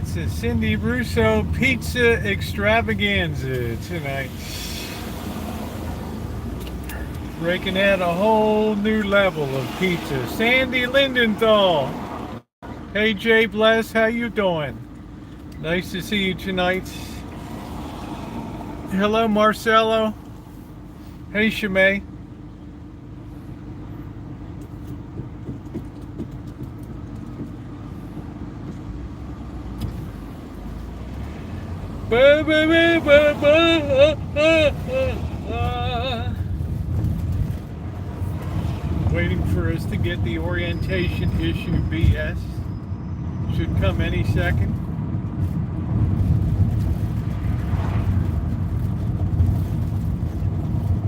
It's a Cindy Russo pizza extravaganza tonight. Breaking out a whole new level of pizza. Sandy Lindenthal. Hey Jay Bless, how you doing? Nice to see you tonight. Hello Marcelo. Hey Shimei. Waiting for us to get the orientation issue BS. Should come any second.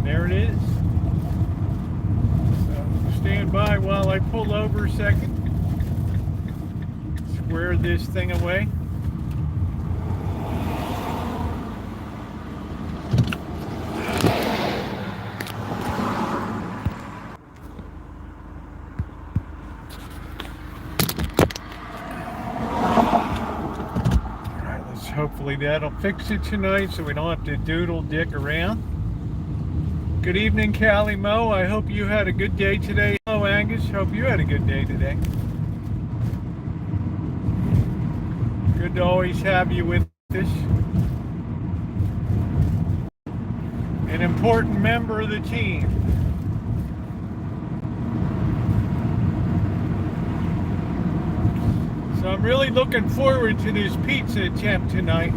There it is. So stand by while I pull over a second. Square this thing away. Hopefully that'll fix it tonight so we don't have to doodle dick around. Good evening, Callie Mo. I hope you had a good day today. Hello, Angus. Hope you had a good day today. Good to always have you with us. An important member of the team. So I'm really looking forward to this pizza attempt tonight.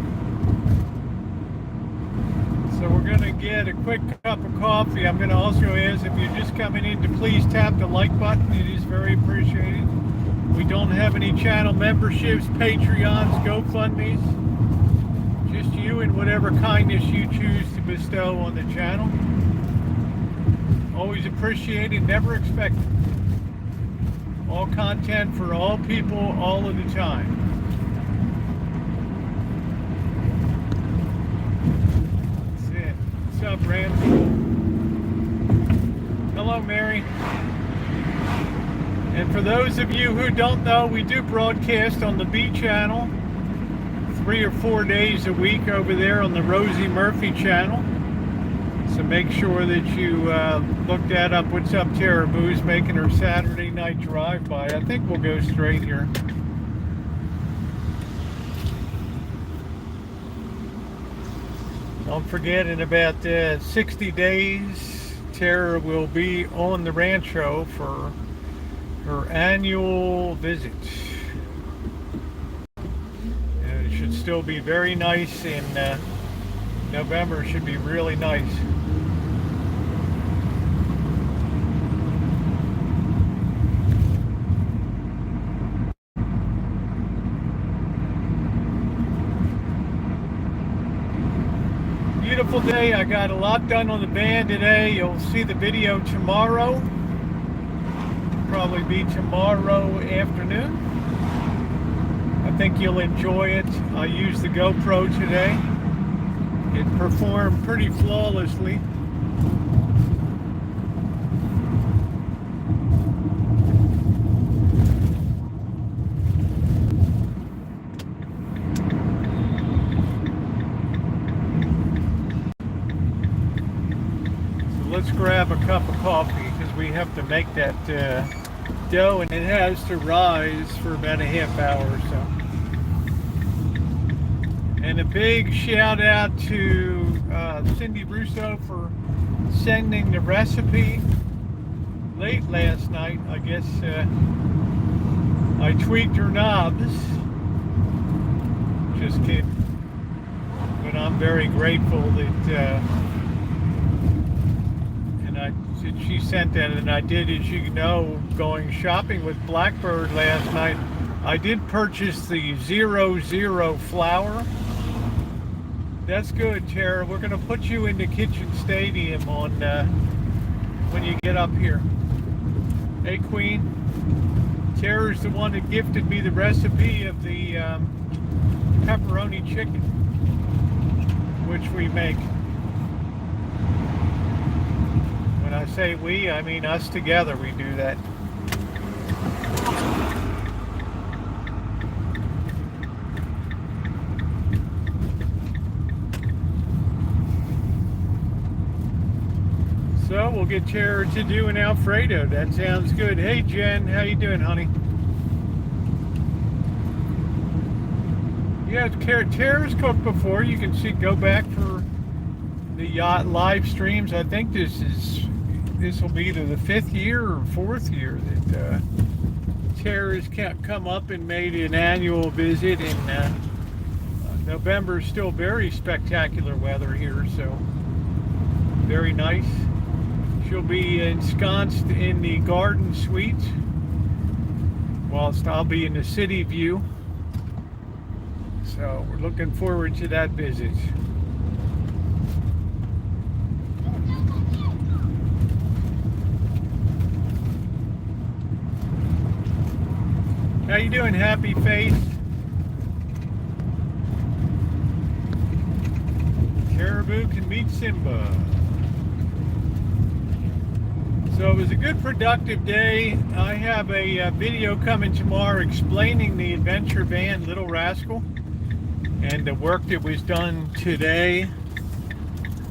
So we're going to get a quick cup of coffee. I'm going to also ask if you're just coming in to please tap the like button. It is very appreciated. We don't have any channel memberships, Patreons, GoFundMes. Just you and whatever kindness you choose to bestow on the channel. Always appreciated, never expected. All content for all people, all of the time. That's it. What's up, Rancho? Hello, Mary. And for those of you who don't know, we do broadcast on the B channel 3 or 4 days a week over there on the Rosie Murphy channel. So make sure that you look that up. What's up, Tara Boo's making her Saturday night drive-by. I think we'll go straight here. Don't forget, in about 60 days, Tara will be on the Rancho for her annual visit. And it should still be very nice in November. Should be really nice. Beautiful day. I got a lot done on the band today. You'll see the video tomorrow. Probably be tomorrow afternoon. I think you'll enjoy it. I used the GoPro today. It performed pretty flawlessly. Let's grab a cup of coffee because we have to make that dough, and it has to rise for about a half hour or so. And a big shout out to Cindy Russo for sending the recipe late last night. I guess I tweaked her knobs. Just kidding. But I'm very grateful that she sent that, and I did, as you know, going shopping with Blackbird last night. I did purchase the 00 flour. That's good, Tara. We're going to put you in the kitchen stadium on when you get up here. Hey, Queen. Tara's the one that gifted me the recipe of the pepperoni chicken, which we make. When I say we, I mean us together, we do that. get Tara to do an Alfredo. That sounds good. Hey Jen, how you doing, honey? Yeah, Tara's cooked before. You can see, go back for the yacht live streams. I think this will be either the 5th year or 4th year that Tara's come up and made an annual visit. And November is still very spectacular weather here, so very nice. She'll be ensconced in the garden suite, whilst I'll be in the city view. So we're looking forward to that visit. How you doing, Happy Face? Caribou can meet Simba. So it was a good, productive day. I have a video coming tomorrow explaining the adventure van, Little Rascal, and the work that was done today.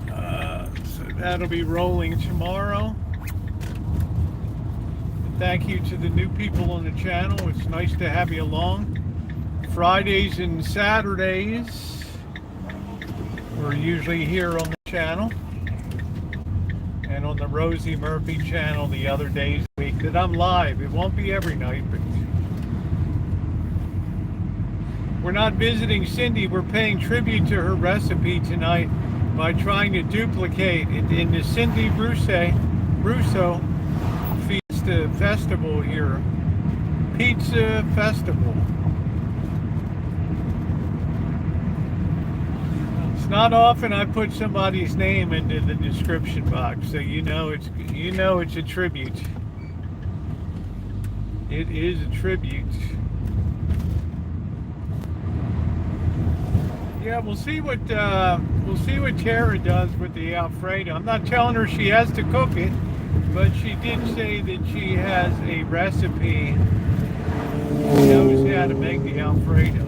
So that'll be rolling tomorrow. Thank you to the new people on the channel. It's nice to have you along. Fridays and Saturdays, we're usually here on the channel. And on the Rosie Murphy channel the other days a week that I'm live. It won't be every night, but we're not visiting Cindy. We're paying tribute to her recipe tonight by trying to duplicate it in the Cindy Russo Festival here. Pizza Festival. It's not often I put somebody's name into the description box, so you know it's a tribute. It is a tribute. Yeah, we'll see what Tara does with the Alfredo. I'm not telling her she has to cook it, but she did say that she has a recipe. She knows how to make the Alfredo.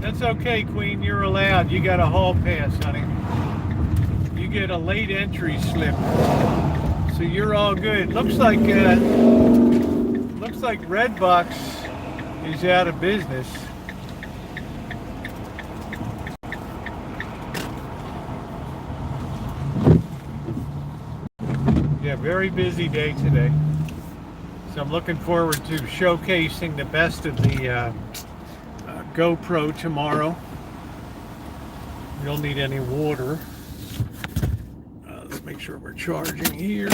That's okay, Queen. You're allowed. You got a hall pass, honey. You get a late entry slip, so you're all good. Looks like Redbox is out of business. Yeah, very busy day today. So I'm looking forward to showcasing the best of the GoPro tomorrow. We don't need any water. Let's make sure we're charging here.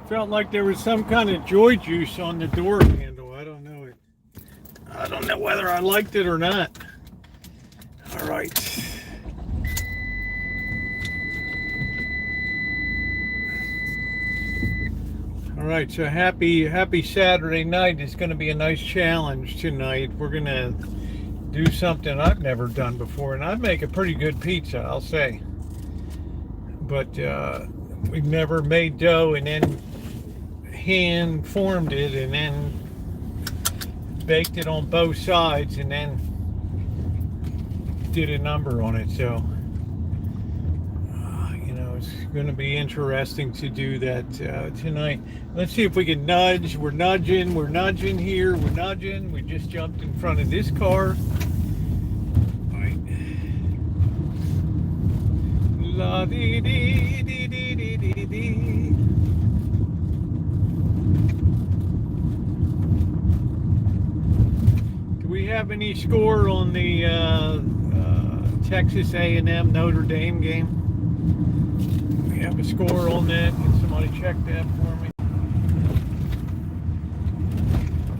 Felt like there was some kind of joy juice on the door handle. I don't know it. I don't know whether I liked it or not. All right. All right, so happy Saturday night. It's going to be a nice challenge tonight. We're going to do something I've never done before, and I make a pretty good pizza, I'll say. But we've never made dough and then hand formed it and then baked it on both sides and then did a number on it. So it's going to be interesting to do that tonight. Let's see if we can nudge. We're nudging here, we're nudging. We just jumped in front of this car. All right. La dee dee dee dee dee dee dee. Do we have any score on the Texas A&M Notre Dame game? We have a score on that. Can somebody check that for me?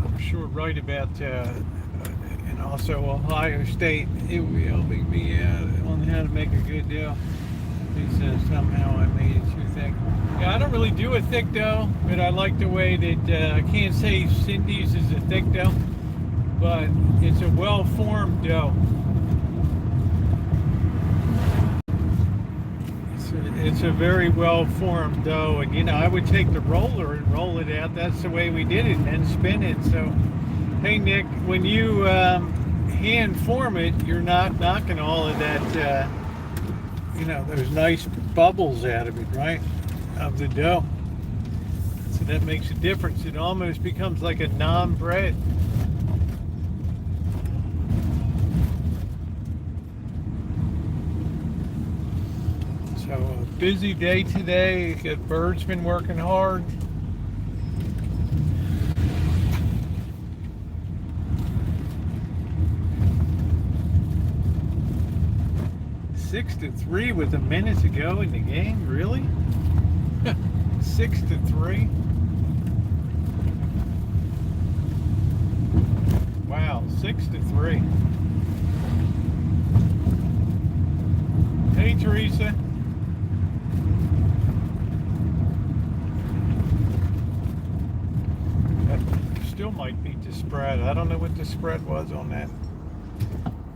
I'm sure right about and also Ohio State. It will help me on how to make a good dough. He says somehow I made it too thick. Yeah, I don't really do a thick dough, but I like the way that I can't say Cindy's is a thick dough, but it's a well-formed dough. It's a very well-formed dough, and I would take the roller and roll it out. That's the way we did it, and then spin it. So, hey Nick, when you hand form it, you're not knocking all of that, those nice bubbles out of it, right? Of the dough. So that makes a difference. It almost becomes like a naan bread. So a busy day today. The bird's been working hard. Six to 3 with a minute to go in the game. Really? 6 to 3. Wow, 6 to 3. Hey Teresa. Still might beat the spread. I don't know what the spread was on that.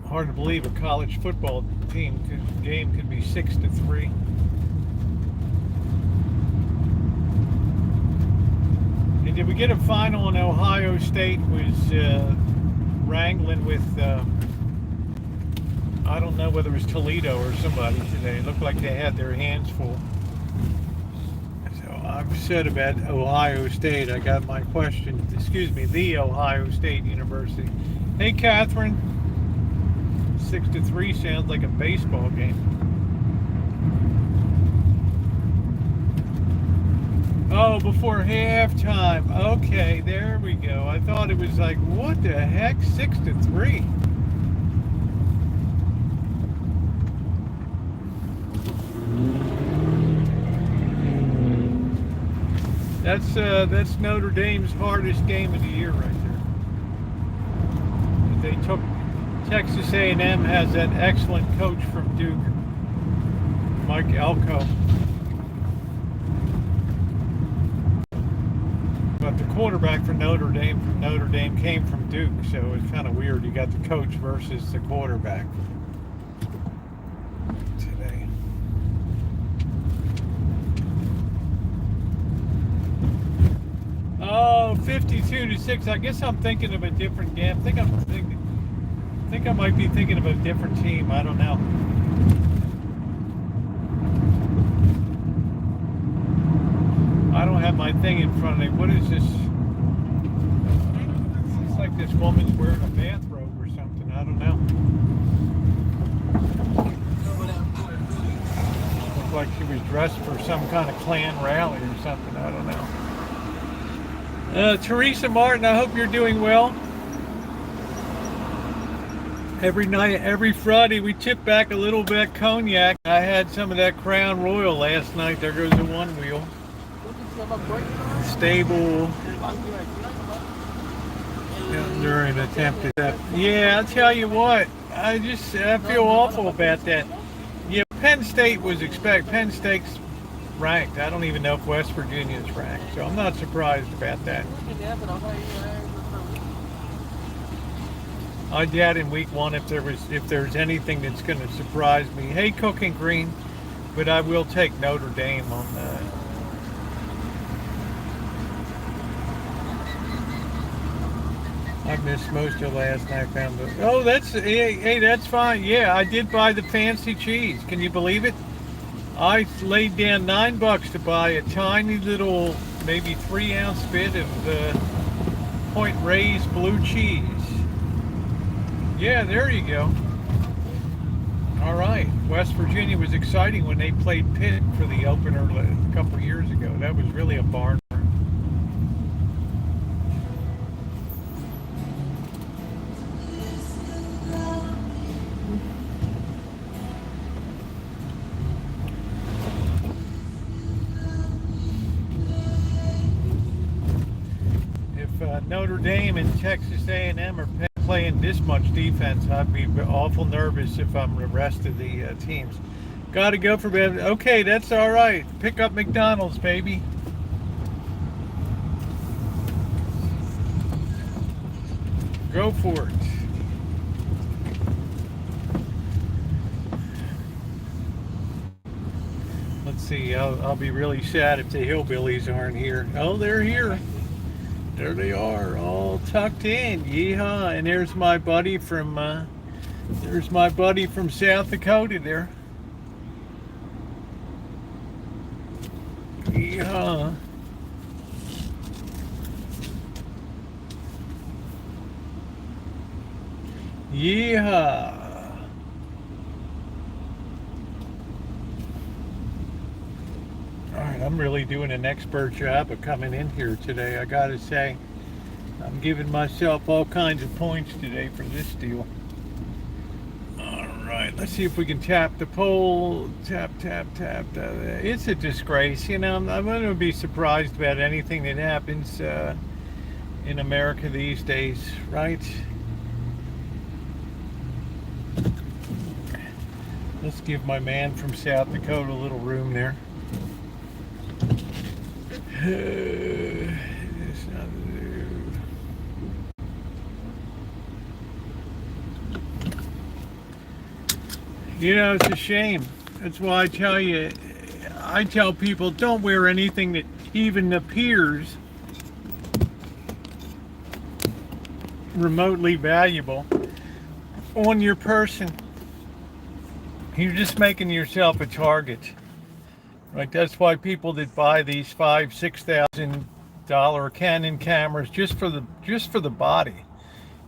Hard to believe a college football game could be 6 to 3. And did we get a final on Ohio State was wrangling with I don't know whether it was Toledo or somebody today. It looked like they had their hands full. I've said about Ohio State. I got my question. Excuse me, the Ohio State University. Hey, Catherine. 6 to 3 sounds like a baseball game. Oh, before halftime. Okay, there we go. I thought it was like, what the heck? 6 to 3. That's Notre Dame's hardest game of the year right there. They took Texas A&M has that excellent coach from Duke, Mike Elko. But the quarterback for Notre Dame came from Duke, so it's kind of weird. You got the coach versus the quarterback today. Oh, 52 to 6. I guess I'm thinking of a different game. I think I might be thinking of a different team. I don't know. I don't have my thing in front of me. What is this? It's like this woman's wearing a bathrobe or something. I don't know. Looked like she was dressed for some kind of Klan rally or something. I don't know. Teresa Martin, I hope you're doing well. Every night, every Friday, we tip back a little bit cognac. I had some of that Crown Royal last night. There goes the one wheel. stable during an attempted theft. Yeah, I'll tell you what, I feel awful about that. Yeah, Penn State's ranked. I don't even know if West Virginia is ranked, so I'm not surprised about that. I doubt in week one if there's anything that's going to surprise me. Hey, Cooking Green, but I will take Notre Dame on that. I missed most of last night. Oh, hey, that's fine. Yeah, I did buy the fancy cheese. Can you believe it? I laid down $9 to buy a tiny little, maybe 3-ounce bit of Point Reyes blue cheese. Yeah, there you go. All right. West Virginia was exciting when they played Pitt for the opener a couple of years ago. That was really a barn. Notre Dame and Texas A&M are playing this much defense, I'd be awful nervous if I'm the rest of the teams. Got to go for bed. Okay, that's all right. Pick up McDonald's, baby. Go for it. Let's see. I'll be really sad if the hillbillies aren't here. Oh, they're here. There they are, all tucked in. Yeehaw! And there's my buddy from South Dakota there. Yeehaw! Yeehaw! I'm really doing an expert job of coming in here today, I gotta say. I'm giving myself all kinds of points today for this deal. Alright, let's see if we can tap the poll. Tap. It's a disgrace, you know. I'm going to be surprised about anything that happens in America these days, right? Let's give my man from South Dakota a little room there. You know, it's a shame. That's why I tell people, don't wear anything that even appears remotely valuable on your person. You're just making yourself a target. Right, that's why people that buy these $5,000-$6,000 Canon cameras just for the body,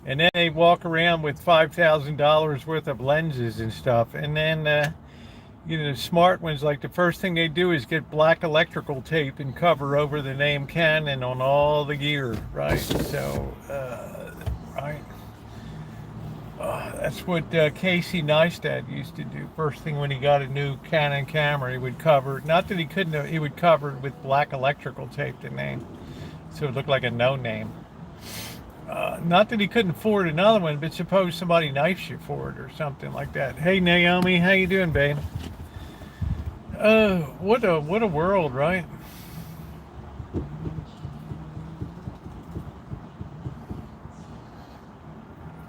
and then they walk around with $5,000 worth of lenses and stuff, and then you know, smart ones, like the first thing they do is get black electrical tape and cover over the name Canon on all the gear, right? So, right. That's what Casey Neistat used to do. First thing when he got a new Canon camera, he would cover, not that he couldn't, he would cover it with black electrical tape, the name, so it looked like a no name. Not that he couldn't afford another one, but suppose somebody knifes you for it or something like that. Hey Naomi, how you doing, babe? What a world, right?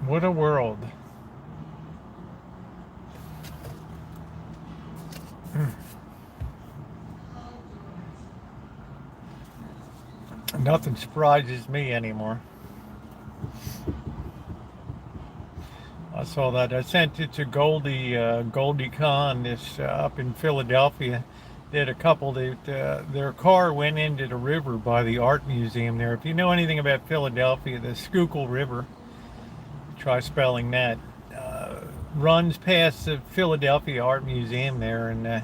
What a world. Nothing surprises me anymore. I saw that. I sent it to Goldie Khan, this up in Philadelphia. They had a couple that their car went into the river by the art museum there. If you know anything about Philadelphia, the Schuylkill River, try spelling that, runs past the Philadelphia Art Museum there, and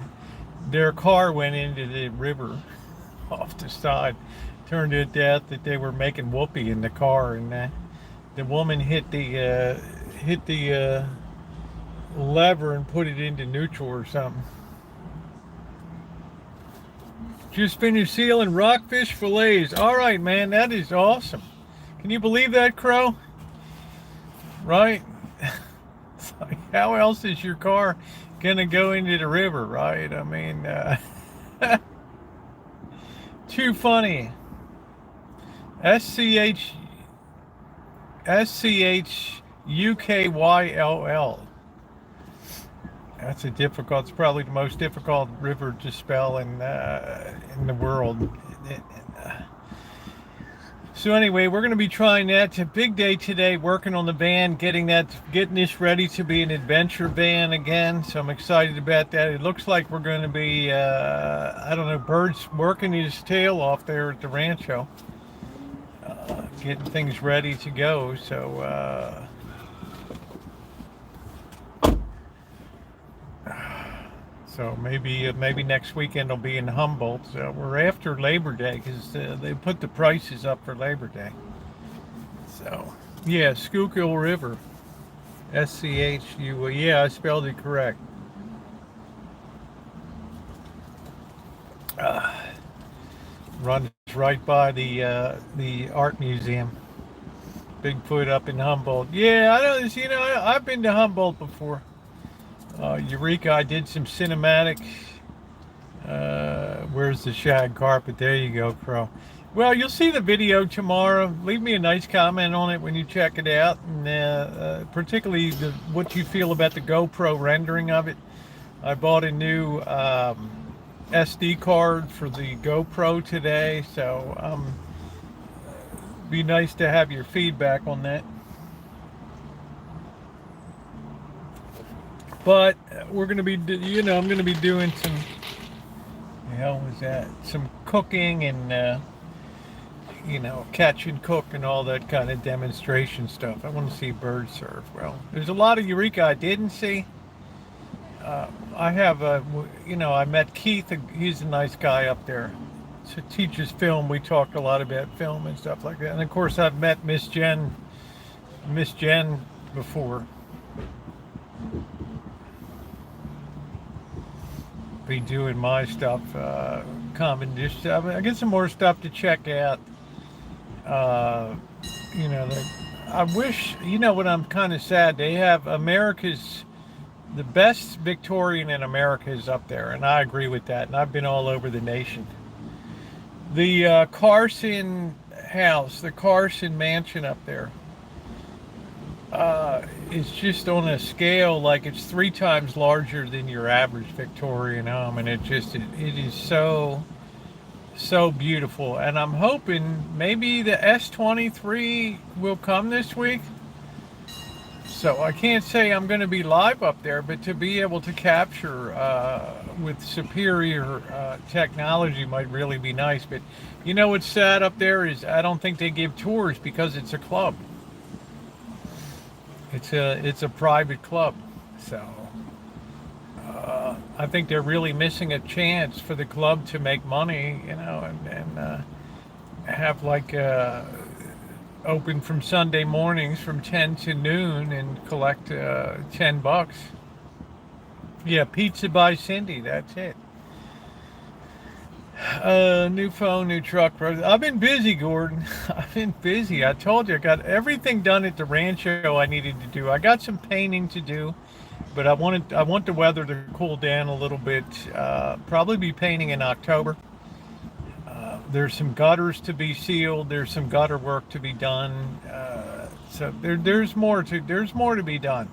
their car went into the river off the side. Turned to death that they were making whoopee in the car, and the woman hit the lever and put it into neutral or something. Just finished sealing rockfish fillets. All right, man, that is awesome. Can you believe that, Crow? Right? It's like, how else is your car gonna go into the river, right? I mean, too funny. SCHUKYLL. That's a difficult. It's probably the most difficult river to spell in the world. So anyway, we're going to be trying that. It's a big day today, working on the van, getting this ready to be an adventure van again. So I'm excited about that. It looks like we're going to be, I don't know, Bird's working his tail off there at the Rancho, getting things ready to go. So maybe next weekend will be in Humboldt. So we're after Labor Day because they put the prices up for Labor Day. So yeah, Schuylkill River, SCHU. Yeah, I spelled it correct. Runs right by the art museum. Bigfoot up in Humboldt. Yeah, I know. You know, I've been to Humboldt before. Eureka, I did some cinematic. Where's the shag carpet? There you go, Crow. Well, you'll see the video tomorrow. Leave me a nice comment on it when you check it out, and particularly what you feel about the GoPro rendering of it. I bought a new SD card for the GoPro today, so be nice to have your feedback on that. But we're going to be, you know, I'm going to be doing some, the hell was that? Some cooking and, you know, catch and cook and all that kind of demonstration stuff. I want to see bird serve. Well, there's a lot of Eureka I didn't see. I have, you know, I met Keith. He's a nice guy up there. So teaches film. We talked a lot about film and stuff like that. And of course, I've met Miss Jen before. Be doing my stuff, common dish stuff. I get some more stuff to check out. You know, I wish, you know what, I'm kind of sad. They have the best Victorian in America is up there, and I agree with that. And I've been all over the nation. The Carson house, the Carson mansion up there, it's just on a scale like it's 3 times larger than your average Victorian home, and it is so beautiful. And I'm hoping maybe the S23 will come this week. So I can't say I'm going to be live up there, but to be able to capture with superior technology might really be nice. But you know what's sad up there is I don't think they give tours because it's a club. It's a private club, so I think they're really missing a chance for the club to make money, you know, and have like open from Sunday mornings from 10 to noon and collect $10. Yeah, Pizza by Cindy. That's it. New phone, new truck. I've been busy, Gordon. I've been busy. I told you I got everything done at the Rancho I needed to do. I got some painting to do, but I want the weather to cool down a little bit. Probably be painting in October. There's some gutters to be sealed. There's some gutter work to be done. So there's more to be done.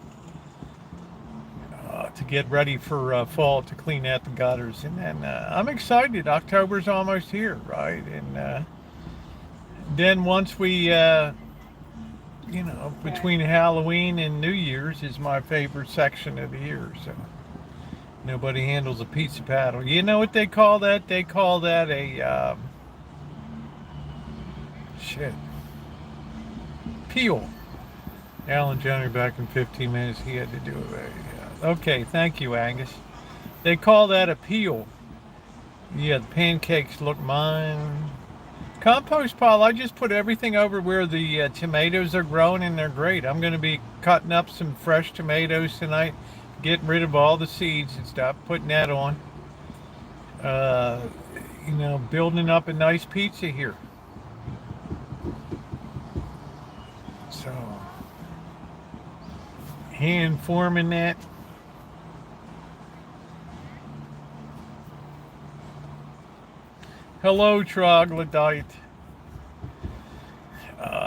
To get ready for fall, to clean out the gutters. And then I'm excited. October's almost here, right? And then once we, you know, between Halloween and New Year's is my favorite section of the year. So nobody handles a pizza paddle. You know what they call that? They call that a, peel. Alan Jenner back in 15 minutes. He had to do it. Okay, thank you, Angus. They call that a peel. Yeah, the pancakes look mine. Compost pile, I just put everything over where the tomatoes are growing, and they're great. I'm going to be cutting up some fresh tomatoes tonight, getting rid of all the seeds and stuff, putting that on. you know, building up a nice pizza here. So, hand forming that. Hello, troglodyte.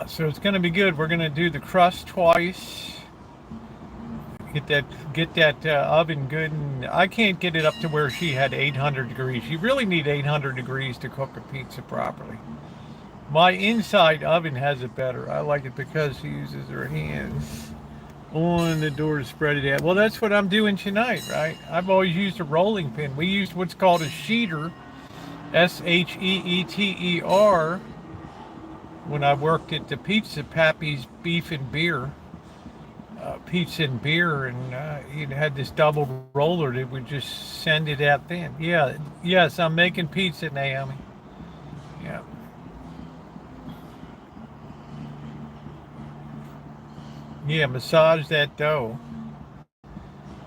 So it's going to be good. We're going to do the crust twice. Get that oven good, and I can't get it up to where she had 800 degrees. You really need 800 degrees to cook a pizza properly. My inside oven has it better. I like it because she uses her hands on the door to spread it out. Well, that's what I'm doing tonight, right? I've always used a rolling pin. We used what's called a sheeter, SHEETER, when I worked at the Pizza Pappy's Beef and Beer. Pizza and beer, and he had this double roller that would just send it out thin. Yeah, yes, I'm making pizza, Naomi. Yeah. Yeah, massage that dough.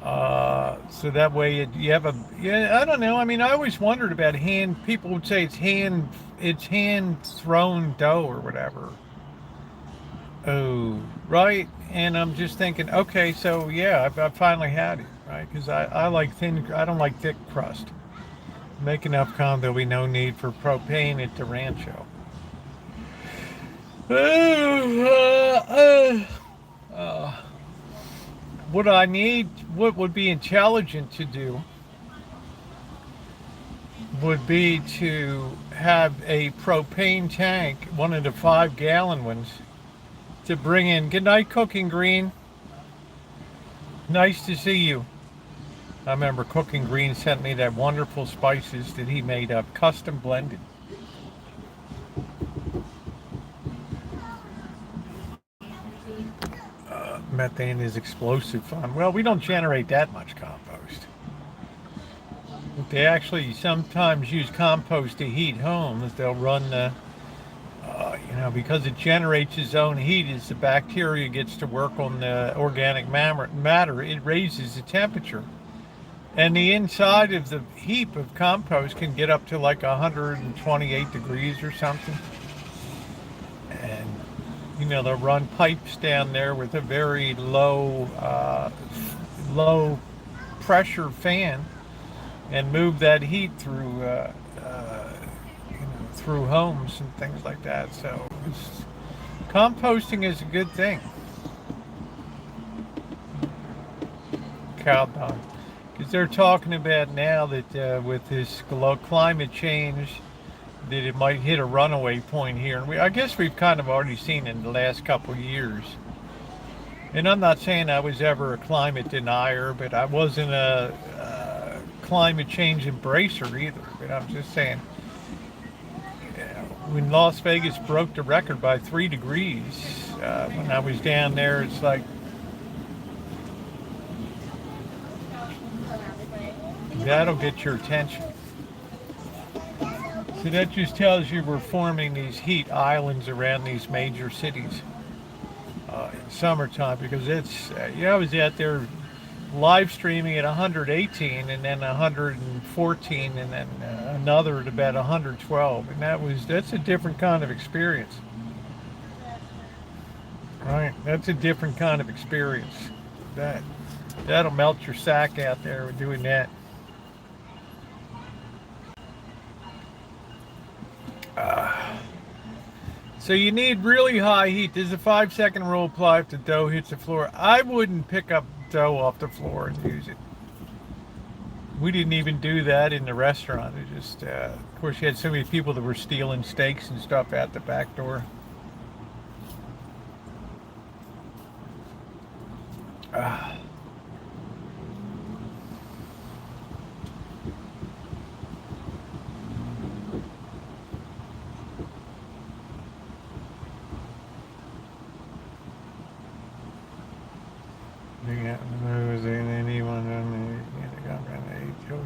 So that way you have a, yeah, I don't know. I mean, I always wondered about people would say it's hand thrown dough or whatever. Oh, right. And I'm just thinking, okay, so yeah, I've finally had it, right? Because I like I don't like thick crust. Make enough calm, there'll be no need for propane at the Rancho. What would be intelligent to do would be to have a propane tank, one of the 5-gallon ones, to bring in. Good night, Cooking Green. Nice to see you. I remember Cooking Green sent me that wonderful spices that he made up, custom blended. Methane is explosive fun. Well, we don't generate that much compost. But they actually sometimes use compost to heat homes. They'll run the because it generates its own heat as the bacteria gets to work on the organic matter, it raises the temperature. And the inside of the heap of compost can get up to like 128 degrees or something. And, they'll run pipes down there with a very low pressure fan and move that heat through through homes and things like that. So composting is a good thing. Cow dung. Because they're talking about now that with this climate change, that it might hit a runaway point here. And I guess we've kind of already seen it in the last couple of years. And I'm not saying I was ever a climate denier, but I wasn't a climate change embracer either. But I'm just saying, when Las Vegas broke the record by 3 degrees, when I was down there, it's like, that'll get your attention. So that just tells you we're forming these heat islands around these major cities in summertime, because it's, I was out there live streaming at 118 and then 114 and then another at about 112, and that's a different kind of experience. Right, that's a different kind of experience. That'll melt your sack out there doing that. So you need really high heat. There's a 5-second rule apply if the dough hits the floor. I wouldn't pick up dough off the floor and use it. We didn't even do that in the restaurant. It just, of course, you had so many people that were stealing steaks and stuff out the back door.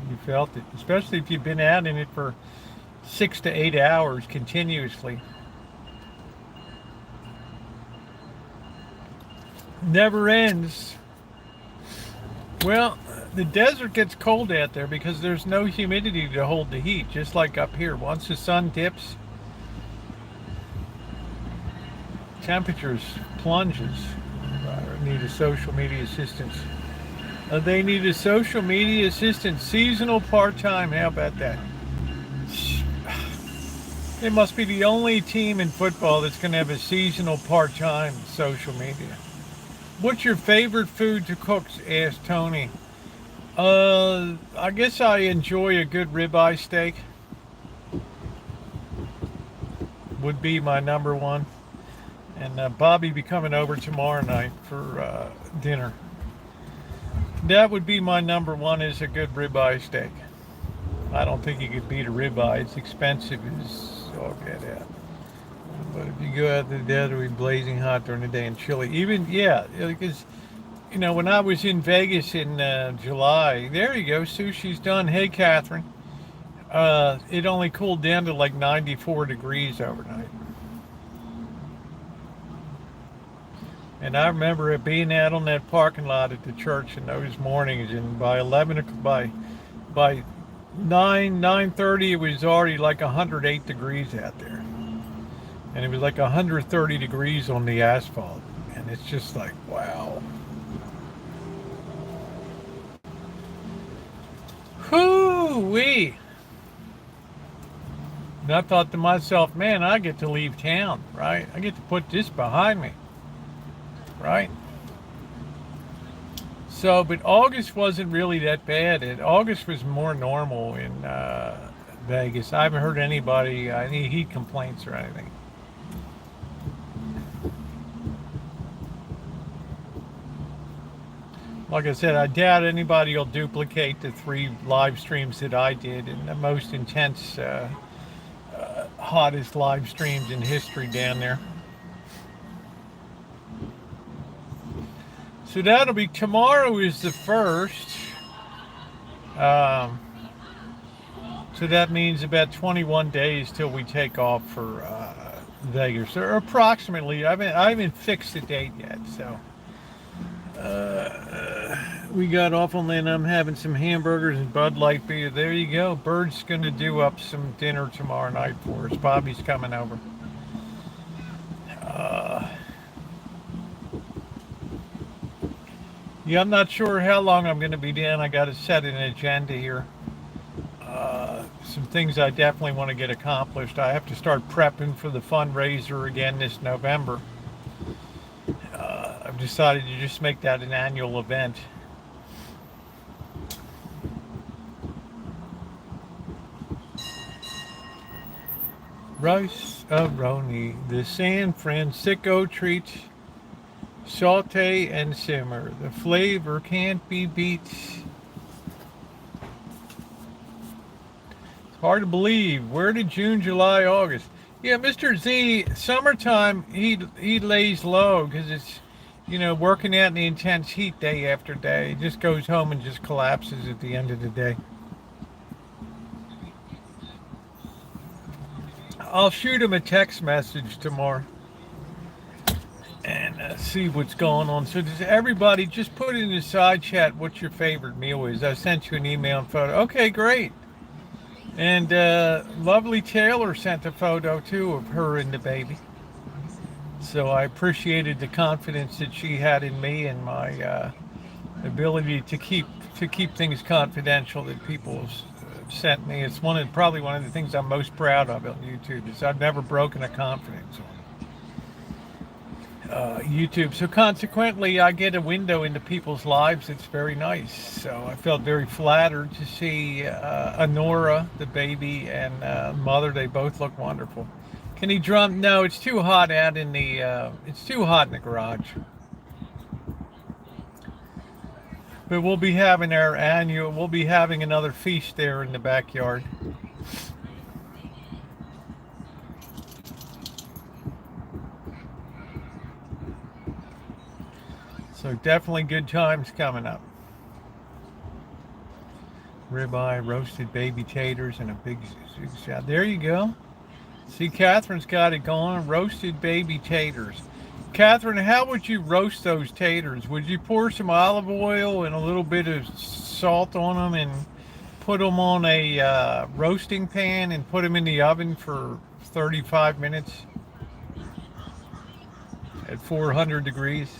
You felt it, especially if you've been out in it for 6 to 8 hours continuously. Never ends. Well, The desert gets cold out there because there's no humidity to hold the heat, just like up here. Once the sun dips, temperatures plunges. Need a social media assistance. They need a social media assistant, seasonal part-time. How about that? It must be the only team in football that's going to have a seasonal part-time social media. What's your favorite food to cook? Asked Tony. I guess I enjoy a good ribeye steak. Would be my number one. And Bobby be coming over tomorrow night for dinner. That would be my number one, is a good ribeye steak. I don't think you could beat a ribeye. It's expensive as all get out. But if you go out to the desert, it'll be blazing hot during the day and chilly. Even, yeah, because, you know, when I was in Vegas in July, there you go, sushi's done. Hey, Catherine. It only cooled down to like 94 degrees overnight. And I remember it being out on that parking lot at the church in those mornings, and by 9:30, it was already like 108 degrees out there. And it was like 130 degrees on the asphalt. And it's just like, wow. Whoo-wee. And I thought to myself, man, I get to leave town, right? I get to put this behind me. Right? So, but August wasn't really that bad. August was more normal in Vegas. I haven't heard anybody, any heat complaints or anything. Like I said, I doubt anybody will duplicate the 3 live streams that I did, and the most intense, hottest live streams in history down there. So that'll be, tomorrow is the 1st. So that means about 21 days till we take off for Vegas, or approximately. I haven't fixed the date yet, so we got off on that. I'm having some hamburgers and Bud Light beer. There you go. Bird's gonna do up some dinner tomorrow night for us. Bobby's coming over. Yeah, I'm not sure how long I'm going to be down. I got to set an agenda here. Some things I definitely want to get accomplished. I have to start prepping for the fundraiser again this November. I've decided to just make that an annual event. Rice-A-Roni, the San Francisco treat. Saute and simmer. The flavor can't be beat. It's hard to believe. Where did June, July, August? Yeah, Mr. Z, summertime, he lays low because it's, you know, working out in the intense heat day after day. He just goes home and just collapses at the end of the day. I'll shoot him a text message tomorrow and see what's going on. So does everybody just put in the side chat what your favorite meal is? I sent you an email and photo. Okay, great. And lovely Taylor sent a photo too of her and the baby. So I appreciated the confidence that she had in me and my ability to keep things confidential that people sent me. It's probably one of the things I'm most proud of on YouTube, is I've never broken a confidence on YouTube. So consequently, I get a window into people's lives. It's very nice. So I felt very flattered to see Honora, the baby, and mother. They both look wonderful. Can he drum? No, it's too hot out in the. It's too hot in the garage. But we'll be having we'll be having another feast there in the backyard. So definitely good times coming up. Ribeye, roasted baby taters, and a big salad. There you go. See, Catherine's got it going. Roasted baby taters. Catherine, how would you roast those taters? Would you pour some olive oil and a little bit of salt on them and put them on a roasting pan and put them in the oven for 35 minutes at 400 degrees?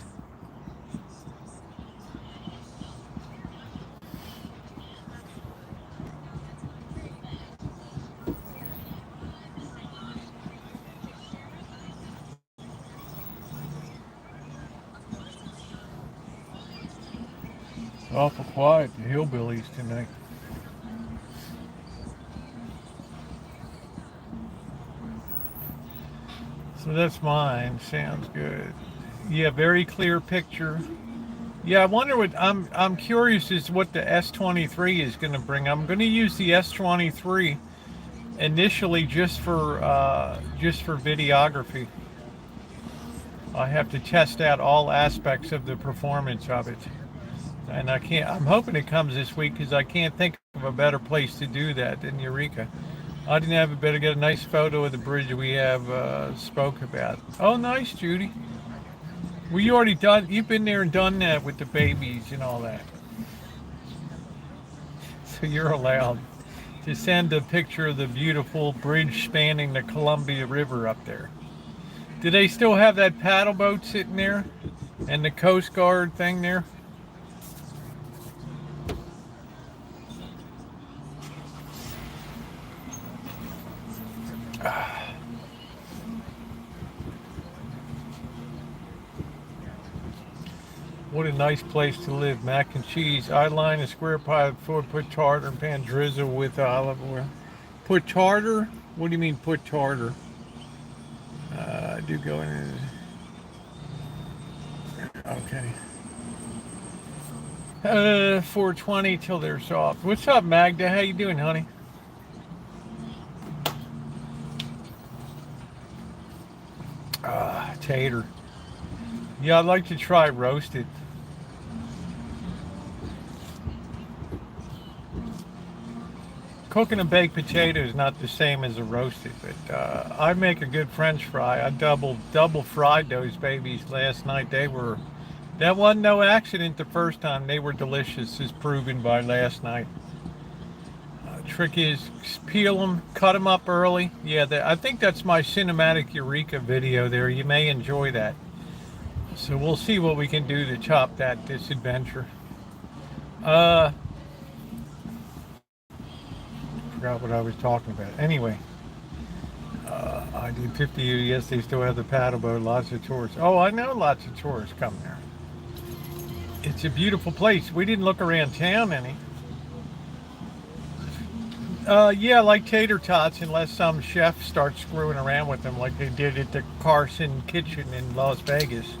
Awful quiet, the hillbillies tonight. So that's mine. Sounds good. Yeah, very clear picture. Yeah, I wonder what I'm curious as to what the S23 is going to bring. I'm going to use the S23 initially just for videography. I have to test out all aspects of the performance of it. And I'm hoping it comes this week because I can't think of a better place to do that than Eureka. I didn't have a better get a nice photo of the bridge we have spoke about. Oh, nice, Judy. Well, you've been there and done that with the babies and all that. So you're allowed to send a picture of the beautiful bridge spanning the Columbia River up there. Do they still have that paddle boat sitting there? And the Coast Guard thing there? What a nice place to live. Mac and cheese. I line a square pie of food, put tartar and pan drizzle with olive oil. Put tartar? What do you mean put tartar? I do go in. Okay. 420 till they're soft. What's up, Magda? How you doing, honey? Tater. Yeah, I'd like to try roasted. Cooking a baked potato is not the same as a roasted, but I make a good French fry. I double fried those babies last night. That wasn't no accident the first time. They were delicious, as proven by last night. Trick is peel them, cut them up early. Yeah, I think that's my cinematic Eureka video there. You may enjoy that. So we'll see what we can do to chop this adventure. Forgot what I was talking about. Anyway, I did 50. Yes, they still have the paddle boat. Lots of tourists. Oh, I know lots of tourists come there. It's a beautiful place. We didn't look around town any. Yeah, like tater tots, unless some chef starts screwing around with them like they did at the Carson Kitchen in Las Vegas.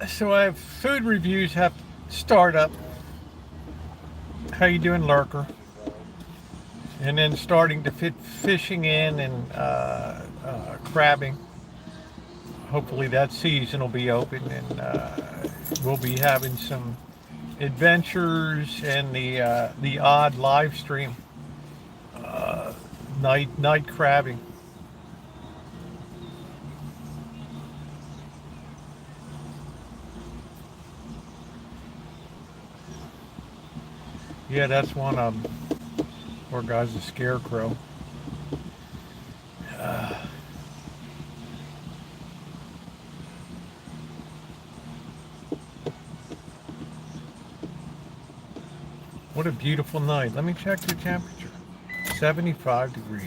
So I have food reviews have to start up. How you doing, Lurker? And then starting to fit fishing in and crabbing. Hopefully that season will be open and we'll be having some adventures and the odd live stream night crabbing. Yeah, that's one of them. Poor guy's a scarecrow. What a beautiful night. Let me check the temperature. 75 degrees.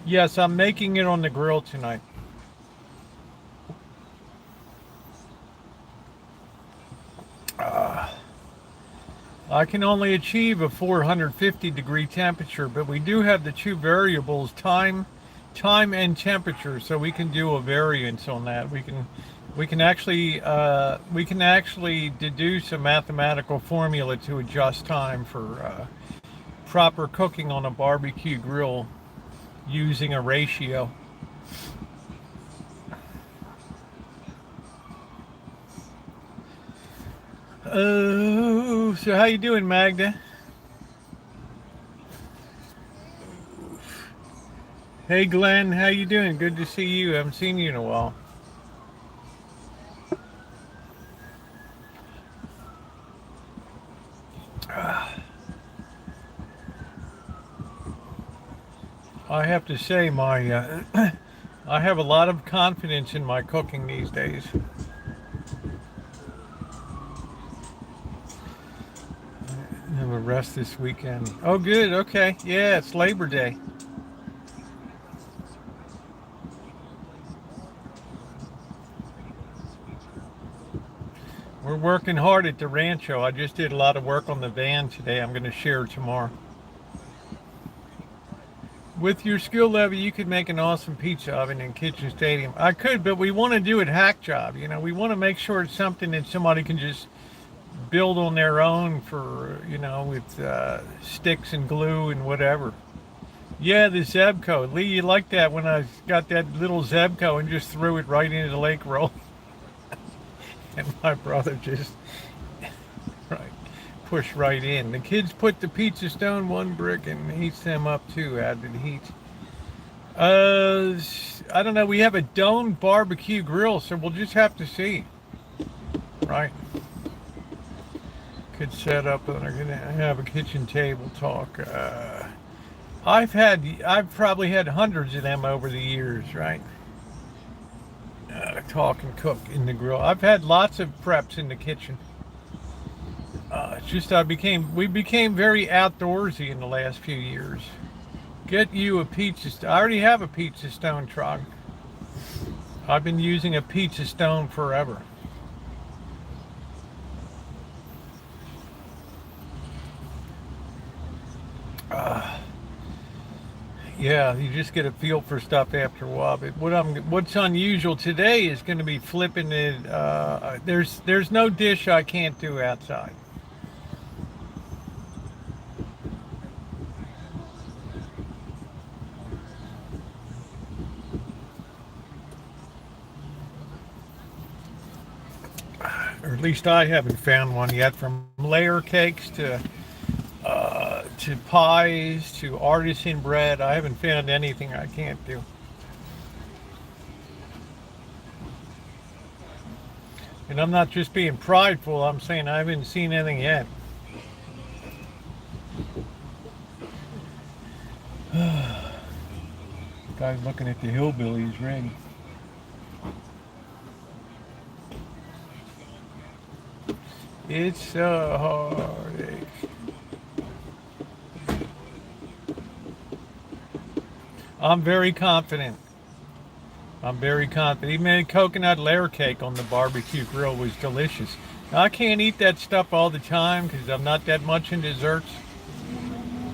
Yes, I'm making it on the grill tonight. I can only achieve a 450 degree temperature, but we do have the two variables, time and temperature, so we can do a variance on that. We can actually deduce a mathematical formula to adjust time for proper cooking on a barbecue grill using a ratio. Oh, so how you doing, Magda? Hey Glenn, how you doing? Good to see you. I haven't seen you in a while. I have to say, I have a lot of confidence in my cooking these days. I have a rest this weekend. Oh, good. Okay. Yeah, it's Labor Day. We're working hard at the Rancho. I just did a lot of work on the van today. I'm going to share tomorrow. With your skill level, you could make an awesome pizza oven in Kitchen Stadium. I could, but we want to do it hack job. You know, we want to make sure it's something that somebody can just build on their own for, you know, with sticks and glue and whatever. Yeah, the Zebco. Lee, you like that when I got that little Zebco and just threw it right into the lake roll? And my brother just right push right in. The kids put the pizza stone one brick and heats them up too, added heat. I don't know. We have a domed barbecue grill, so we'll just have to see. Right. Could set up and I'm gonna have a kitchen table talk. I've probably had hundreds of them over the years, right? Talk and cook in the grill. I've had lots of preps in the kitchen. It's just we became very outdoorsy in the last few years. Get you a pizza. I already have a pizza stone truck. I've been using a pizza stone forever. Yeah, you just get a feel for stuff after a while. But what's unusual today is going to be flipping it. There's no dish I can't do outside. Or at least I haven't found one yet. From layer cakes to pies to artisan bread, I haven't found anything I can't do. And I'm not just being prideful, I'm saying I haven't seen anything yet. Guy's looking at the hillbillies rig. It's a heartache. I'm very confident. He made coconut layer cake on the barbecue grill was delicious. Now, I can't eat that stuff all the time because I'm not that much in desserts.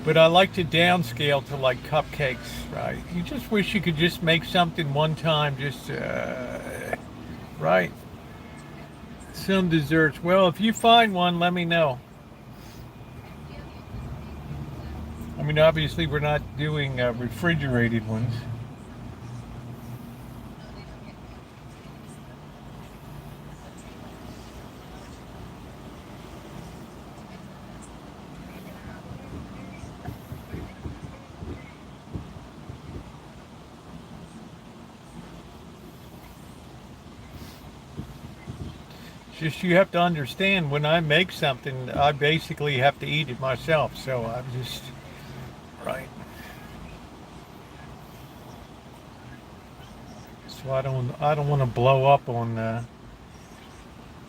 But I like to downscale to like cupcakes, right? You just wish you could just make something one time, right? Some desserts. Well, if you find one, let me know. I mean, obviously, we're not doing refrigerated ones. Just you have to understand when I make something, I basically have to eat it myself. So I'm just right. So I don't want to blow up on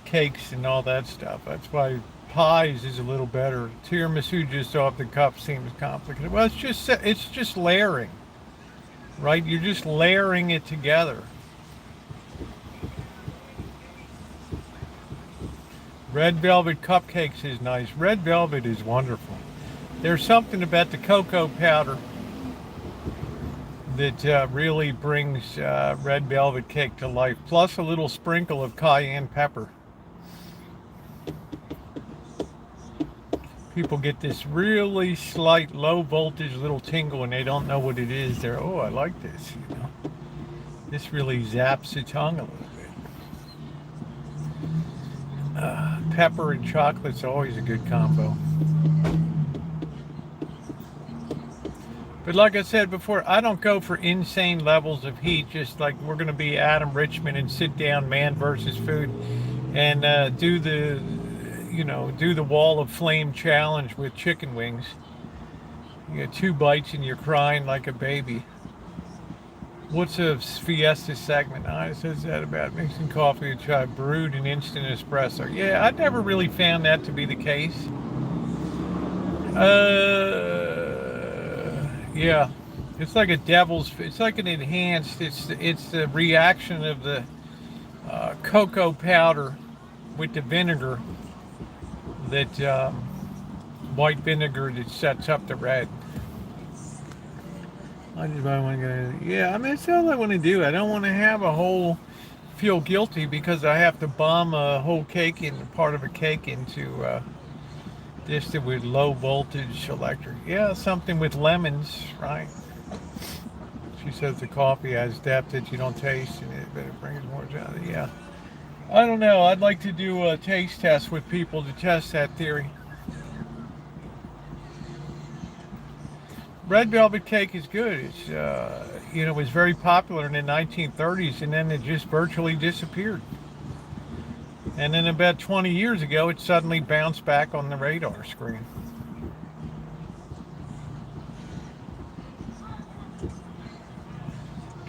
cakes and all that stuff. That's why pies is a little better. Tiramisu just off the cup seems complicated. Well, it's just layering, right? You're just layering it together. Red velvet cupcakes is nice. Red velvet is wonderful. There's something about the cocoa powder that really brings red velvet cake to life. Plus a little sprinkle of cayenne pepper. People get this really slight low voltage little tingle and they don't know what it is. They're, oh, I like this, you know. This really zaps the tongue a little bit. Pepper and chocolate's always a good combo. But like I said before, I don't go for insane levels of heat. Just like we're going to be Adam Richman and sit down, man versus food, and do the wall of flame challenge with chicken wings. You get 2 bites and you're crying like a baby. What's a fiesta segment? It says that about mixing coffee and chai, brewed and instant espresso. Yeah, I never really found that to be the case. Yeah, it's like a devil's. It's like an enhanced. It's the reaction of the cocoa powder with the vinegar that white vinegar that sets up the red. I just want to get. Yeah, I mean that's all I want to do. I don't want to have a whole feel guilty because I have to bomb a whole cake in part of a cake into this with low voltage electric. Yeah, something with lemons, right? She says the coffee has depth that you don't taste in it, but it brings more down. Yeah. I don't know. I'd like to do a taste test with people to test that theory. Red velvet cake is good. It's it was very popular in the 1930s, and then it just virtually disappeared. And then about 20 years ago, it suddenly bounced back on the radar screen.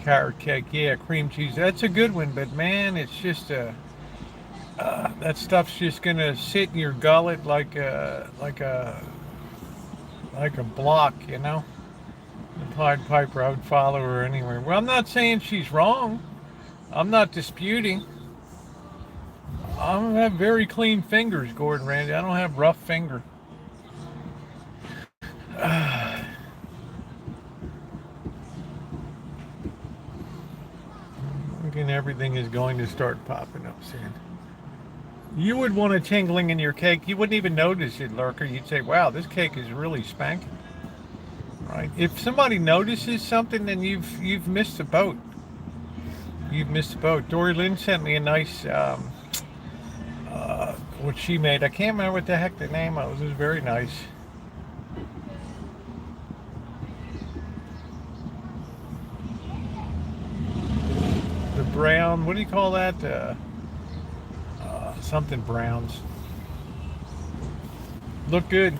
Carrot cake, yeah, cream cheese. That's a good one, but man, it's just that stuff's just gonna sit in your gullet like a block, you know. The Pied Piper, I would follow her anywhere. Well, I'm not saying she's wrong. I'm not disputing. I have very clean fingers, Gordon Randy. I don't have rough finger. Thinking everything is going to start popping up soon. You would want a tingling in your cake. You wouldn't even notice it, Lurker. You'd say, wow, this cake is really spanking. Right? If somebody notices something, then you've missed the boat. You've missed the boat. Dory Lynn sent me a nice what she made. I can't remember what the heck the name was. It was very nice. The brown, what do you call that? Something browns. Look good.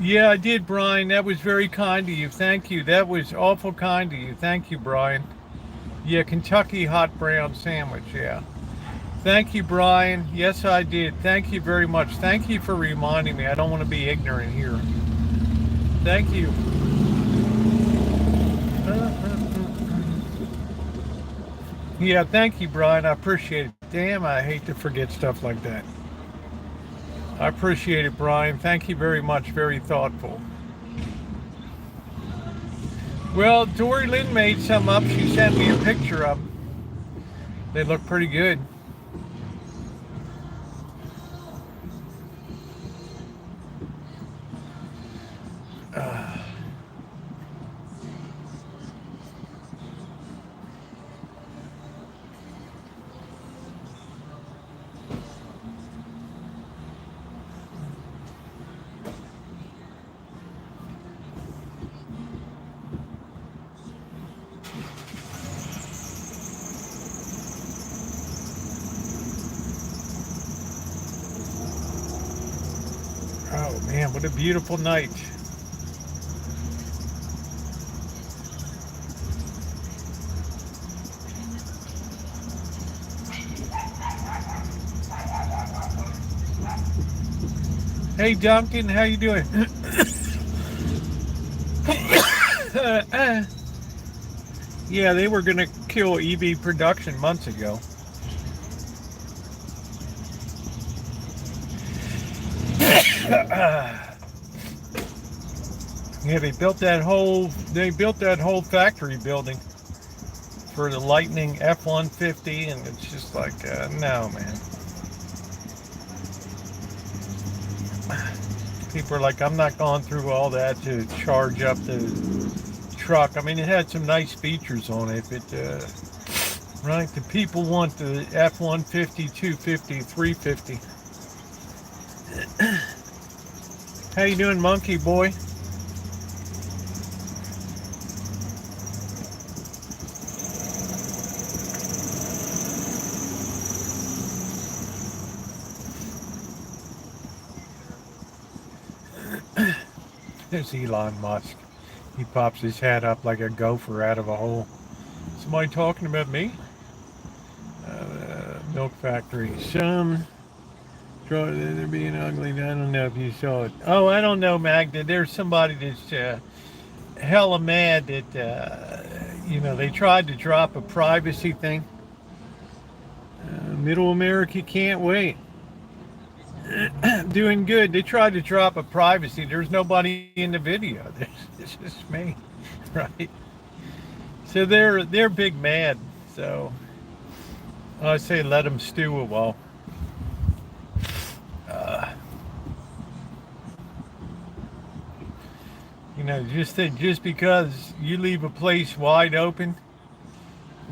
Yeah, I did, Brian. That was very kind of you. Thank you. That was awful kind of you. Thank you, Brian. Yeah, Kentucky hot brown sandwich, yeah. Thank you, Brian. Yes, I did. Thank you very much. Thank you for reminding me. I don't want to be ignorant here. Thank you. Yeah, thank you, Brian. I appreciate it. Damn, I hate to forget stuff like that. I appreciate it, Brian. Thank you very much. Very thoughtful. Well, Dory Lynn made some up. She sent me a picture of them. They look pretty good. Oh man, what a beautiful night. Hey Duncan, how you doing? Yeah, they were gonna kill EV production months ago. Yeah, they built that whole factory building for the Lightning F-150, and it's just like no, man. People are like, I'm not going through all that to charge up the truck. I mean, it had some nice features on it, but right, the people want the F-150, 250, 350. How you doing, monkey boy? There's Elon Musk. He pops his head up like a gopher out of a hole. Somebody talking about me? Milk factory. They're being ugly. I don't know if you saw it. Oh, I don't know, Magda. There's somebody that's hella mad that, they tried to drop a privacy thing. Middle America can't wait. Doing good. They tried to drop a privacy. There's nobody in the video. It's just me, right? So they're big mad. So I say let them stew a while. Just because you leave a place wide open.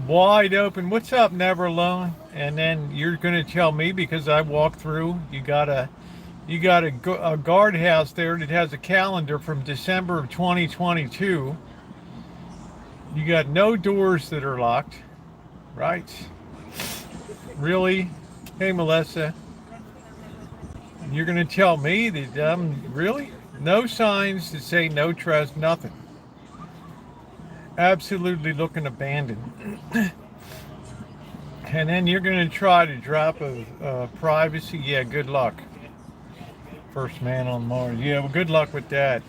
What's up, Never Alone? And then you're gonna tell me because I walked through. You got a guardhouse there that has a calendar from December of 2022. You got no doors that are locked, right? Really? Hey, Melissa. You're gonna tell me that really? No signs that say no trust, nothing. Absolutely looking abandoned. And then you're going to try to drop a privacy. Yeah, good luck. First man on Mars. Yeah, well, good luck with that.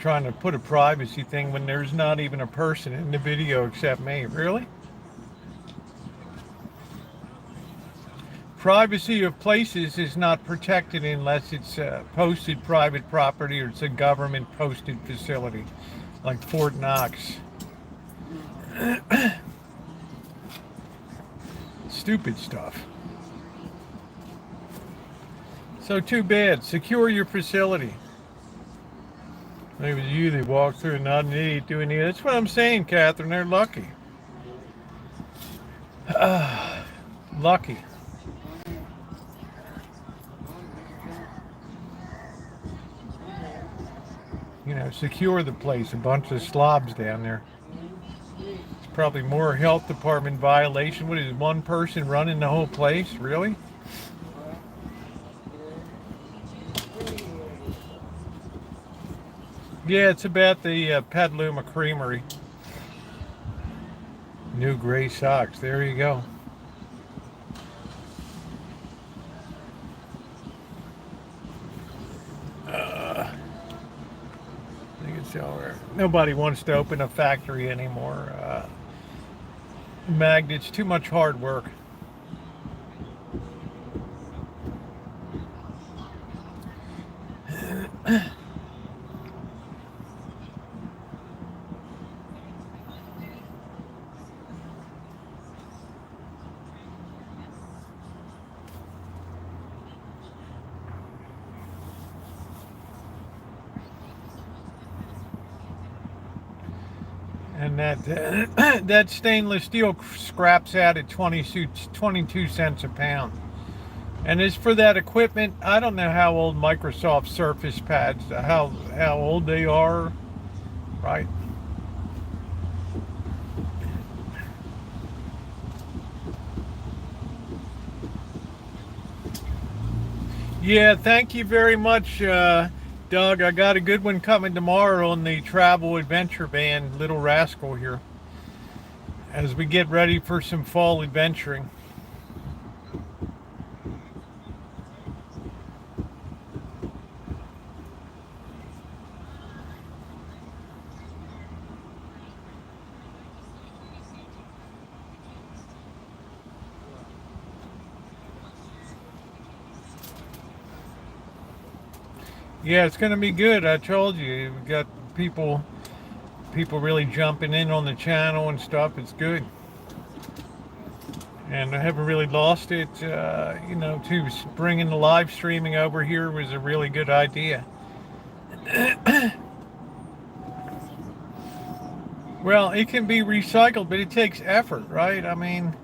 Trying to put a privacy thing when there's not even a person in the video except me. Really? Privacy of places is not protected unless it's posted private property or it's a government posted facility like Fort Knox. Stupid stuff. So too bad. Secure your facility. It was you that walked through and not an idiot doing it. That's what I'm saying, Catherine. They're lucky. Lucky. Secure the place. A bunch of slobs down there. It's probably more health department violation. What is one person running the whole place? Really? Yeah, it's about the Petaluma Creamery. New gray socks. There you go. Nobody wants to open a factory anymore. Magda, it's too much hard work. And that stainless steel scraps out at 22 cents a pound. And as for that equipment, I don't know how old Microsoft Surface pads, how old they are, right? Yeah, thank you very much, Doug. I got a good one coming tomorrow on the travel adventure band, Little Rascal here, as we get ready for some fall adventuring. Yeah, it's going to be good. I told you, we got people really jumping in on the channel and stuff. It's good. And I haven't really lost it. To bringing the live streaming over here was a really good idea. Well, it can be recycled, but it takes effort, right? I mean,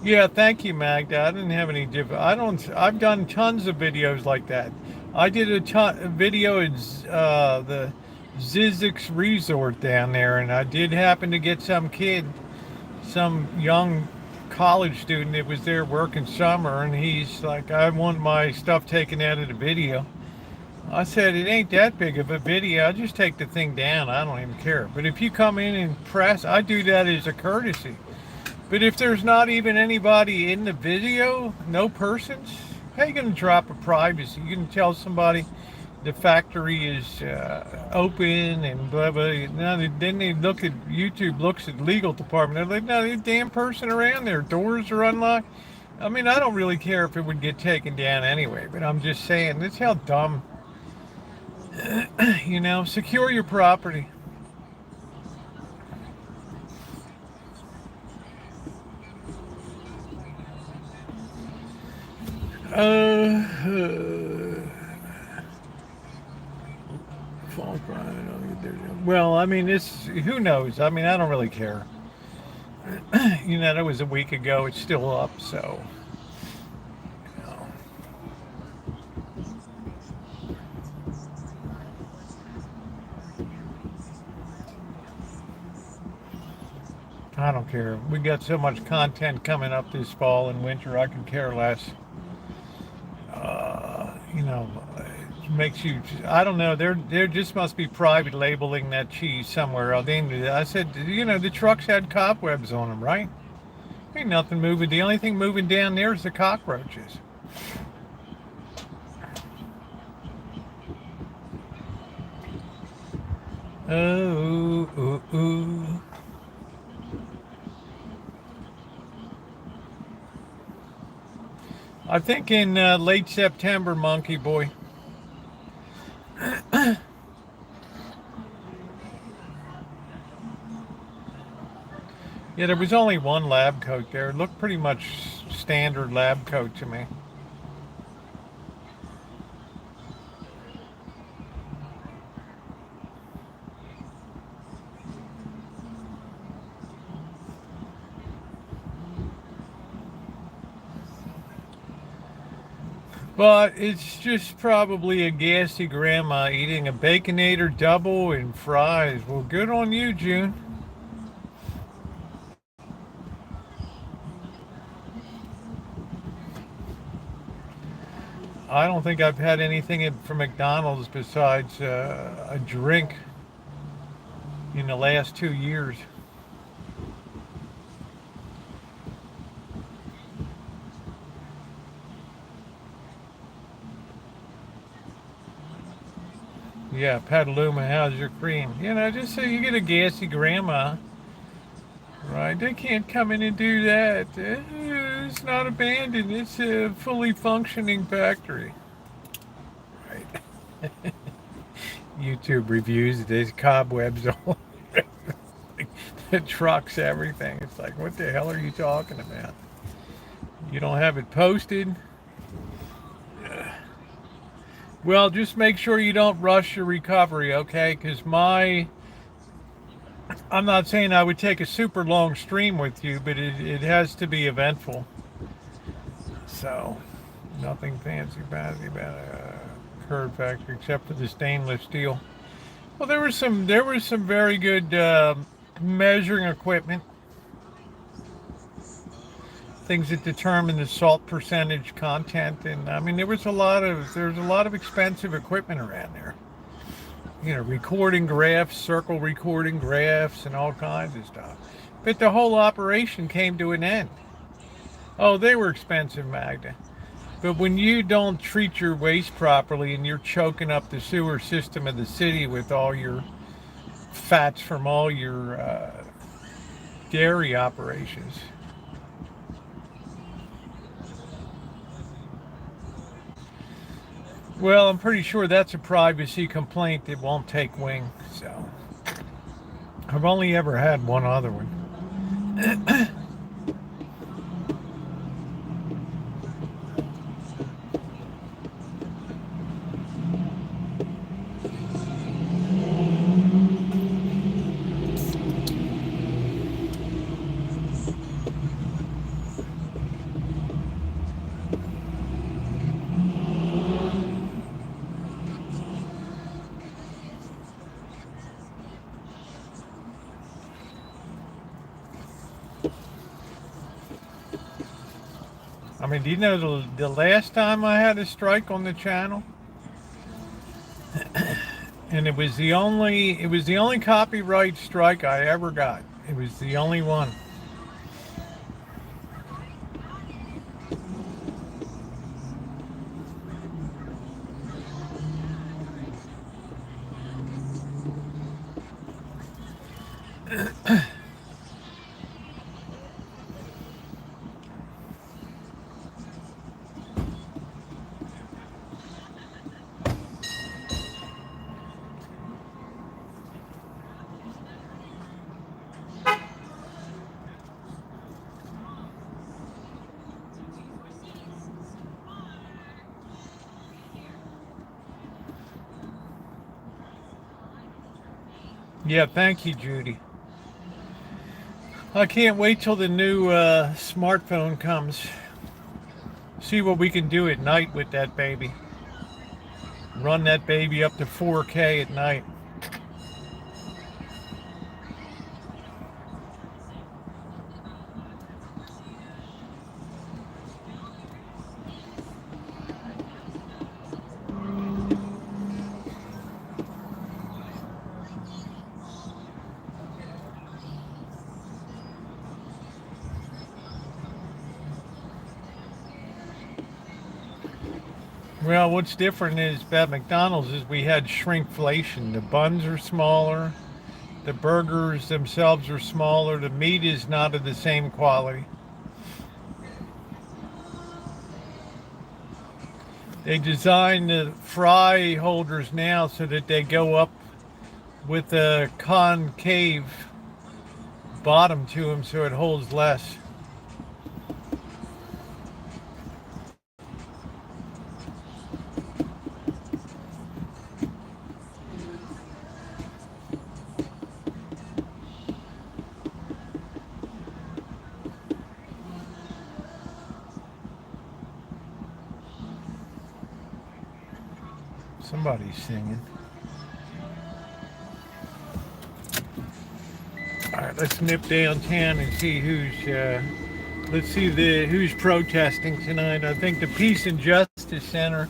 Yeah, thank you, Magda. I didn't have any I don't. I've done tons of videos like that. I did a video at the Zizix Resort down there, and I did happen to get some kid, some young college student that was there working summer, and he's like, I want my stuff taken out of the video. I said, it ain't that big of a video. I just take the thing down. I don't even care. But if you come in and press, I do that as a courtesy. But if there's not even anybody in the video, no persons, how you going to drop a privacy? You can tell somebody the factory is open and blah blah. Now then they look at YouTube, looks at legal department. They're like, no, there's a damn person around there. Doors are unlocked. I mean, I don't really care if it would get taken down anyway. But I'm just saying, that's how dumb. You know, secure your property. Well, I mean, it's who knows? I mean, I don't really care. You know, that was a week ago. It's still up, so. You know. I don't care. We got so much content coming up this fall and winter. I can care less. You know, it makes you. I don't know. There just must be private labeling that cheese somewhere. I said, you know, the trucks had cobwebs on them, right? Ain't nothing moving. The only thing moving down there is the cockroaches. Oh, ooh, ooh. I think in late September, Monkey Boy. Yeah, there was only one lab coat there. It looked pretty much standard lab coat to me. But it's just probably a gassy grandma eating a Baconator double and fries. Well, good on you, June. I don't think I've had anything from McDonald's besides a drink in the last 2 years. Yeah, Petaluma, how's your cream? You know, just so you get a gassy grandma, right? They can't come in and do that. It's not abandoned. It's a fully functioning factory. Right. YouTube reviews, there's cobwebs all over the trucks, everything. It's like, what the hell are you talking about? You don't have it posted? Well, just make sure you don't rush your recovery, okay? Because I'm not saying I would take a super long stream with you, but it has to be eventful. So, nothing fancy about a curd factory except for the stainless steel. Well, there was some very good measuring equipment, things that determine the salt percentage content, and I mean there's a lot of expensive equipment around there. You know, recording graphs, circle recording graphs, and all kinds of stuff. But the whole operation came to an end. Oh, they were expensive, Magda. But when you don't treat your waste properly and you're choking up the sewer system of the city with all your fats from all your dairy operations. Well, I'm pretty sure that's a privacy complaint that won't take wing. So I've only ever had one other one. I mean, do you know the last time I had a strike on the channel? And it was the only copyright strike I ever got. It was the only one. Yeah, thank you, Judy. I can't wait till the new smartphone comes. See what we can do at night with that baby. Run that baby up to 4K at night. Well, what's different is about McDonald's is we had shrinkflation. The buns are smaller, the burgers themselves are smaller, the meat is not of the same quality. They design the fry holders now so that they go up with a concave bottom to them so it holds less. Somebody's singing. All right, let's nip downtown and see who's protesting tonight. I think the Peace and Justice Center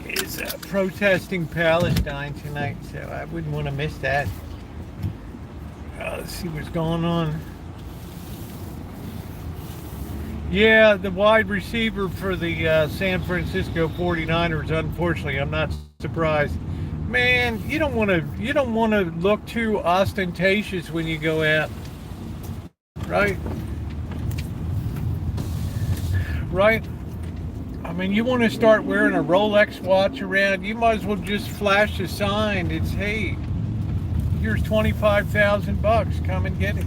is protesting Palestine tonight, so I wouldn't want to miss that. Let's see what's going on. Yeah, the wide receiver for the San Francisco 49ers, unfortunately, I'm not surprised. Man, you don't want to look too ostentatious when you go out. Right? Right? I mean, you want to start wearing a Rolex watch around, you might as well just flash a sign. It's, hey, here's $25,000, come and get it.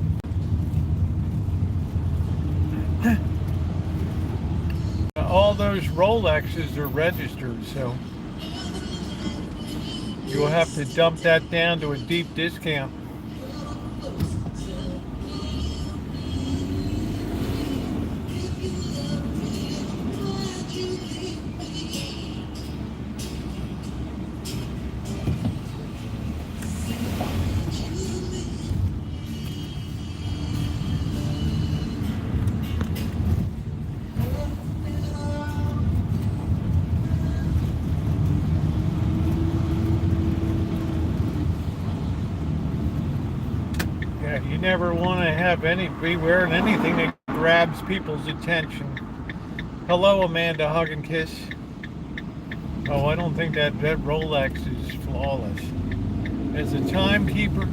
All those Rolexes are registered, so you'll have to dump that down to a deep discount. You never want to be wearing anything that grabs people's attention. Hello, Amanda, hug and kiss. Oh, I don't think that Rolex is flawless. As a timekeeper.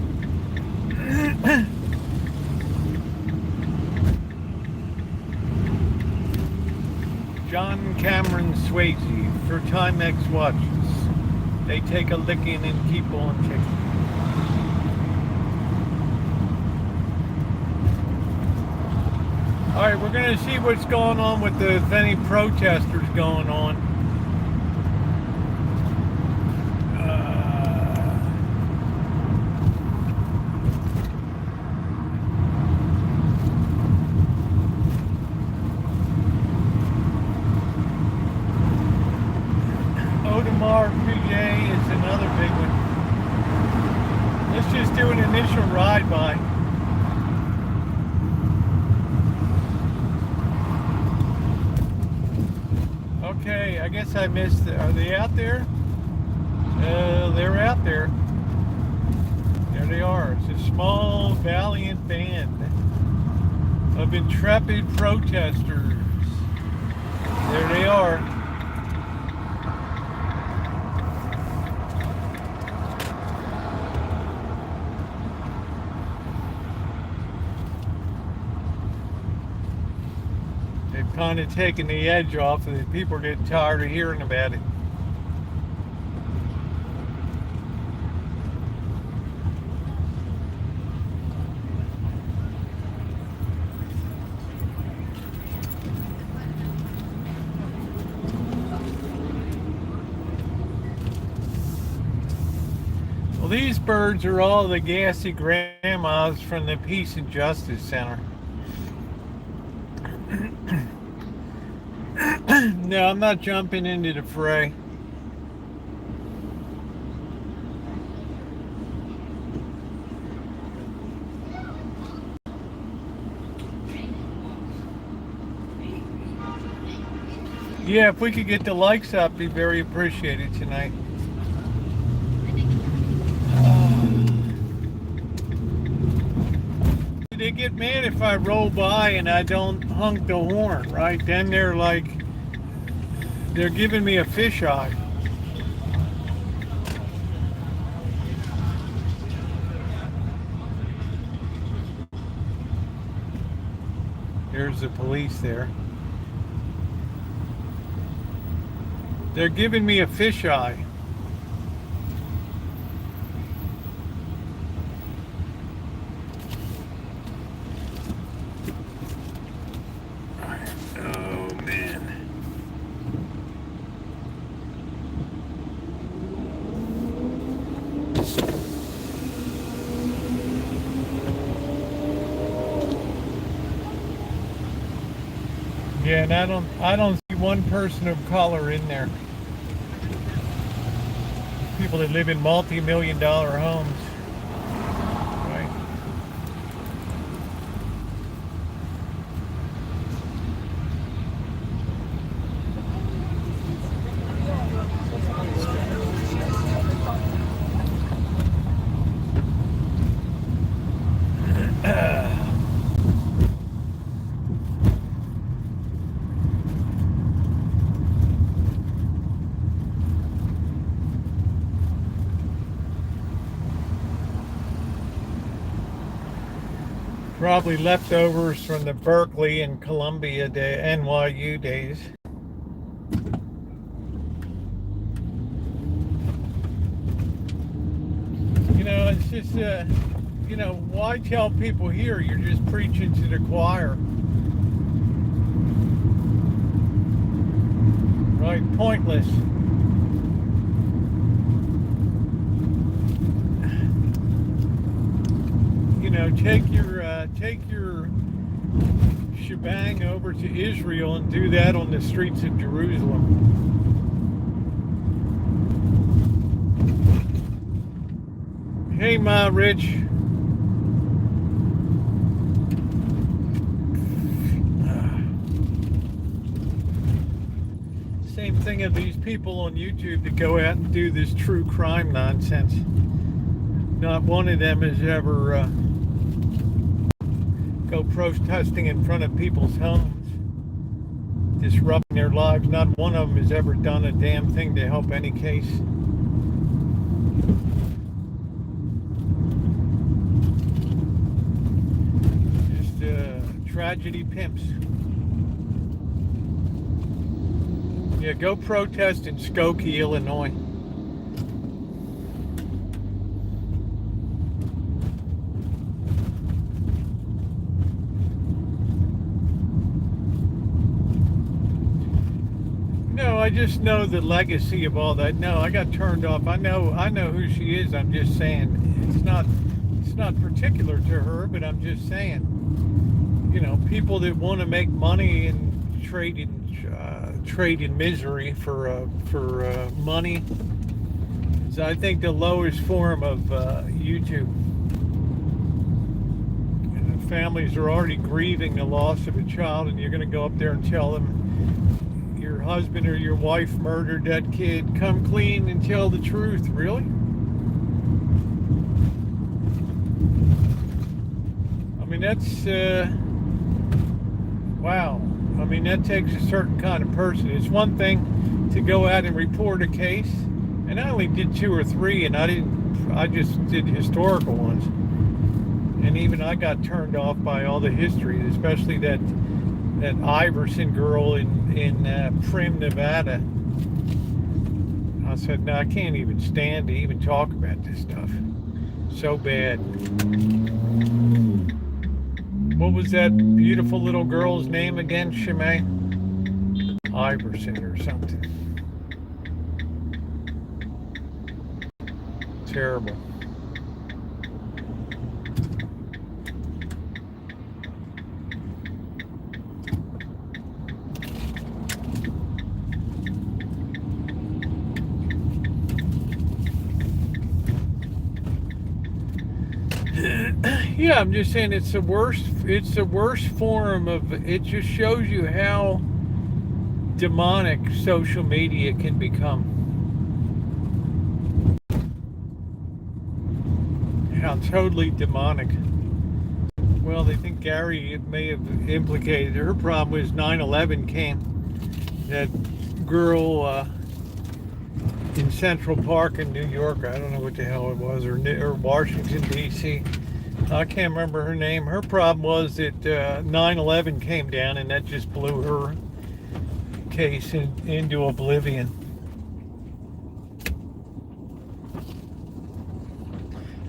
John Cameron Swayze for Timex watches. They take a licking and keep on ticking. All right, we're going to see what's going on with if any protesters going on. Audemars Piguet is another big one. Let's just do an initial ride by. Okay, I guess I missed it. Are they out there? They're out there. There they are. It's a small, valiant band of intrepid protesters. There they are. They've kind of taken the edge off, and people are getting tired of hearing about it. Well, these birds are all the gassy grandmas from the Peace and Justice Center. No, I'm not jumping into the fray. Yeah, if we could get the likes up, be very appreciated tonight. They get mad if I roll by and I don't honk the horn, right? Then they're like, they're giving me a fisheye. There's the police there. They're giving me a fisheye. Oh, man. Yeah, and I don't see one person of color in there. People that live in multi-million-dollar homes. Right? Probably leftovers from the Berkeley and Columbia NYU days. You know, it's just, you know, why tell people here? You're just preaching to the choir. Right? Pointless. You know, take your shebang over to Israel and do that on the streets of Jerusalem. Hey, Ma Rich. Same thing of these people on YouTube that go out and do this true crime nonsense. Not one of them has ever go protesting in front of people's homes, disrupting their lives. Not one of them has ever done a damn thing to help any case. Just tragedy pimps. Yeah, go protest in Skokie, Illinois. I just know the legacy of all that. No, I got turned off. I know who she is. I'm just saying it's not particular to her, but I'm just saying, you know, people that want to make money and trade in misery for money is, I think, the lowest form of YouTube. And the families are already grieving the loss of a child, and you're going to go up there and tell them your husband or your wife murdered that kid. Come clean and tell the truth. Really? I mean, that's, wow. I mean, that takes a certain kind of person. It's one thing to go out and report a case, and I only did 2 or 3, and I just did historical ones. And even I got turned off by all the history, especially that Iverson girl in Prim, Nevada. I said, no, I can't even stand to even talk about this stuff. So bad. What was that beautiful little girl's name again, Shimei? Iverson or something. Terrible. Yeah, I'm just saying it's the worst form of, it just shows you how demonic social media can become. How totally demonic. Well, they think Gary may have implicated her. Problem was 9/11 came. That girl in Central Park in New York, I don't know what the hell it was, or Washington, D.C. I can't remember her name. Her problem was that 9/11 came down, and that just blew her case into oblivion.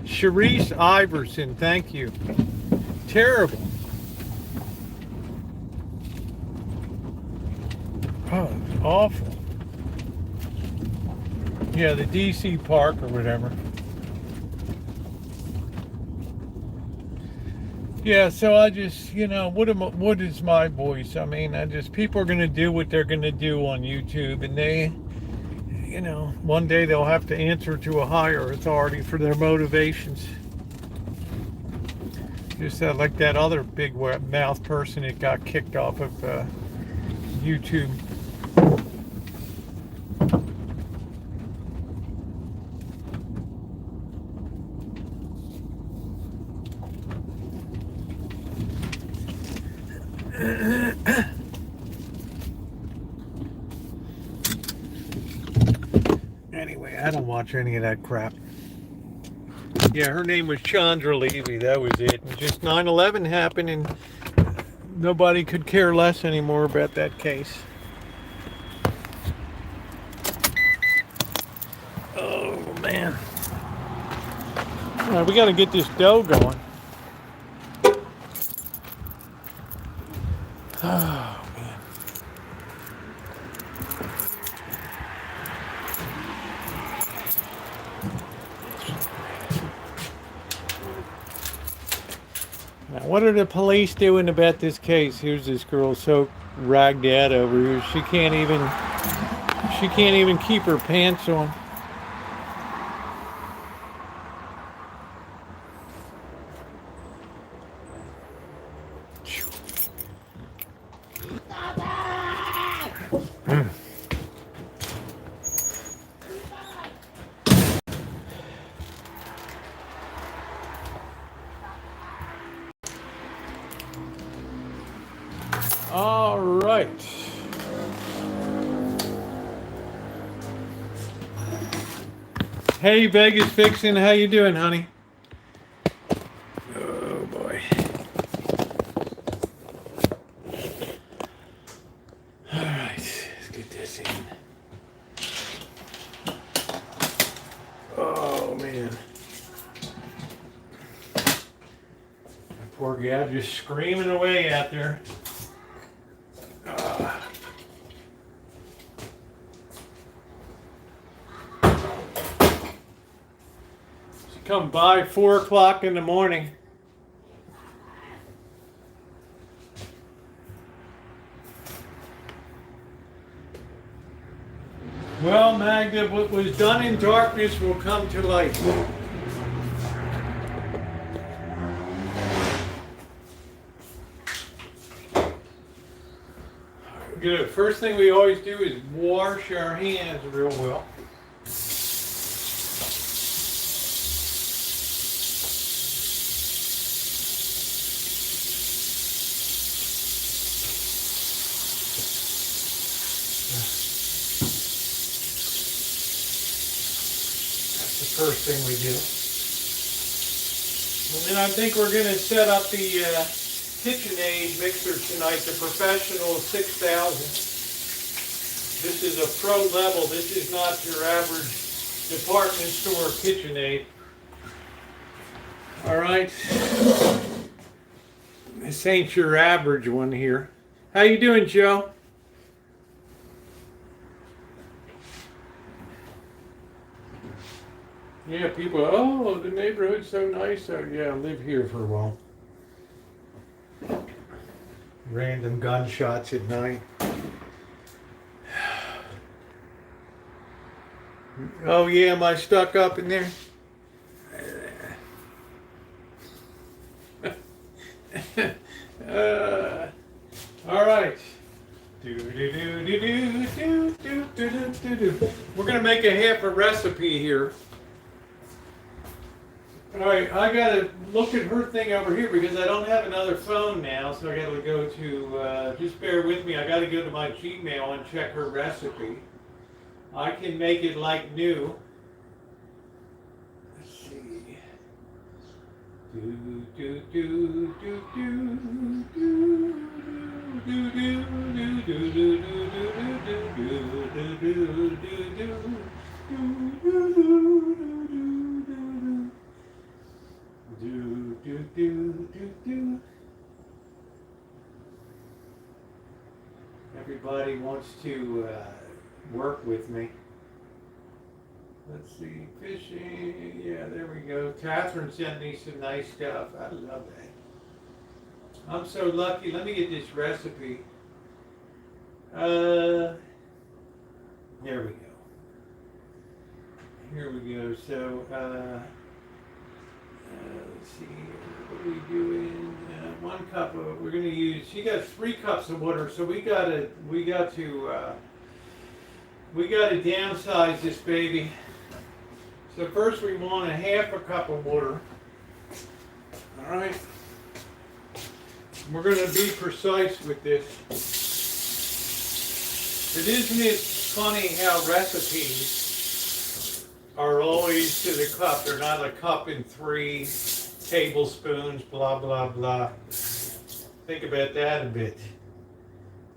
Sharice Iverson, thank you. Terrible. Oh, it's awful. Yeah, the DC park or whatever. Yeah, so I just, what is my voice? I mean, people are going to do what they're going to do on YouTube, and they, one day they'll have to answer to a higher authority for their motivations. Just like that other big mouth person that got kicked off of YouTube. Anyway, I don't watch any of that crap. Yeah, her name was Chandra Levy. That was it. And just 9/11 happened, and nobody could care less anymore about that case. Oh, man. All right, we got to get this dough going. Oh, man. Now, what are the police doing about this case? Here's this girl so ragged out over here. She can't even keep her pants on. All right. Hey, Vegas Vixen, how you doing, honey? Oh boy. All right, let's get this in. Oh man. That poor gal just screaming away out there. Come by 4 o'clock in the morning. Well, Magda, what was done in darkness will come to light. Good. First thing we always do is wash our hands real well. That's the first thing we do. And then I think we're going to set up the KitchenAid mixer tonight, the Professional 6000. This is a pro level. This is not your average department store KitchenAid. All right. This ain't your average one here. How you doing, Joe? Yeah, people, oh, the neighborhood's so nice. So yeah, I live here for a while. Random gunshots at night. Oh yeah, am I stuck up in there? All right. We're gonna make a half a recipe here. All right, I gotta look at her thing over here because I don't have another phone now, so I gotta go to, just bear with me, I gotta go to my Gmail and check her recipe. I can make it like new. Let's see. Everybody wants to work with me. Let's see, fishing. Yeah, there we go. Catherine sent me some nice stuff. I love that. I'm so lucky. Let me get this recipe. There we go. Here we go. So, let's see here. What are we doing? 1 cup of. We're going to use. She got 3 cups of water. So we got to downsize this baby. So first we want a half a cup of water. All right. We're going to be precise with this. But isn't it funny how recipes are always to the cup? They're not a cup and 3 tablespoons, blah, blah, blah. Think about that a bit.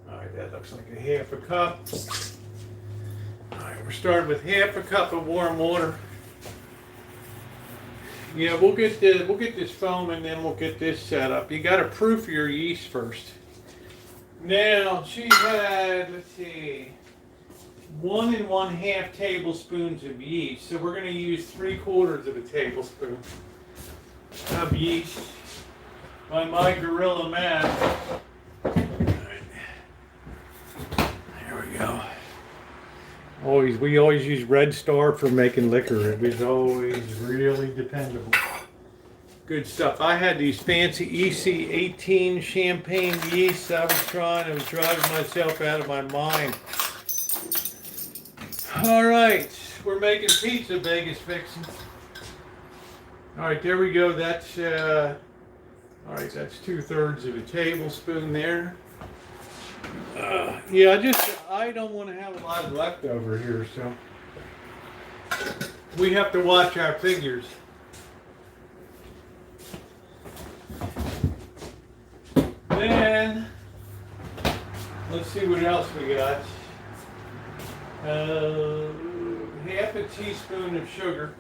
All right, that looks like a half a cup. All right, we're starting with half a cup of warm water. Yeah, we'll get this foam and then we'll get this set up. You got to proof your yeast first. Now she had, let's see, 1 1/2 tablespoons of yeast. So we're going to use 3/4 of a tablespoon of yeast by my gorilla math. There we go. We always use Red Star for making liquor. It was always really dependable. Good stuff. I had these fancy EC18 champagne yeast I was driving myself out of my mind. All right, we're making pizza, Vegas Vixen. All right, there we go. That's all right. That's 2/3 of a tablespoon there. Yeah, I don't want to have a lot of leftover here, so we have to watch our figures. Then let's see what else we got. Half a teaspoon of sugar.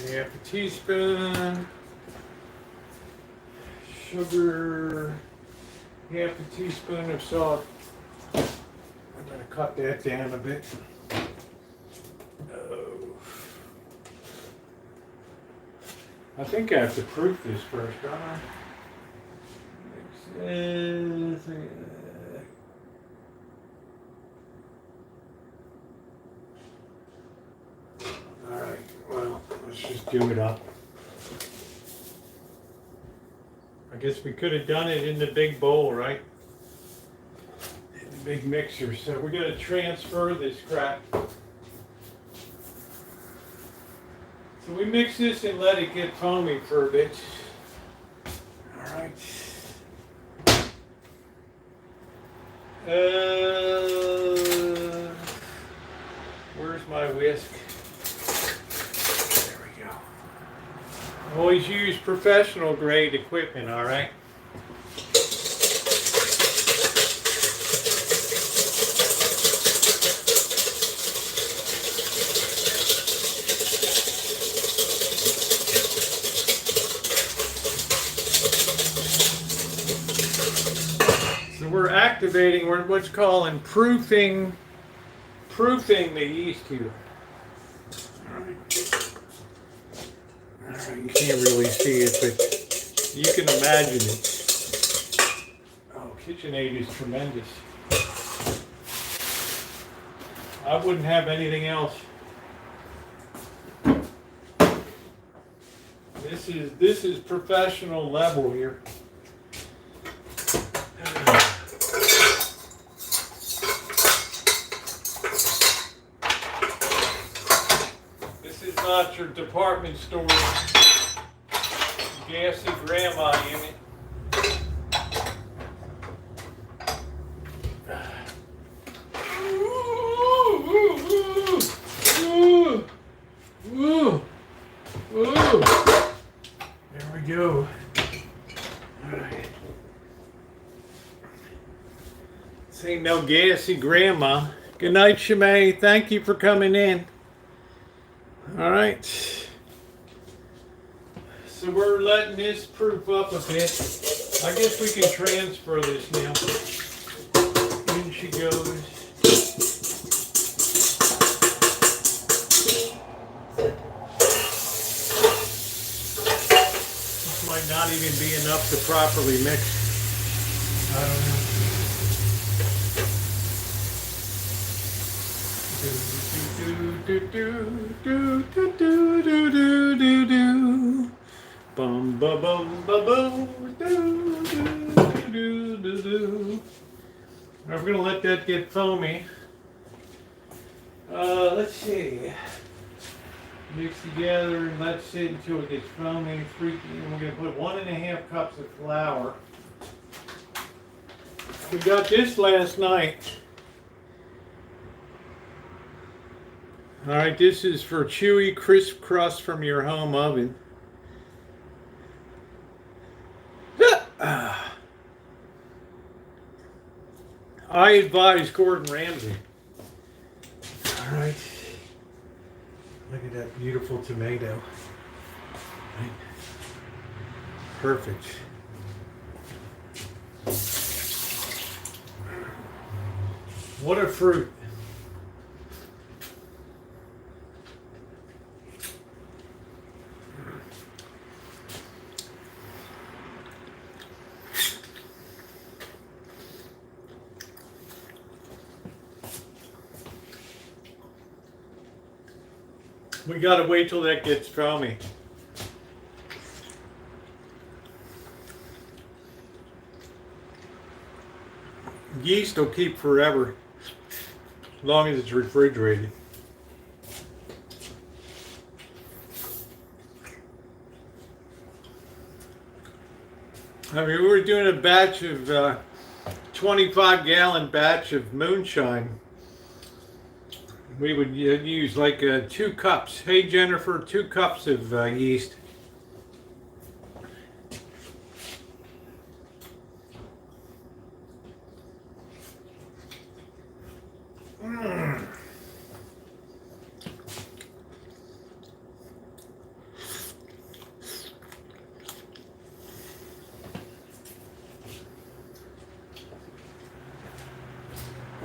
Half a teaspoon sugar, half a teaspoon of salt. I'm going to cut that down a bit. Oh. I think I have to proof this first, don't I? do it up. I guess we could have done it in the big bowl, right? In the big mixer. So we're going to transfer this crap. So we mix this and let it get foamy for a bit. All right. Where's my whisk? There we go. Always use professional grade equipment, all right? So we're activating, we're what's called proofing the yeast here. You can't really see it, but you can imagine it. Oh, KitchenAid is tremendous. I wouldn't have anything else. This is professional level here. Not your department store gassy grandma unit. There we go. All right. This ain't no gassy grandma. Good night, Shimei. Thank you for coming in. All right, so we're letting this proof up a bit. I guess we can transfer this now. In she goes. This might not even be enough to properly mix. I don't know. Do do do do do do do do do bum ba bum ba boom do do do do do. Now we're gonna let that get foamy. Let's see. Mix together and let's sit until it gets foamy. We're gonna put 1.5 cups of flour. We got this last night. All right, this is for chewy, crisp crust from your home oven. I advise Gordon Ramsay. All right, look at that beautiful tomato. Right. Perfect. What a fruit. We gotta wait till that gets foamy. Yeast will keep forever, as long as it's refrigerated. I mean, we were doing a batch of 25-gallon batch of moonshine. We would use like 2 cups. Hey Jennifer, 2 cups of yeast.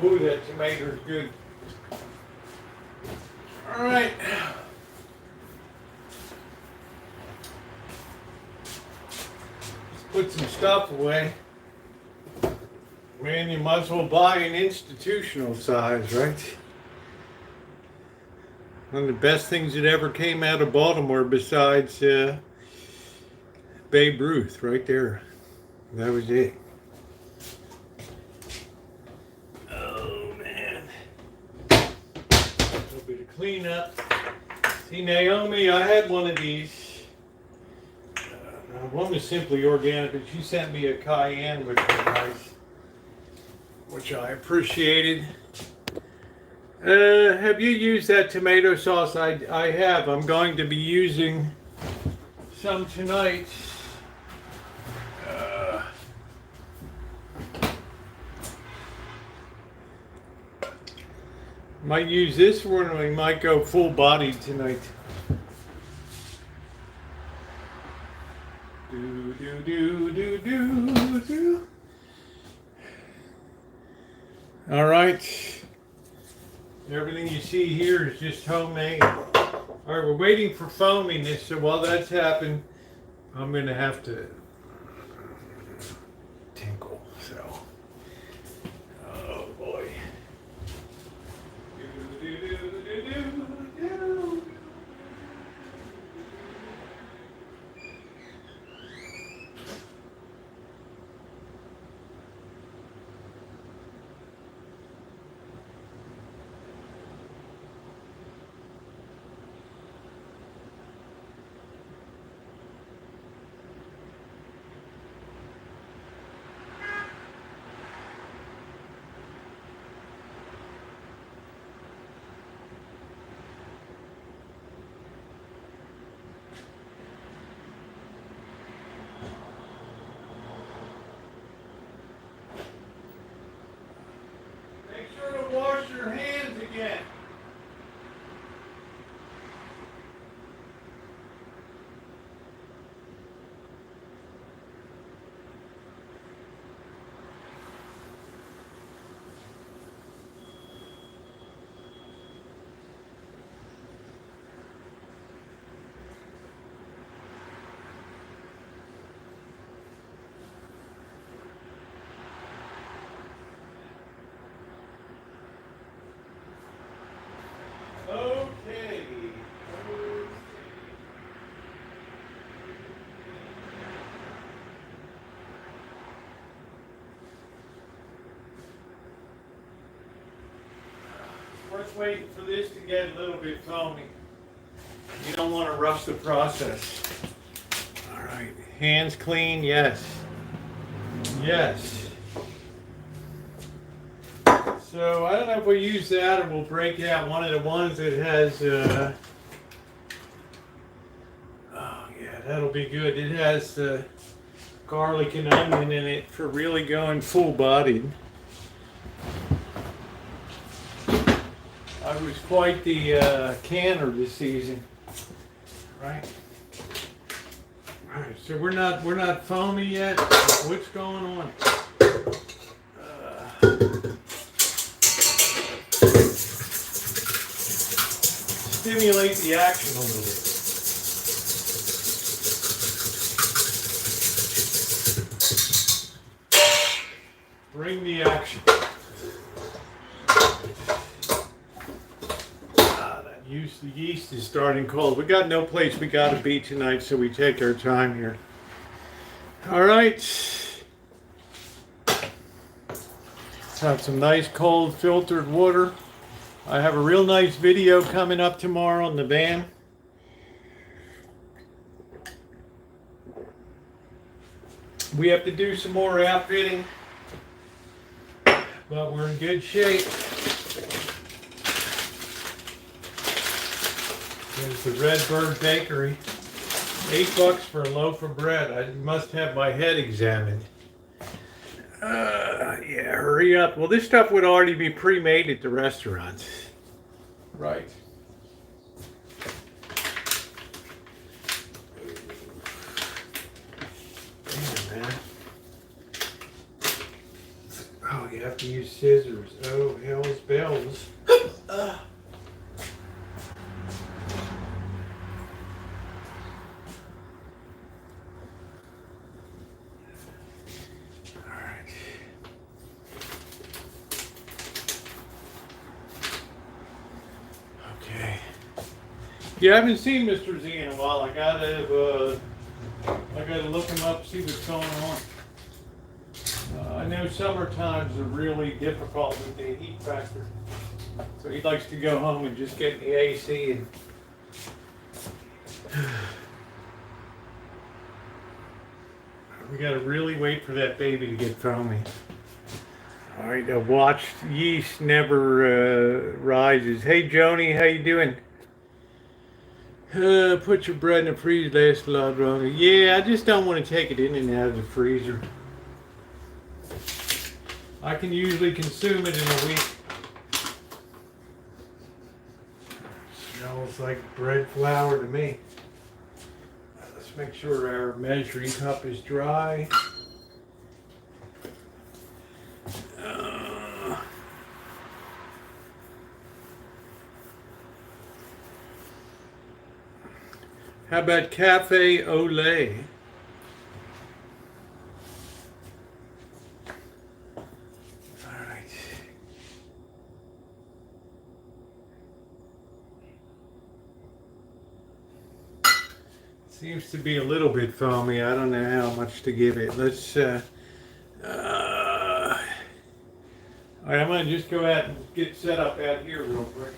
Ooh, that tomato's good. All right. Let's put some stuff away. Man, you might as well buy an institutional size, right? One of the best things that ever came out of Baltimore besides Babe Ruth, right there. That was it. Oh, man. A little bit of cleanup. See, Naomi, I had one of these. One was simply organic, but she sent me a cayenne, which was nice, which I appreciated. Have you used that tomato sauce? I have. I'm going to be using some tonight. Might use this one, and we might go full body tonight. Do, do, do, do, do, do. All right. Everything you see here is just homemade. All right, we're waiting for foaminess, so while that's happened, I'm going to have to tinkle, so. Oh, boy. Wash your hands again. Okay. Worth waiting for this to get a little bit foamy. You don't want to rush the process. All right, hands clean, yes. Yes. So I don't know if we use that or we'll break out one of the ones that has, oh yeah, that'll be good. It has garlic and onion in it for really going full bodied. I was quite the canner this season, right? All right, so we're not foamy yet. What's going on? Stimulate the action a little bit. Bring the action. The yeast is starting cold. We got no place we got to be tonight, so we take our time here. All right. Let's have some nice cold filtered water. I have a real nice video coming up tomorrow in the van. We have to do some more outfitting, but we're in good shape. There's the Redbird Bakery. $8 for a loaf of bread. I must have my head examined. Yeah, hurry up. Well, this stuff would already be pre-made at the restaurants. Right. Damn, man. Oh, you have to use scissors. Oh, hell's bells. Yeah, I haven't seen Mr. Z in a while. I gotta look him up, see what's going on. I know summer times are really difficult with the heat factor. So he likes to go home and just get in the AC and we gotta really wait for that baby to get foamy. All right, watched yeast never rises. Hey Joni, how you doing? Put your bread in the freezer, lasts a lot longer. Yeah, I just don't want to take it in and out of the freezer. I can usually consume it in a week. Smells like bread flour to me. Let's make sure our measuring cup is dry. How about cafe au lait? All right. Seems to be a little bit foamy. I don't know how much to give it. Let's. All right, I'm gonna just go out and get set up out here real quick.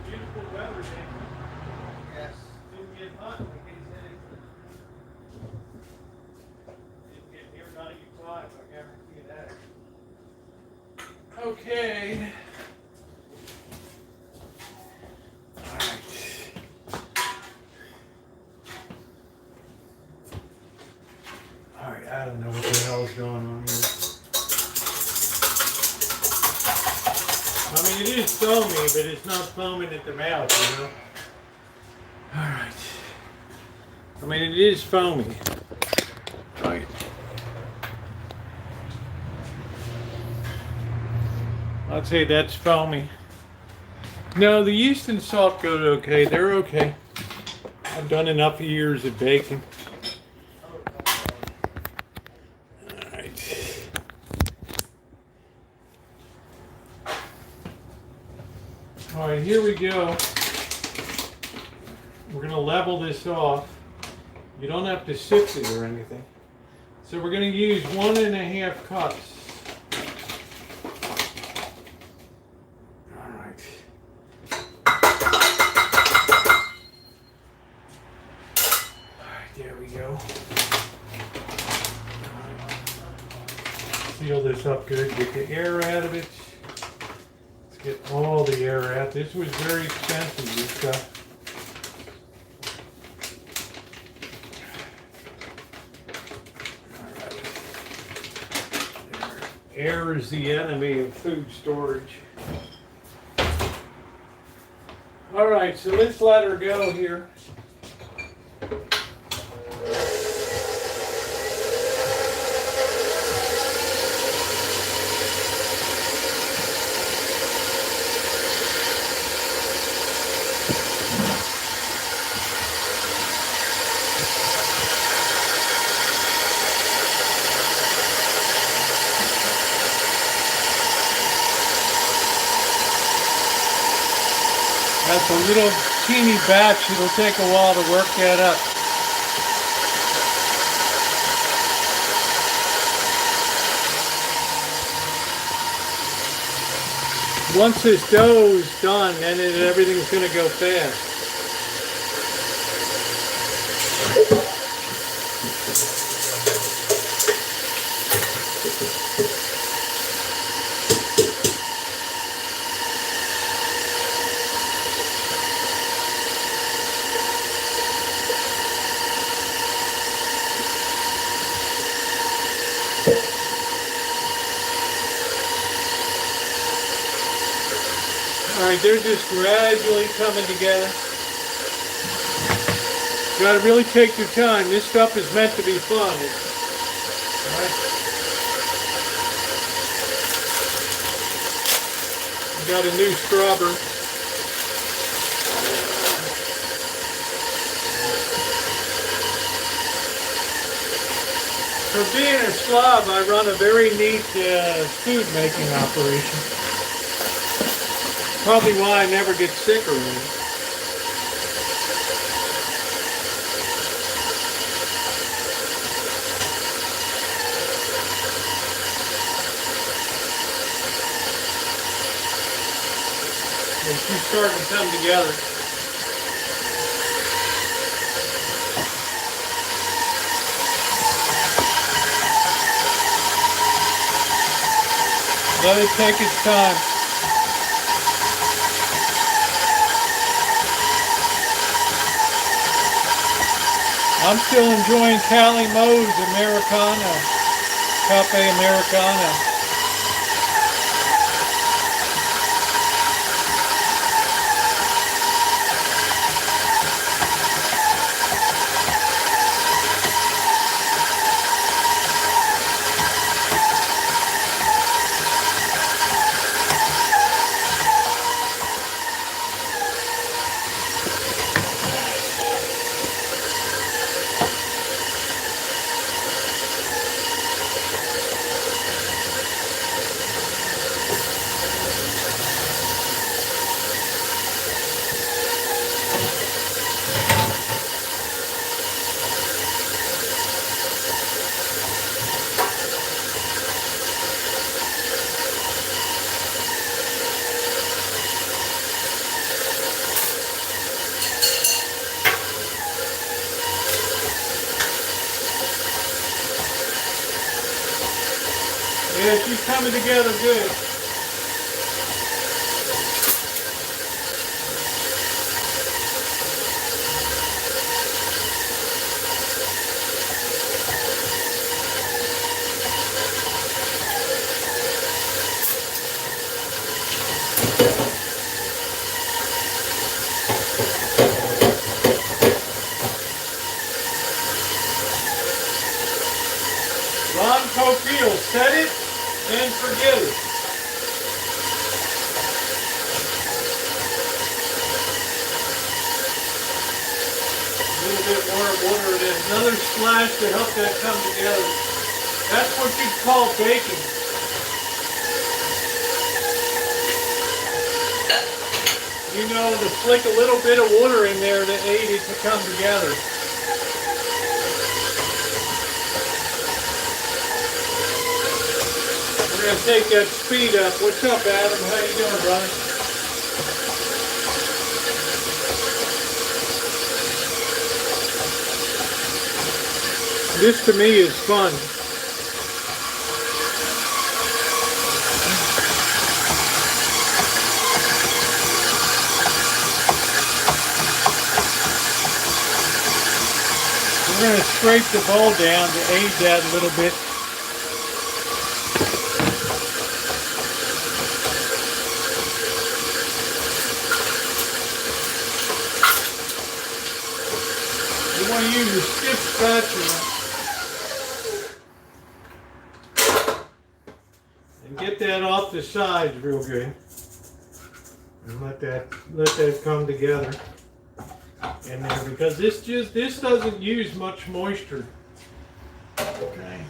Beautiful weather, yes. Didn't get hot like he said it didn't get near 95, I guarantee you that. Okay. Alright, I don't know what the hell is going on here. I mean, it is foamy, but it's not foaming at the mouth, you know? Alright. I mean, it is foamy. Right. I'd say that's foamy. No, the yeast and salt go okay. They're okay. I've done enough years of baking. All right, here we go. We're going to level this off. You don't have to sift it or anything. So we're going to use 1.5 cups. All right. All right, there we go. Seal this up good. Get the air out of it. Get all the air out. This was very expensive, this stuff. All right. Air is the enemy of food storage. All right, so let's let her go here. It's a little teeny batch. It'll take a while to work that up. Once this dough is done, then everything's going to go fast. Alright, they're just gradually coming together. You gotta really take your time. This stuff is meant to be fun. Right. Got a new scrubber. For being a slob, I run a very neat food making operation. Probably why I never get sick or anything. She's starting to come together. Let it take its time. I'm still enjoying Callie Moe's Americano, Cafe Americano. Yeah, she's coming together good. Rancho, set it and forget it. A little bit more water and then another splash to help that come together. That's what you'd call baking. You know, to flick a little bit of water in there to aid it to come together. We're going to take that speed up. What's up, Adam? How you doing, brother? This to me is fun. We're going to scrape the bowl down to aid that a little bit. You want to use a stiff spatula and get that off the sides real good, and let that come together in there, because this doesn't use much moisture. Okay.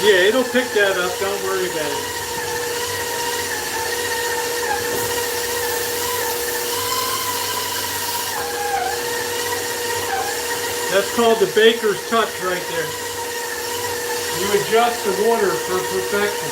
Yeah, it'll pick that up. Don't worry about it. That's called the baker's touch right there. You adjust the water for perfection.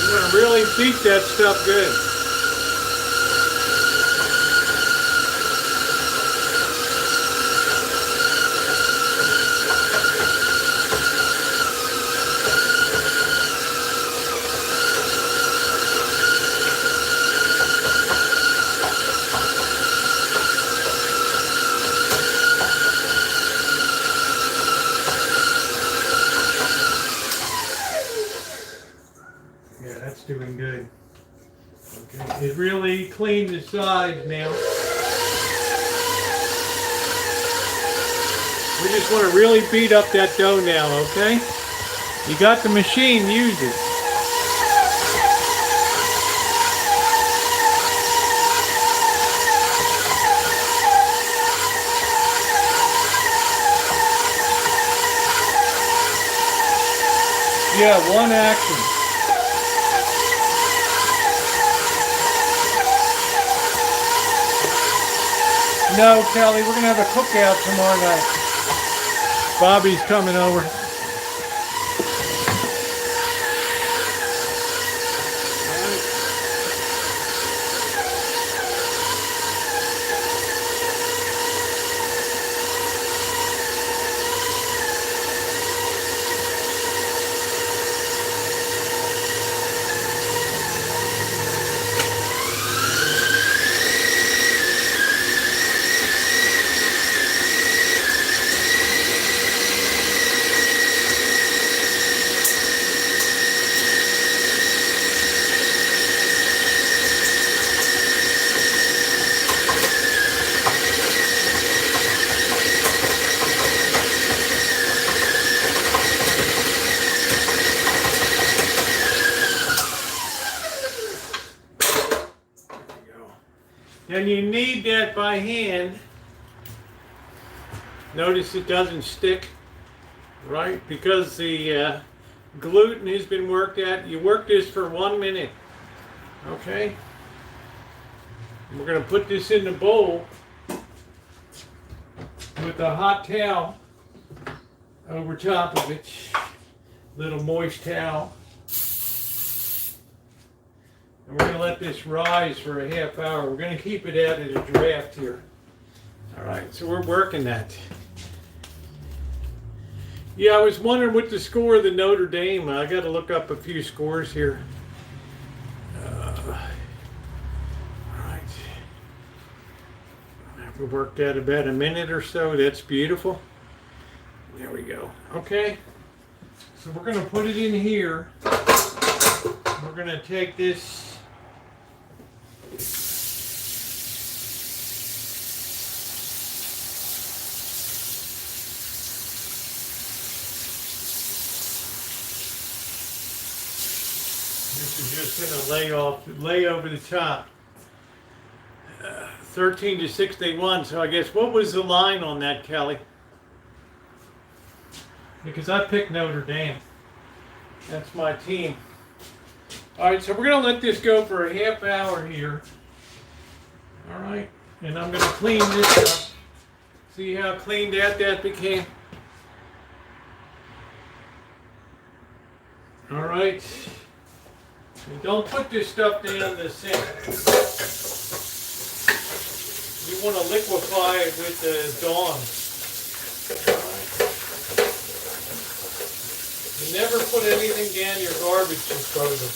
You want to really beat that stuff good. Doing good. Okay, it really cleaned the sides now. We just want to really beat up that dough now, okay? You got the machine, use it. Yeah, one action. No, Kelly, we're going to have a cookout tomorrow night. Bobby's coming over. And you knead that by hand. Notice it doesn't stick, right? Because the gluten has been worked at. You work this for 1 minute, okay? We're going to put this in the bowl with a hot towel over top of it. Little moist towel. And we're going to let this rise for a half hour. We're going to keep it out at a draft here. All right, so we're working that. Yeah, I was wondering what the score of the Notre Dame. I got to look up a few scores here. All right. We worked that about a minute or so. That's beautiful. There we go. Okay. So we're going to put it in here. We're going to take this. This is just going to lay over the top. 13 to 6-1. So I guess, what was the line on that, Kelly? Because I picked Notre Dame. That's my team. All right, so we're going to let this go for a half hour here. All right, and I'm going to clean this up. See how cleaned out that became? All right. And don't put this stuff down the sink. You want to liquefy it with the Dawn. You never put anything down your garbage disposal.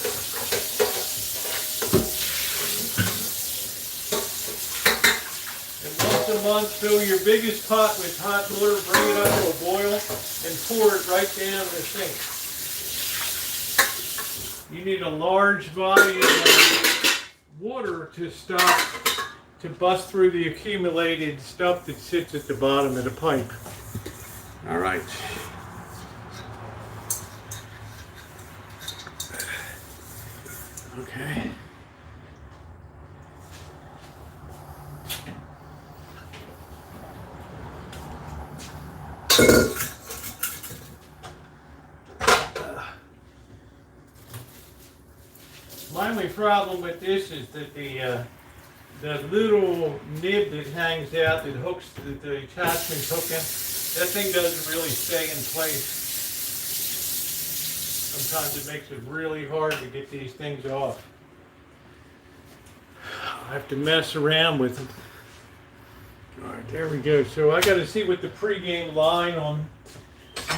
And once a month, fill your biggest pot with hot water, bring it up to a boil, and pour it right down the sink. You need a large volume of water to bust through the accumulated stuff that sits at the bottom of the pipe. All right. Okay. My only problem with this is that the little nib that hangs out that hooks the attachment's hooking, that thing doesn't really stay in place. Sometimes it makes it really hard to get these things off. I have to mess around with them. All right, there we go. So I got to see what the pregame line on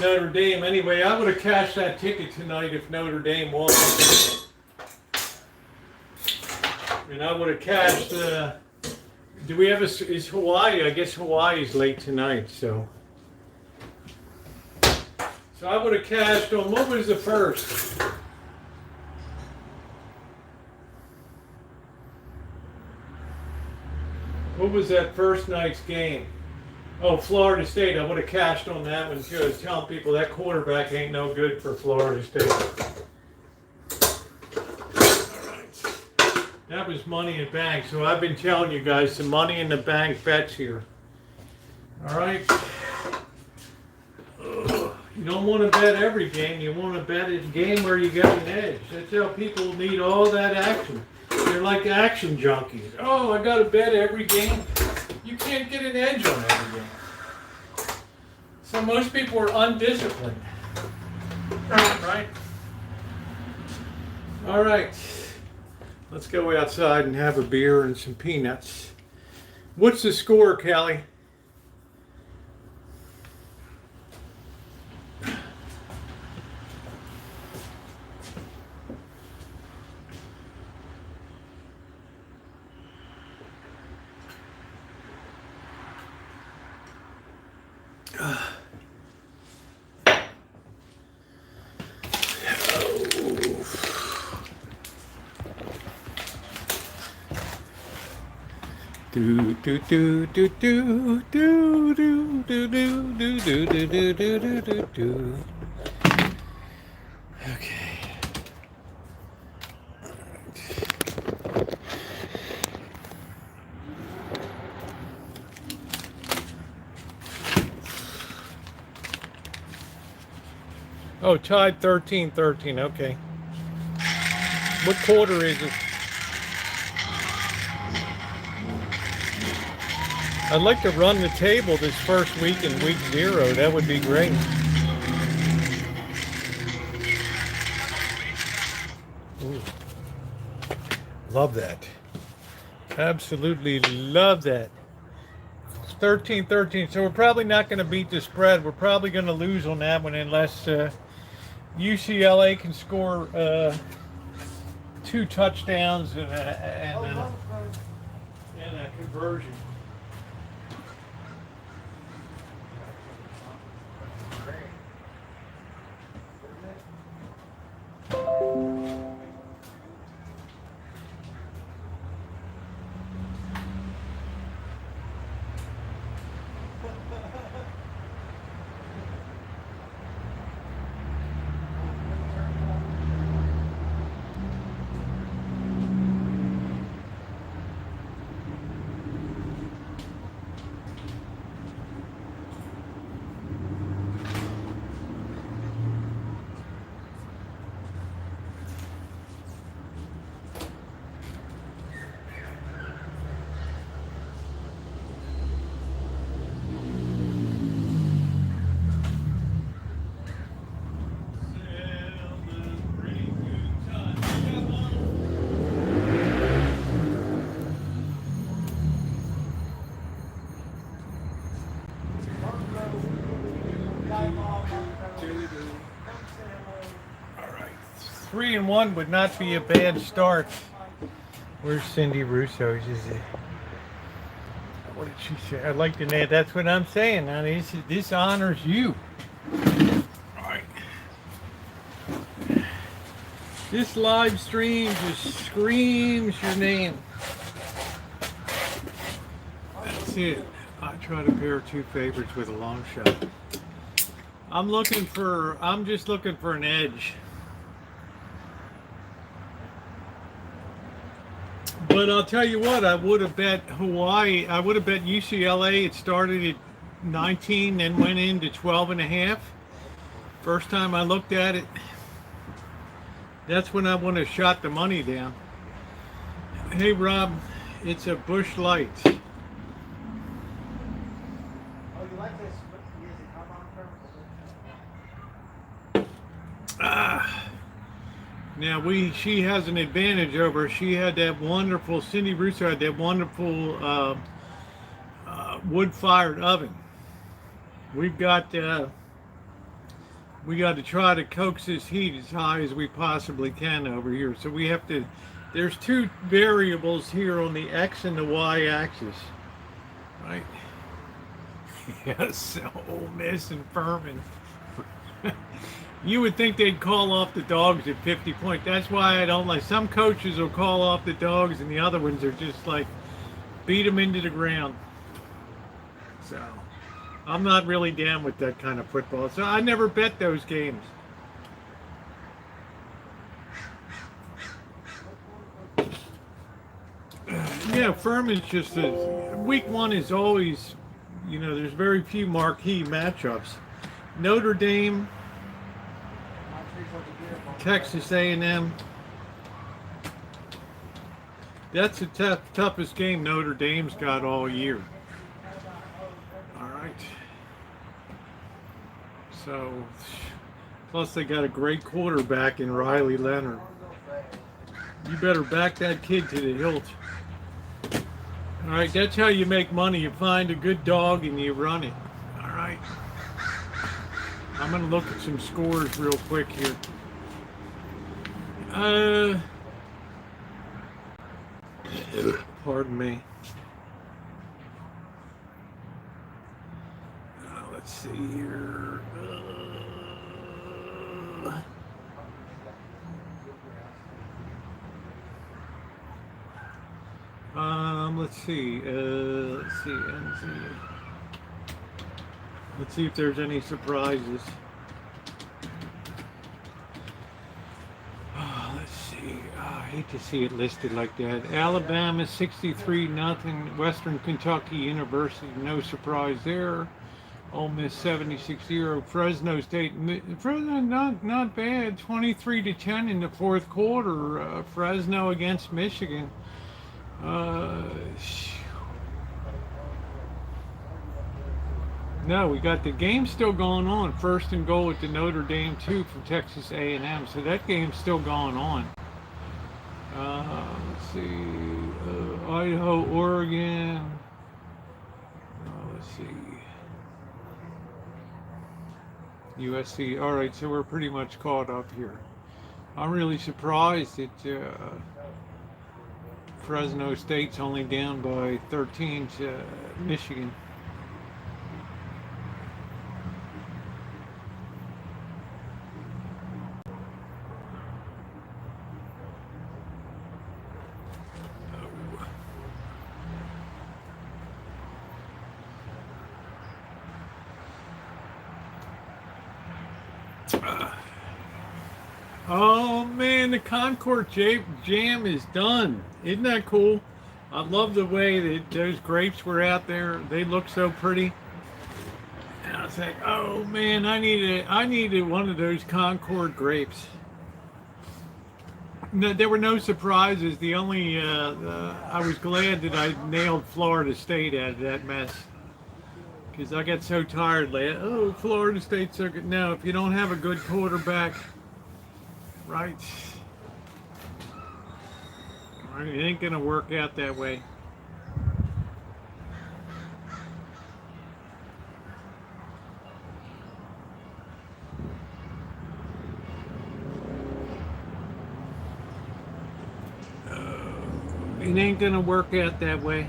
Notre Dame. Anyway, I would have cashed that ticket tonight if Notre Dame won. And I would have cashed. Do we have is Hawaii? I guess Hawaii's late tonight, so. So I would have cashed on, what was the first? What was that first night's game? Oh, Florida State. I would have cashed on that one too. I was telling people that quarterback ain't no good for Florida State. That was money in the bank. So I've been telling you guys some money in the bank bets here. All right. You don't want to bet every game. You want to bet a game where you got an edge. That's how people need all that action. They're like action junkies. Oh, I got to bet every game. You can't get an edge on every game. So most people are undisciplined. Right? All right. Let's go outside and have a beer and some peanuts. What's the score, Callie? Do do do do do do do do do do do do do do do. Okay. Oh, tied 13-13. Okay. What quarter is it? I'd like to run the table this first week in week 0. That would be great. Ooh. Love that. Absolutely love that. 13-13. So we're probably not going to beat the spread. We're probably going to lose on that one unless UCLA can score 2 touchdowns and a conversion. All right, 3-1 would not be a bad start. Where's Cindy Russo? What did she say? I'd like to know. That's what I'm saying. Now this honors you. All right. This live stream just screams your name. That's it. I try to pair 2 favorites with a long shot. I'm just looking for an edge. But I'll tell you what, I would have bet Hawaii. I would have bet UCLA. It started at 19, then went into 12 and a half. First time I looked at it, that's when I would have shot the money down. Hey Rob, it's a Bush Light. Oh, you like this? Yes, it come on purpose. Now she has an advantage over. She had that wonderful, Cindy Russo had that wonderful wood-fired oven. We got to try to coax this heat as high as we possibly can over here. So we have to. There's two variables here on the X and the Y axis, right? Yes, Ole Miss and Furman. You would think they'd call off the dogs at 50 points. That's why I don't like. Some coaches will call off the dogs, and the other ones are just like beat them into the ground. So I'm not really down with that kind of football. So I never bet those games. Yeah, Furman's just week one is always, there's very few marquee matchups. Notre Dame, Texas A&M. That's the toughest game Notre Dame's got all year. All right. So, plus they got a great quarterback in Riley Leonard. You better back that kid to the hilt. All right, that's how you make money. You find a good dog and you run it. All right. I'm going to look at some scores real quick here. Pardon me. Let's see here. Let's see. Let's see if there's any surprises. Let's see. I hate to see it listed like that. Alabama 63-0. Western Kentucky University, no surprise there. Ole Miss 76-0. Fresno State. Fresno not bad. 23-10 in the fourth quarter. Fresno against Michigan. No, we got the game still going on. First and goal at the Notre Dame 2 from Texas A&M. So that game's still going on. Let's see. Idaho, Oregon. Let's see. USC. All right, so we're pretty much caught up here. I'm really surprised that Fresno State's only down by 13 to Michigan. Oh man, the Concord Jam is done. Isn't that cool? I love the way that those grapes were out there. They look so pretty. And I was like, oh man, I needed one of those Concord grapes. No, there were no surprises. The only I was glad that I nailed Florida State out of that mess. Because I got so tired last. Oh, Florida State's so good. No, if you don't have a good quarterback, right, it ain't gonna work out that way. It ain't gonna work out that way.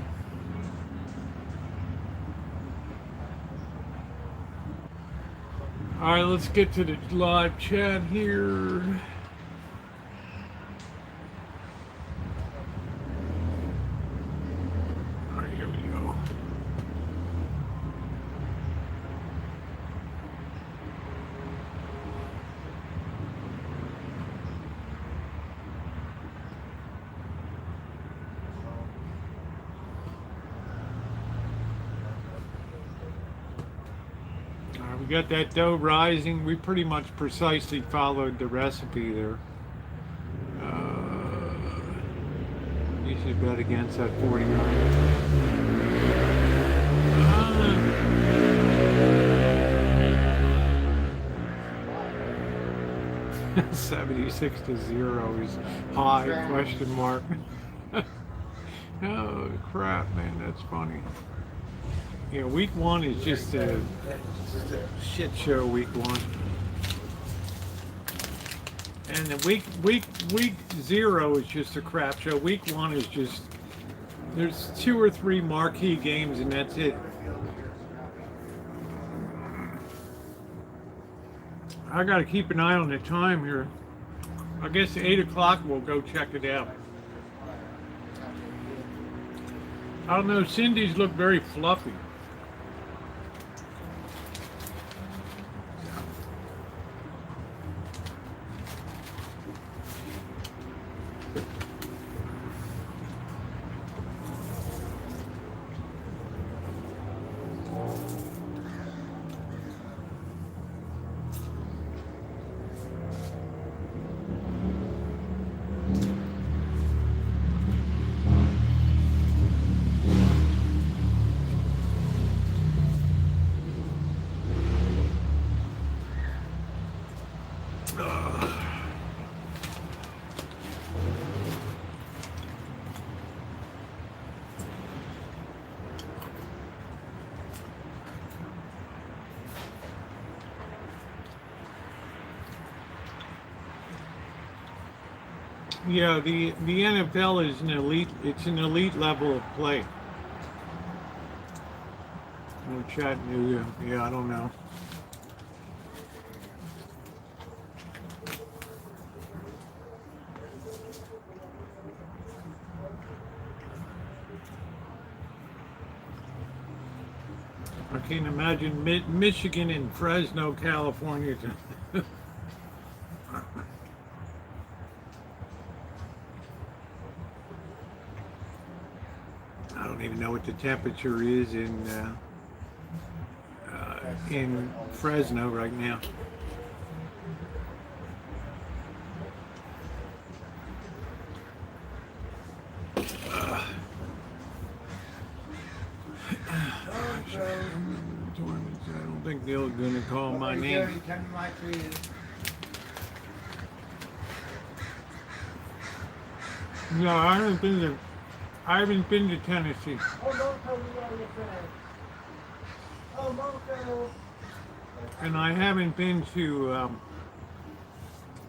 All right, let's get to the live chat here. All right, here we go. We got that dough rising. We pretty much precisely followed the recipe there. You should bet against that 49. 76 to 0 is high, question mark. Oh crap, man, that's funny. Yeah, week one is just a shit show. Week one, and the week 0 is just a crap show. Week one is just there's 2 or 3 marquee games, and that's it. I got to keep an eye on the time here. I guess 8 o'clock we'll go check it out. I don't know. Cindy's look very fluffy. Yeah, the NFL is an elite. It's an elite level of play. No Chattanooga. Yeah, I don't know. I can't imagine Michigan and Fresno, California. I don't even know what the temperature is in Fresno right now. I don't think they're gonna call my name. No, I haven't been to Tennessee. And I haven't been to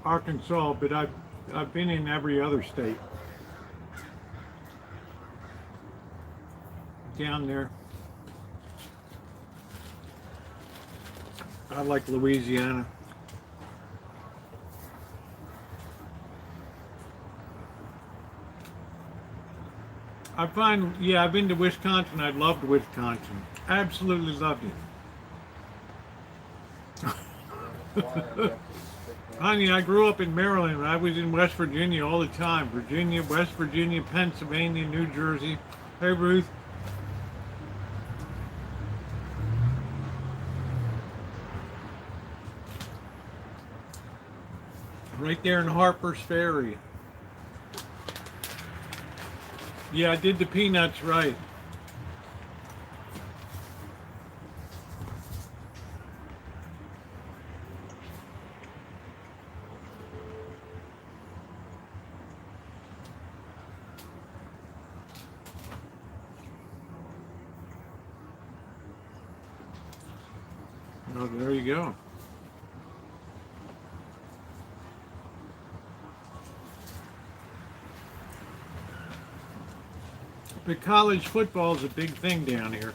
Arkansas, but I've been in every other state down there. I like Louisiana. I've been to Wisconsin. I loved Wisconsin. Absolutely loved it. Honey, I grew up in Maryland. I was in West Virginia all the time. Virginia, West Virginia, Pennsylvania, New Jersey. Hey, Ruth. Right there in Harper's Ferry. Yeah, I did the peanuts right. Oh, there you go. But college football is a big thing down here.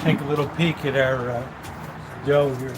take a little peek at our dough here.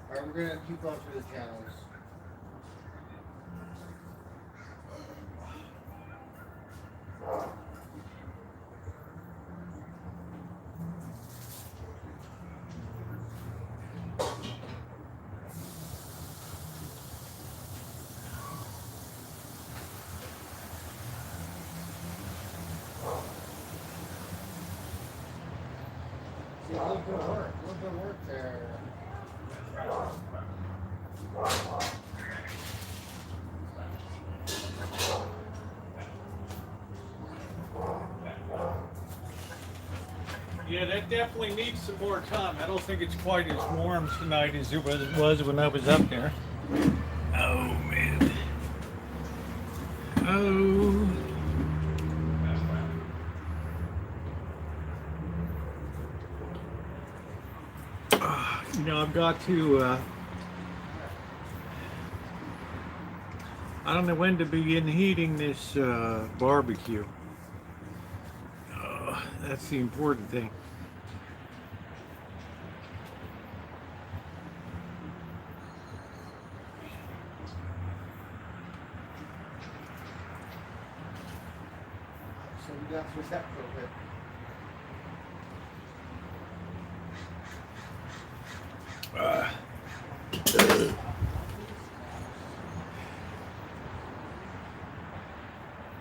Alright, we're gonna keep going through the channels. See, a little bit of work, there. Yeah, that definitely needs some more time. I don't think it's quite as warm tonight as it was when I was up there. Oh, man. Oh. You know, I've got to, I don't know when to begin heating this barbecue. That's the important thing. So we got through that for a bit.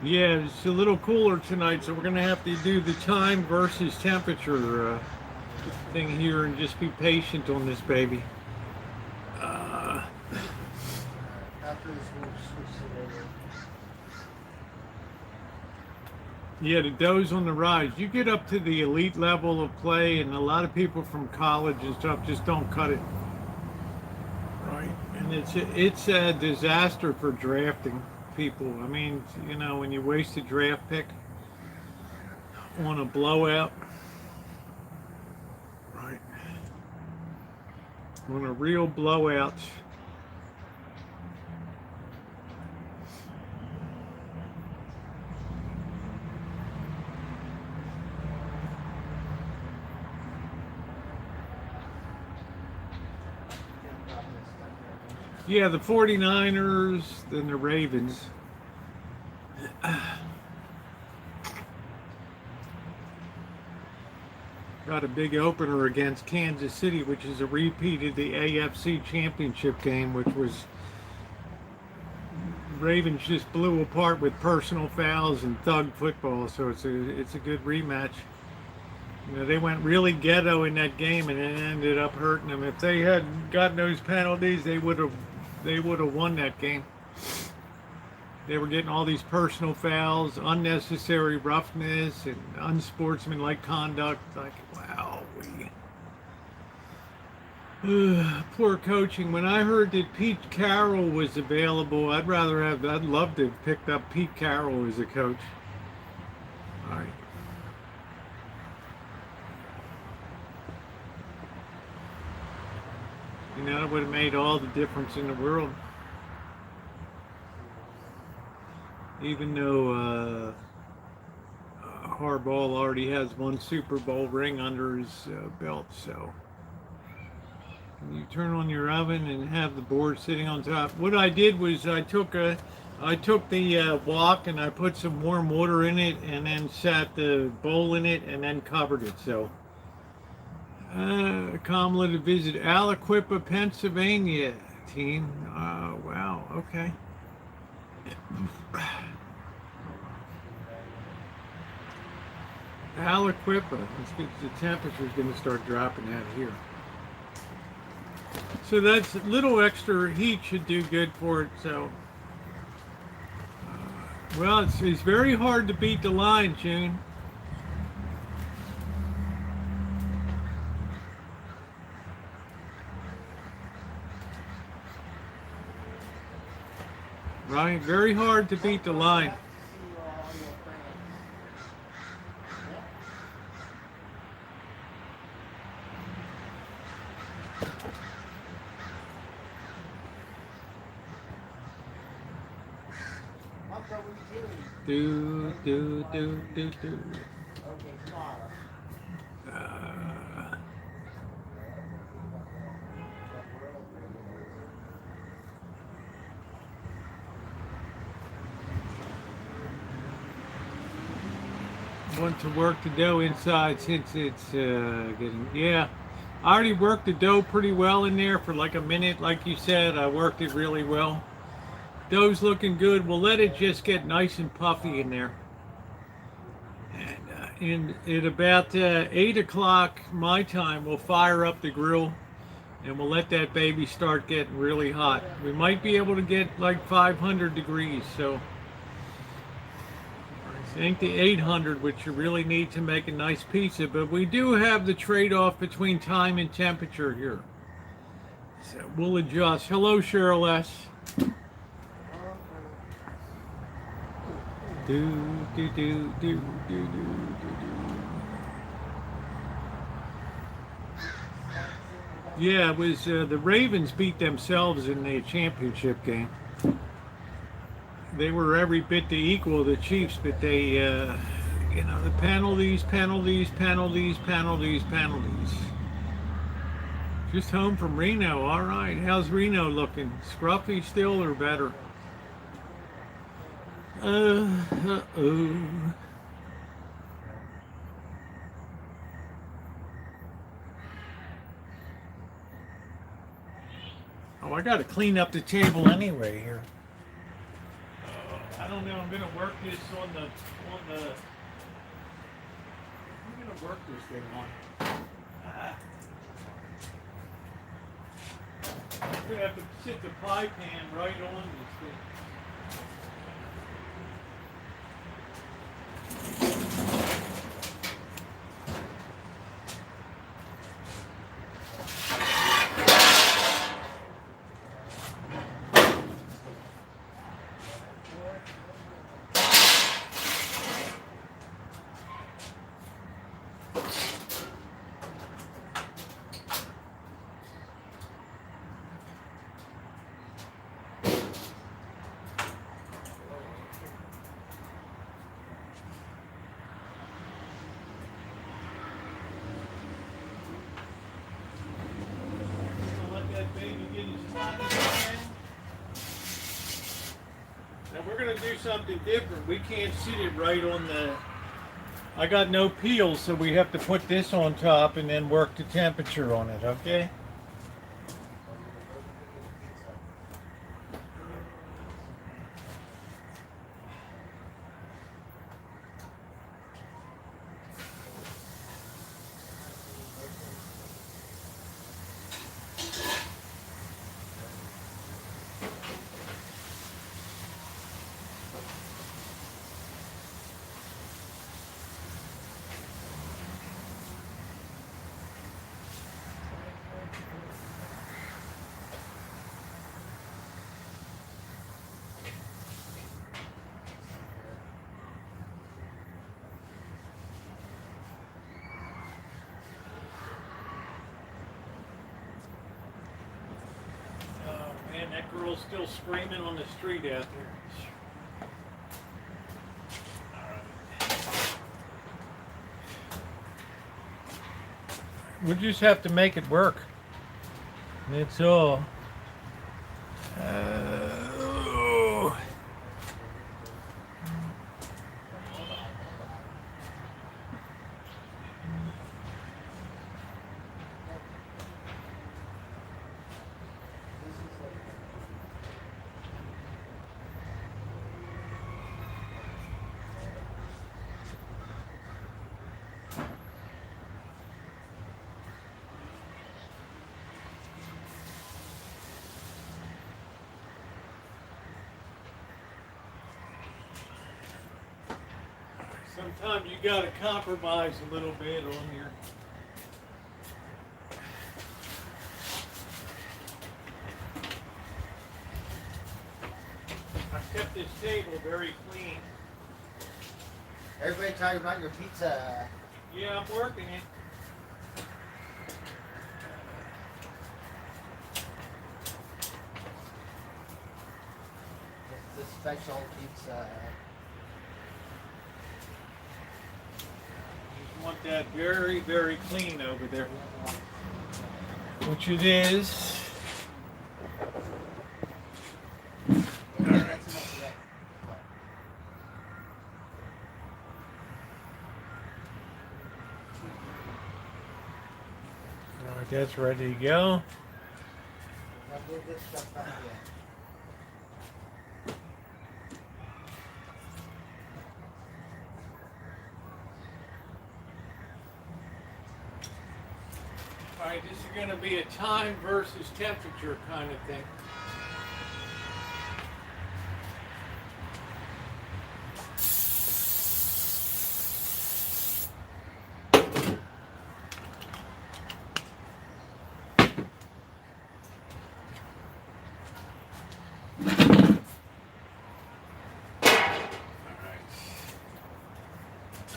Yeah, it's a little cooler tonight, so we're going to have to do the time versus temperature thing here and just be patient on this baby. After this, we'll switch it over. Yeah, the dough's on the rise. You get up to the elite level of play, and a lot of people from college and stuff just don't cut it. Right. And it's a disaster for drafting people. I mean, you know, when you waste a draft pick on a blowout. Right. On a real blowout. Yeah, the 49ers, then the Ravens. Got a big opener against Kansas City, which is a repeat of the AFC Championship game, which was Ravens just blew apart with personal fouls and thug football, so it's a good rematch. You know, they went really ghetto in that game, and it ended up hurting them. If they hadn't gotten those penalties, they would have won that game. They were getting all these personal fouls, unnecessary roughness, and unsportsmanlike conduct. Like, wow, poor coaching. When I heard that Pete Carroll was available, I'd love to have picked up Pete Carroll as a coach. All right. You know, it would have made all the difference in the world. Even though Harbaugh already has one Super Bowl ring under his belt, so you turn on your oven and have the board sitting on top. What I did was I took the wok and I put some warm water in it and then sat the bowl in it and then covered it. So Kamala to visit Aliquippa, Pennsylvania team. Wow, okay. Aliquippa. The temperature's going to start dropping out here. So that's a little extra heat should do good for it. So, well, it's very hard to beat the line, June. Right, very hard to beat the line. Do. Want to work the dough inside since it's getting, yeah. I already worked the dough pretty well in there for like a minute. Like you said, I worked it really well. Dough's looking good. We'll let it just get nice and puffy in there. And at about 8 o'clock my time, we'll fire up the grill and we'll let that baby start getting really hot. We might be able to get like 500 degrees. So I think the 800, which you really need to make a nice pizza, but we do have the trade-off between time and temperature here. So we'll adjust. Hello, Cheryl S. Yeah, it was the Ravens beat themselves in the championship game. They were every bit the equal of the Chiefs, but they, you know, the penalties. Just home from Reno. All right. How's Reno looking? Scruffy still or better? Uh-oh. Oh, I got to clean up the table anyway here. I don't know. I'm gonna work this on the. I'm gonna work this thing on. I'm gonna have to sit the pie pan right on this thing. Now we're going to do something different. We can't sit it right on the... I got no peels, so we have to put this on top and then work the temperature on it, okay? Man, that girl's still screaming on the street out there. We'll just have to make it work. That's all. Sometimes you gotta compromise a little bit on your. I've kept this table very clean. Everybody talking about your pizza. Yeah, I'm working it. The special pizza. Just want that very, very clean over there. Which it is. Yeah, that's enough of that. Alright, that's ready to go. Now move this stuff back in. Alright, this is going to be a time versus temperature kind of thing.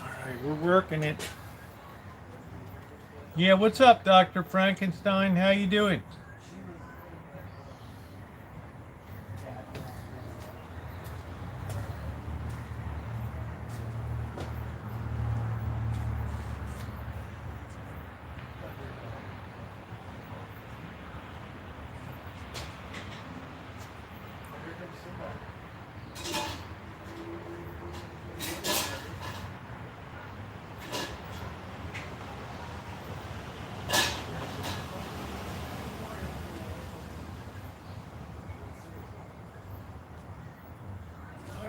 Alright, we're working it. Yeah, what's up, Dr. Frankenstein? How you doing?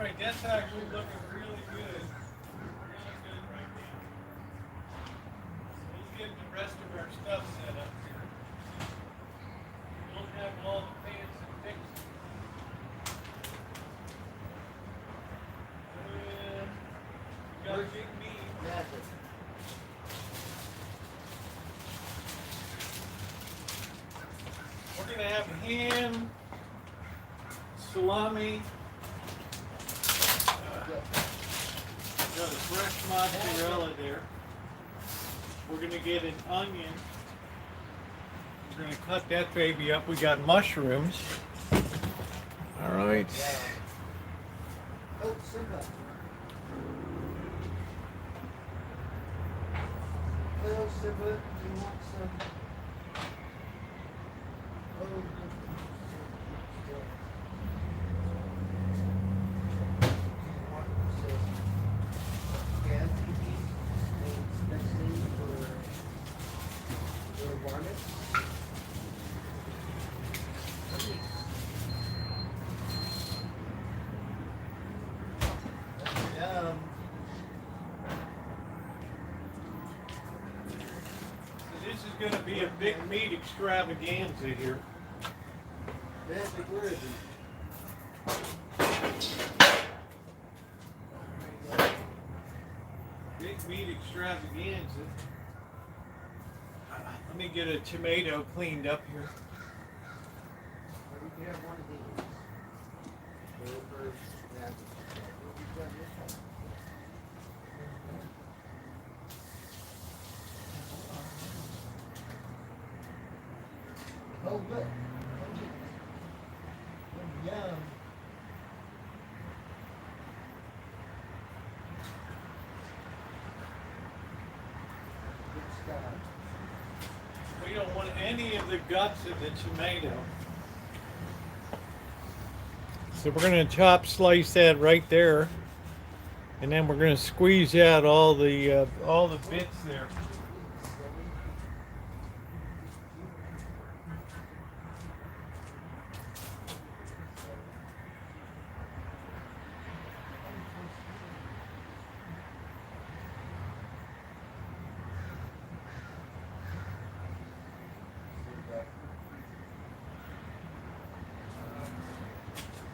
Alright, that's actually looking really good. Really good right now. Let's get the rest of our stuff set up here. We don't have all the pans and fixings. We got a big meat. That's it. We're gonna have ham, salami, got a fresh mozzarella there. We're gonna get an onion. We're gonna cut that baby up. We got mushrooms. All right. Oh, Simba. Hello, Simba. Do you want some? Oh, This is going to be a big meat extravaganza here. where is he? Big meat extravaganza. Let me get a tomato cleaned up here. We can have one of these. Over that. Oh, look. Yum. Good stuff. We don't want any of the guts of the tomato. So we're going to chop slice that right there. And then we're going to squeeze out all the bits there.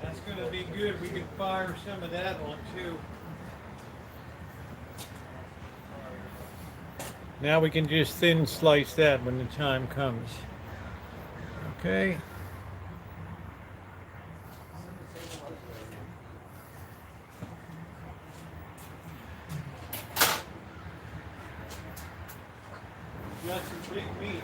That's going to be good. We can fire some of that on too. Now we can just thin slice that when the time comes. Okay. Got some big meat.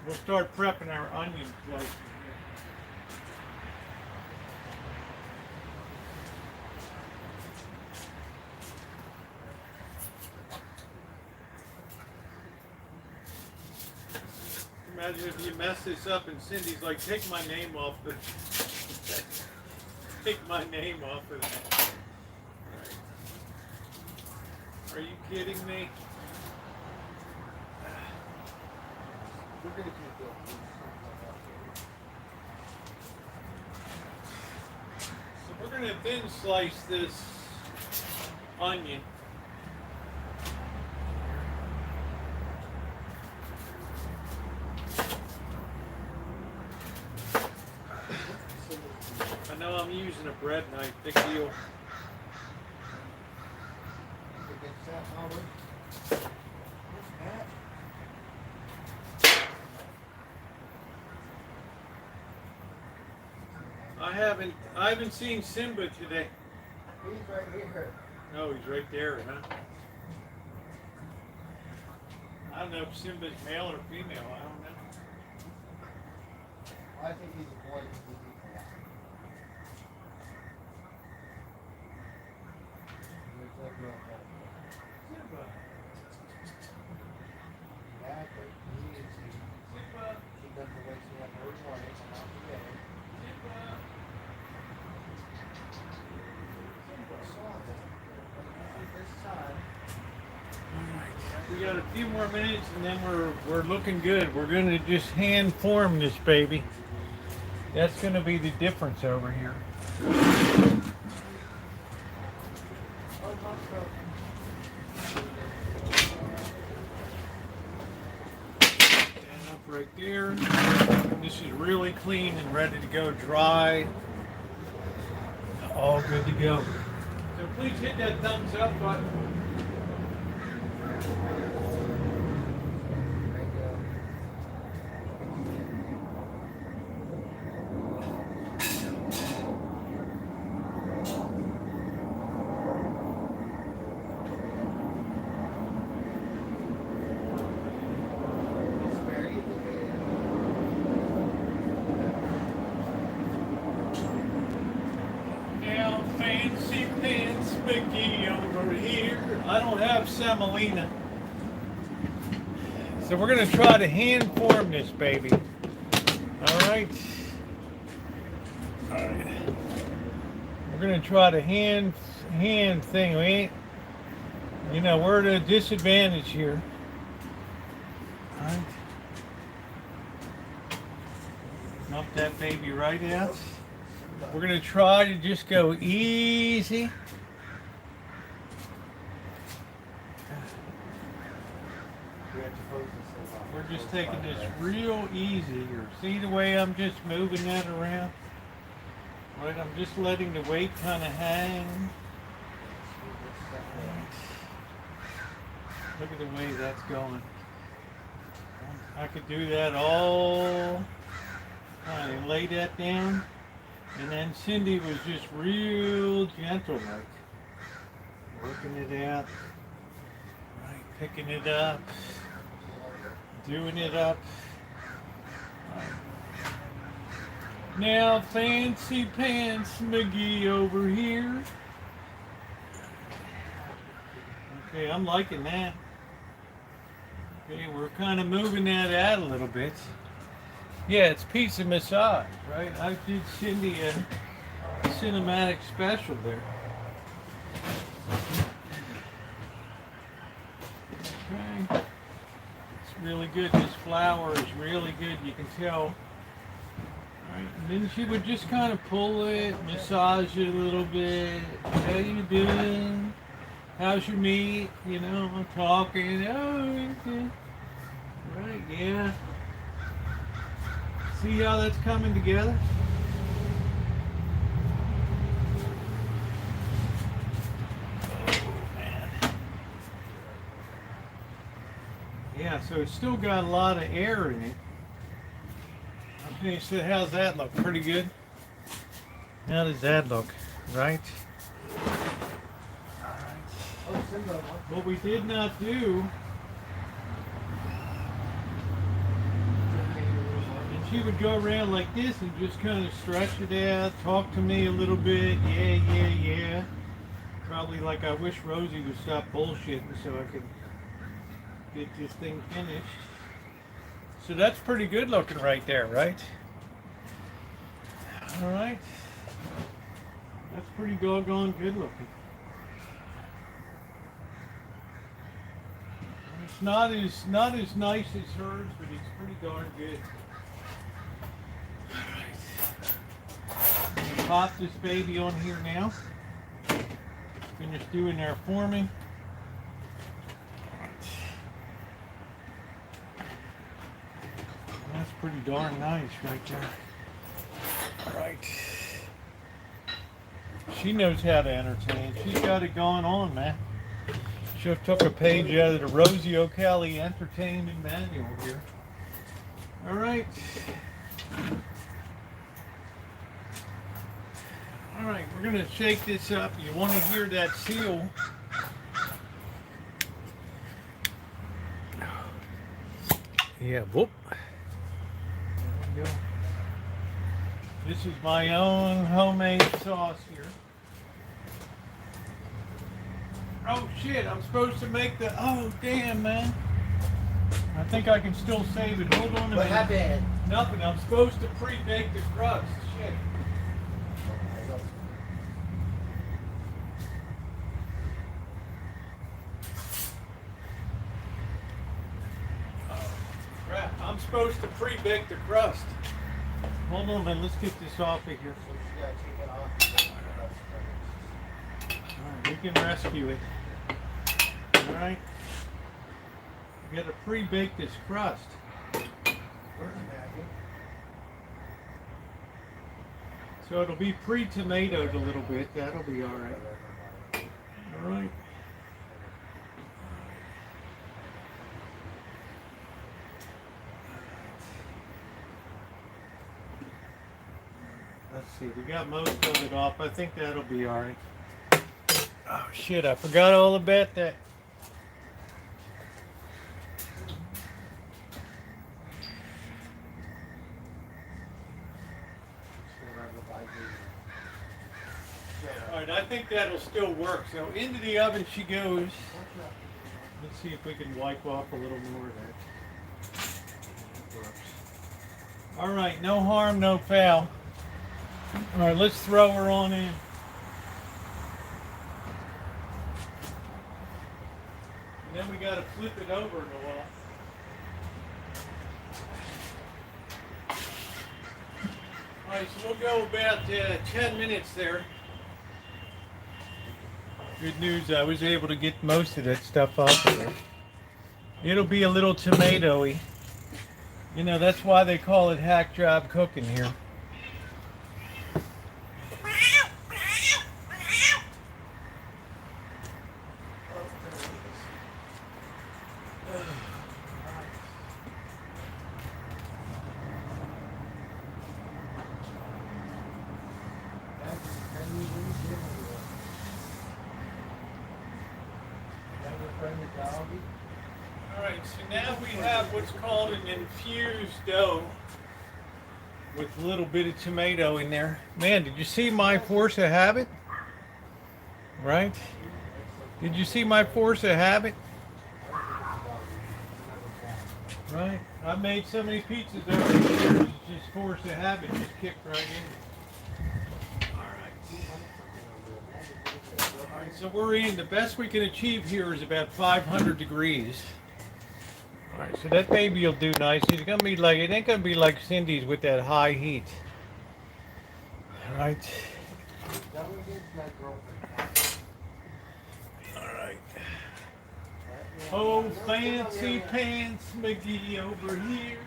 We'll start prepping our onion slices. Imagine if you mess this up and Cindy's like, take my name off the take my name off of that. Right. Are you kidding me? We're gonna keep going. So we're gonna thin slice this onion. I know I'm using a bread knife, big deal. I haven't seen Simba today. He's right here. No, he's right there, huh? I don't know if Simba's male or female, I don't know. I think he's a boy. Simba. Exactly. Simba. She doesn't wake me up every morning. I'm out today. Simba. This time. We got a few more minutes and then we're looking good. We're gonna just hand form this baby. That's gonna be the difference over here. Stand up right there. This is really clean and ready to go, dry. All good to go. So please hit that thumbs up button. Now, fancy pants Mickey over here. I don't have semolina. So we're going to try to hand form this baby. All right. All right. We're going to try to hand thing. We ain't, you know, we're at a disadvantage here. All right. Dump that baby right out. We're going to try to just go easy. We're just taking this real easy here. See the way I'm just moving that around? Right, I'm just letting the weight kind of hang. Look at the way that's going. I could do that all. Right, lay that down. And then Cindy was just real gentle, like working it out, right, picking it up, doing it up. Right. Now, fancy pants McGee over here. Okay, I'm liking that. Okay, we're kind of moving that out a little bit. Yeah, it's pizza massage, right? I did Cindy a cinematic special there. Okay. It's really good. This flour is really good. You can tell. Right. And then she would just kind of pull it, massage it a little bit. How you doing? How's your meat? You know, I'm talking. Oh, okay. Right, yeah. See how that's coming together? Yeah, so it's still got a lot of air in it. Okay, so how's that look? Pretty good? How does that look? Right? Oh, Simba, what? What we did not do, and she would go around like this and just kind of stretch it out, talk to me a little bit, yeah. Probably like I wish Rosie would stop bullshitting so I could get this thing finished. So that's pretty good looking right there, right? All right. That's pretty doggone good looking. It's not as nice as hers, but it's pretty darn good. I'm gonna pop this baby on here now. Finish doing their forming. That's pretty darn nice right there. All right. She knows how to entertain. She's got it going on, man. She took a page out of the Rosieokelly Entertainment Manual here. All right. All right, we're gonna shake this up. You want to hear that seal? Yeah, whoop. There we go. This is my own homemade sauce here. Oh shit, I'm supposed to make the, oh damn man. I think I can still save it. Hold on a minute. What happened? Nothing, I'm supposed to pre-bake the crust. Shit. Crap, I'm supposed to pre-bake the crust. Hold on a minute, let's get this off of here. So you gotta take it off. Alright, we can rescue it. Alright. We gotta pre-bake this crust. Where's Maggie? So it'll be pre-tomatoed a little bit. That'll be alright. Alright. Let's see, we got most of it off. I think that'll be alright. Oh shit, I forgot all about that. Alright, I think that'll still work. So into the oven she goes. Let's see if we can wipe off a little more of that. Alright, no harm, no foul. Alright, let's throw her on in. And then we got to flip it over in a while. Alright, so we'll go about 10 minutes there. Good news, I was able to get most of that stuff off of there. It'll be a little tomatoey. You know, that's why they call it hack job cooking here. Alright, so now we have what's called an infused dough with a little bit of tomato in there. Man, did you see my force of habit? Right? Did you see my force of habit? Right? I made so many pizzas over the years, it's just force of habit, just kicked right in. Alright, so we're in, the best we can achieve here is about 500 degrees. Alright, so that baby will do nice. It's gonna be like, it ain't gonna be like Cindy's with that high heat. Alright. Alright. Oh, fancy pants McGee over here.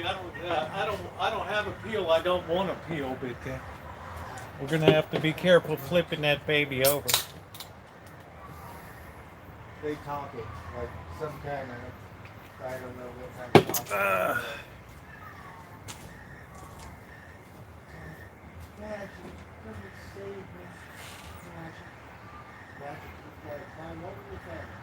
Rosie. I don't have a peel. I don't want a peel, but we're gonna have to be careful flipping that baby over. They talk it like some kind of, I don't know what kind of talk. Magic, come and save me. Magic. Magic, you've got to climb over the fence.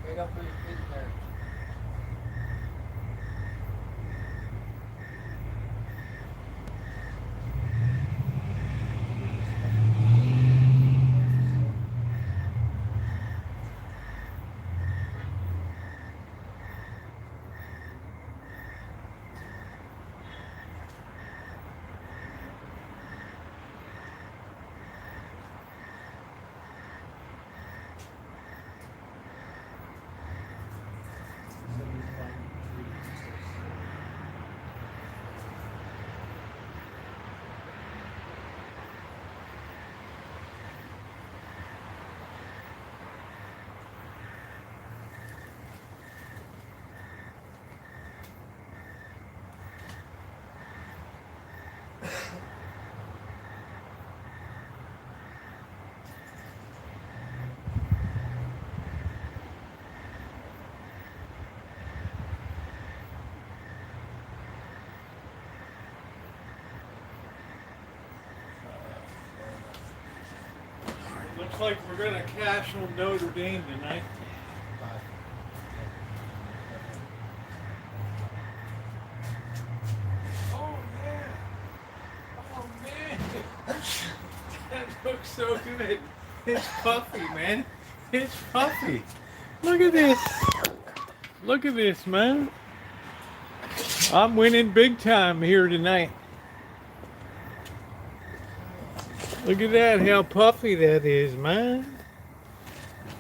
Wait up for your feet there. Looks like we're gonna cash on Notre Dame tonight. Oh yeah! Oh man! That looks so good. It's puffy, man. It's puffy. Look at this. Look at this, man. I'm winning big time here tonight. Look at that, how puffy that is, man.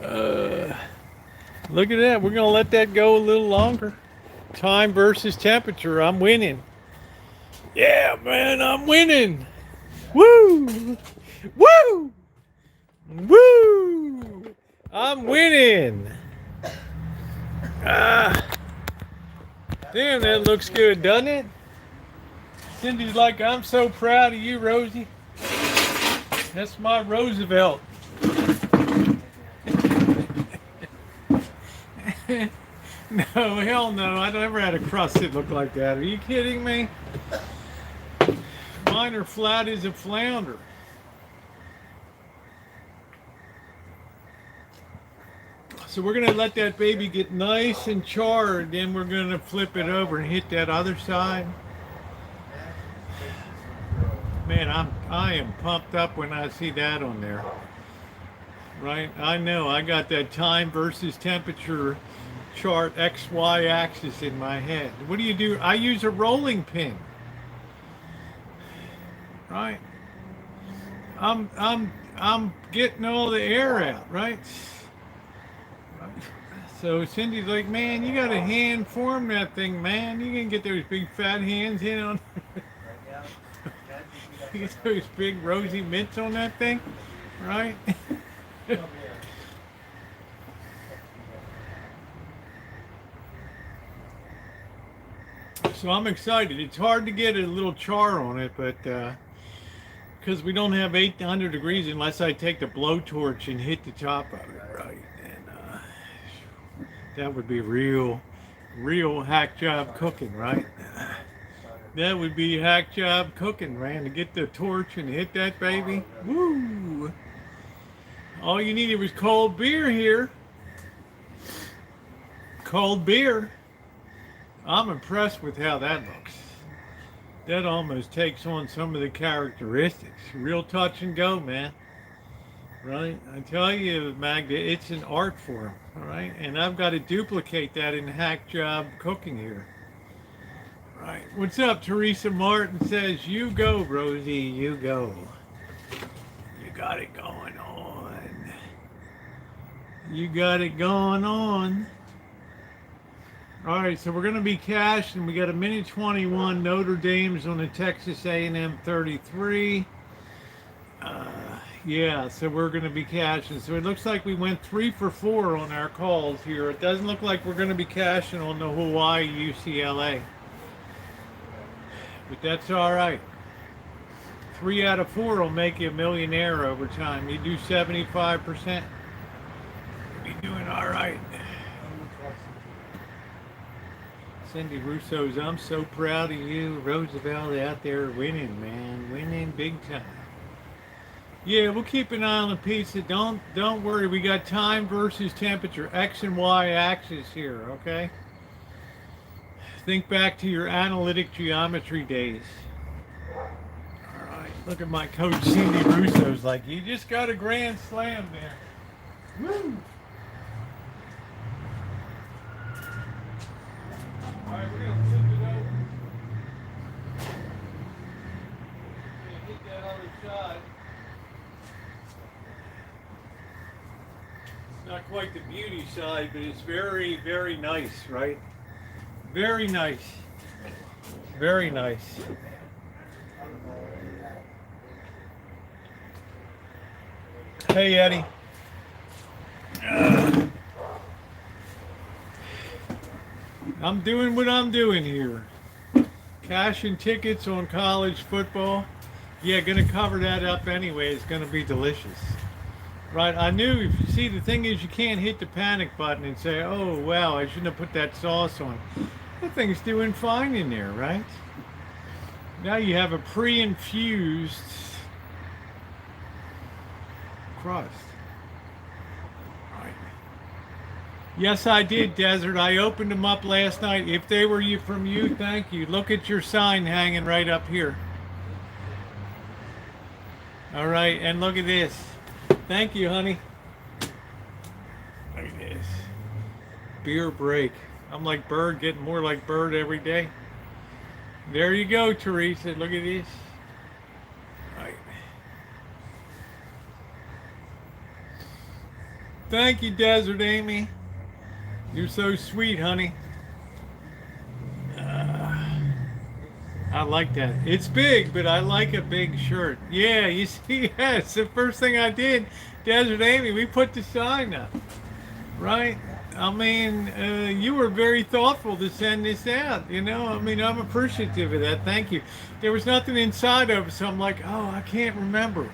Look at that. We're going to let that go a little longer. Time versus temperature. I'm winning. Yeah, man, I'm winning. Woo! Woo! Woo! I'm winning. Damn, that looks good, doesn't it? Cindy's like, I'm so proud of you, Rosie. That's my Roosevelt. No, hell no. I never had a crust that looked like that. Are you kidding me? Mine are flat as a flounder. So we're going to let that baby get nice and charred. Then we're going to flip it over and hit that other side. Man, I am pumped up when I see that on there. Right? I know. I got that time versus temperature chart XY axis in my head. What do you do? I use a rolling pin. Right? I'm getting all the air out, right? So Cindy's like, man, you got to hand form that thing, man. You can get those big fat hands in on get those big rosy mitts on that thing, right? So I'm excited. It's hard to get a little char on it, but because we don't have 800 degrees unless I take the blowtorch and hit the top of it, right? And that would be real hack job cooking, right? That would be hack job cooking, man, to get the torch and hit that baby. Woo! All you needed was cold beer here. Cold beer. I'm impressed with how that looks. That almost takes on some of the characteristics. Real touch and go, man. Right? I tell you, Magda, it's an art form, all right? And I've got to duplicate that in hack job cooking here. Right. What's up? Teresa Martin says, you go, Rosie, you go. You got it going on. You got it going on. All right, so we're going to be cashing. We got a minute 21. Notre Dame's on the Texas A&M 33. Yeah, so we're going to be cashing. So it looks like we went 3 for 4 on our calls here. It doesn't look like we're going to be cashing on the Hawaii UCLA. But that's all right. 3 out of 4 will make you a millionaire over time. You do 75%, you'll be doing all right. Cindy Russo's, I'm so proud of you. Roosevelt out there winning, man. Winning big time. Yeah, we'll keep an eye on the pizza. Don't worry. We got time versus temperature. X and Y axis here, okay? Think back to your analytic geometry days. All right. Look at my coach, Cindy Russo's like, you just got a grand slam there. Woo! All right, we're going to flip it over. Hit that other side. It's not quite the beauty side, but it's very, very nice, right? Very nice. Very nice. Hey, Eddie. I'm doing what I'm doing here. Cashing tickets on college football. Yeah, gonna cover that up anyway. It's gonna be delicious. Right, I knew, if you see, the thing is you can't hit the panic button and say, oh, wow, I shouldn't have put that sauce on. That thing's doing fine in there, right? Now you have a pre-infused crust. Right. Yes, I did, Desert. I opened them up last night. If they were from you, thank you. Look at your sign hanging right up here. All right, and look at this. Thank you, honey. Look at this. Beer break. I'm like Bird, getting more like Bird every day. There you go, Teresa. Look at this. Right. Thank you, Desert Amy. You're so sweet, honey. I like that. It's big, but I like a big shirt. Yeah, you see, yes, the first thing I did, Desert Amy, we put the sign up, right? I mean, you were very thoughtful to send this out, you know? I mean, I'm appreciative of that. Thank you. There was nothing inside of it, so I'm like, oh, I can't remember.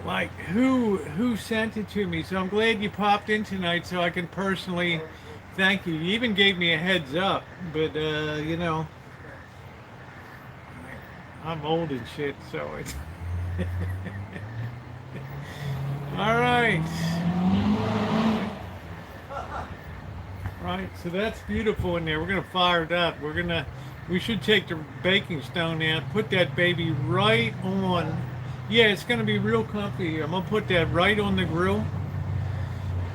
Like, who sent it to me? So I'm glad you popped in tonight so I can personally thank you. You even gave me a heads up, but, you know, I'm old and shit, so it's... All right. Right, so that's beautiful in there. We're gonna fire it up. We should take the baking stone out, put that baby right on. Yeah, it's gonna be real comfy here. I'm gonna put that right on the grill.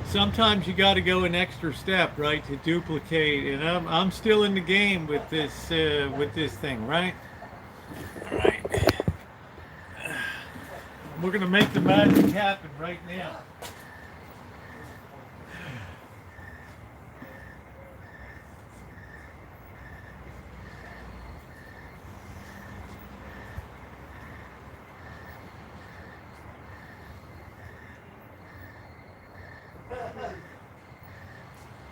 Sometimes you got to go an extra step, right, to duplicate. And I'm still in the game with this thing, right? All right. We're gonna make the magic happen right now.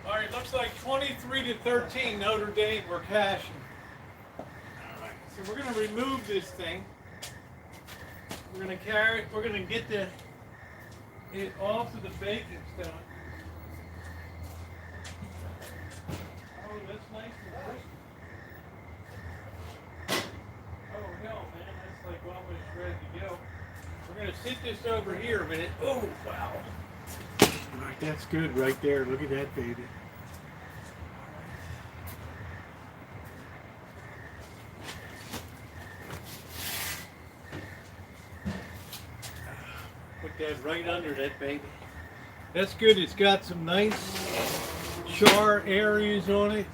All right, looks like 23-13 Notre Dame, we're cashing. All right, so we're going to remove this thing. We're gonna carry it. We're gonna get it off of the baking stone. Oh, that's nice and crispy. Oh hell, man, that's like almost ready to go. We're gonna sit this over here a minute. Oh wow. All right, that's good right there. Look at that baby. Put that right under that baby. That's good. It's got some nice char areas on it.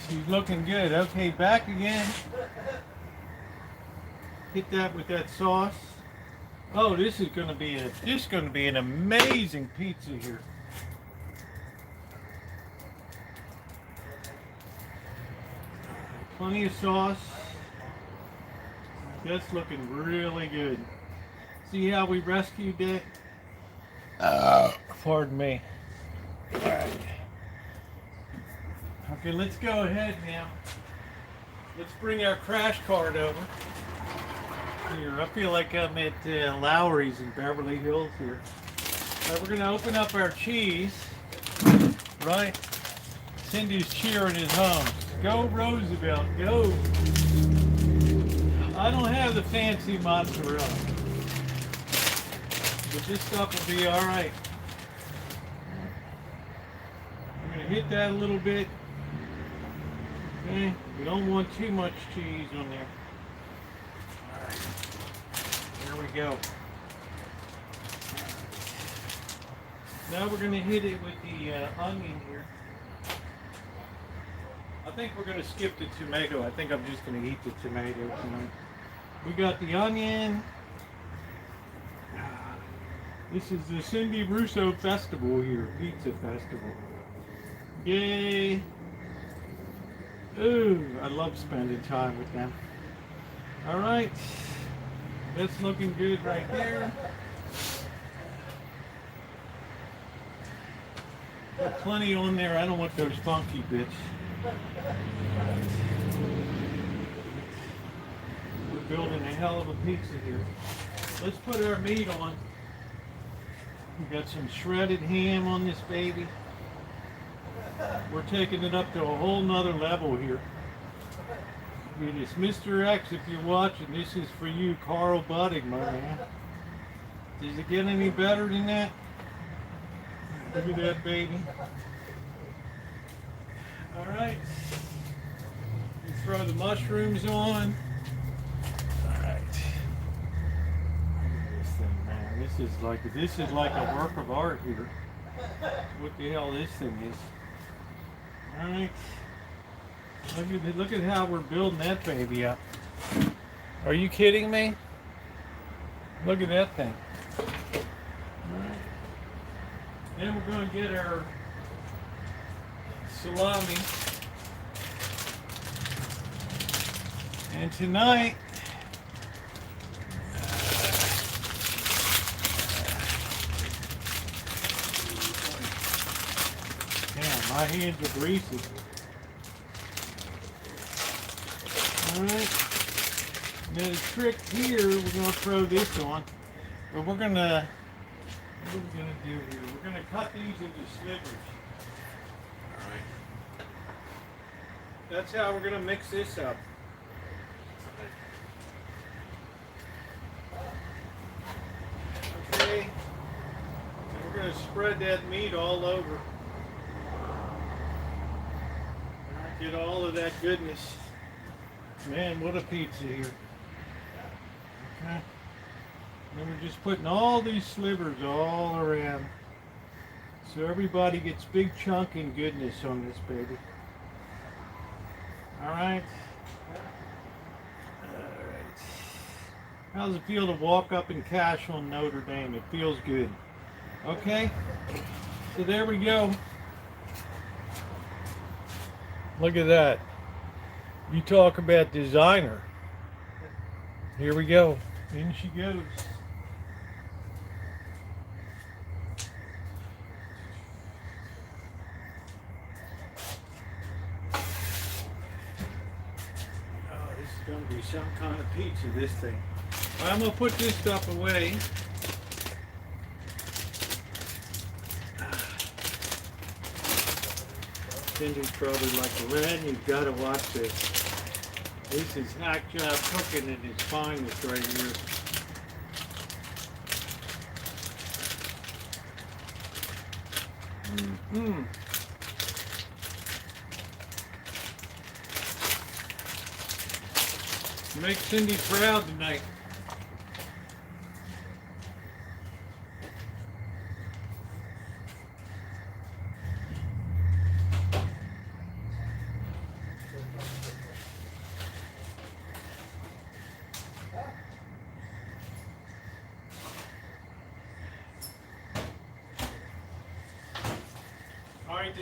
She's looking good. Okay, back again. Hit that with that sauce. Oh, this is gonna be an amazing pizza here. Plenty of sauce. That's looking really good. See how we rescued that? Pardon me. All right. Okay, let's go ahead now. Let's bring our crash cart over. Here, I feel like I'm at Lowry's in Beverly Hills here. All right, we're gonna open up our cheese. Right? Cindy's cheering at home. Go Roosevelt, go. I don't have the fancy mozzarella, but this stuff will be all right. I'm gonna hit that a little bit. Okay, we don't want too much cheese on there. All right, there we go. Now we're gonna hit it with the onion here. I think we're gonna skip the tomato. I think I'm just gonna eat the tomato tonight. We got the onion. This is the Cindy Russo Festival here, Pizza Festival. Yay! Ooh, I love spending time with them. All right, that's looking good right there. Got plenty on there. I don't want those funky bits. We're building a hell of a pizza here. Let's put our meat on. We got some shredded ham on this baby. We're taking it up to a whole nother level here. It is Mr. X, if you're watching, this is for you, Carl Budding, my man. Does it get any better than that? Look at that baby. All right. You throw the mushrooms on. All right. Look at this thing, man. This is like a work of art here. What the hell this thing is. All right. Look at how we're building that baby up. Are you kidding me? Look at that thing. All right. Then we're going to get our salami. And tonight, damn, my hands are greasy. Alright. Now the trick here, we're going to throw this on. But we're going to, what are we going to do here? We're going to cut these into slivers. Alright. That's how we're going to mix this up. Okay. And we're going to spread that meat all over. Alright, get all of that goodness. Man, what a pizza here. Okay. And we're just putting all these slivers all around. So everybody gets big chunk and goodness on this baby. Alright. Alright. How does it feel to walk up and cash on Notre Dame? It feels good. Okay. So there we go. Look at that. You talk about designer. Here we go. In she goes. Oh, this is going to be some kind of pizza, this thing. I'm gonna put this stuff away. Cindy's probably like, Ren, you've got to watch this. This is hack job cooking at its finest right here. Mm-hmm. Make Cindy proud tonight.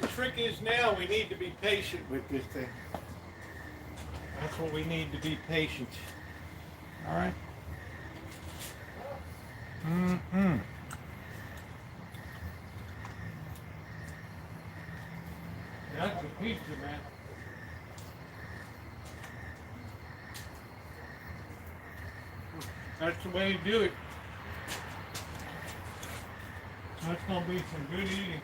The trick is now we need to be patient with this thing. That's what we need, to be patient. All right. Mm-mm. That's a pizza, man. That's the way to do it. That's gonna be some good eating.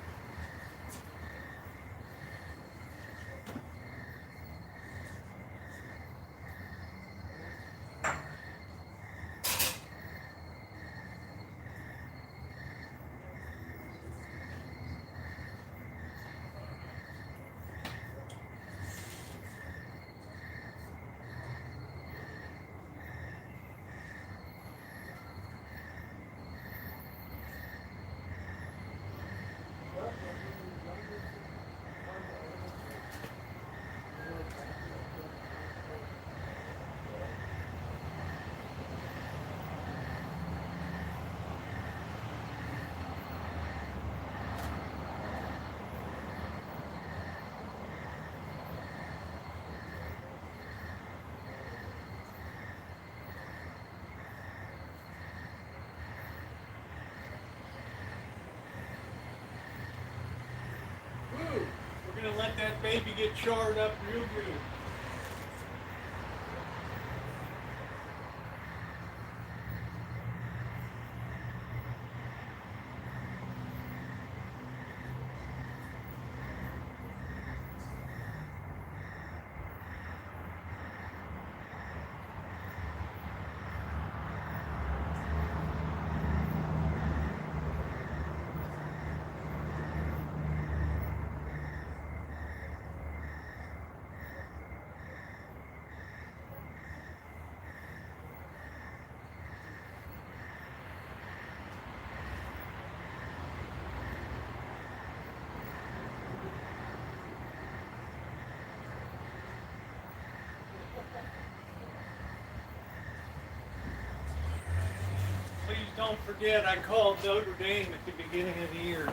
We're gonna let that baby get charred up real good. Please don't forget I called Notre Dame at the beginning of the year.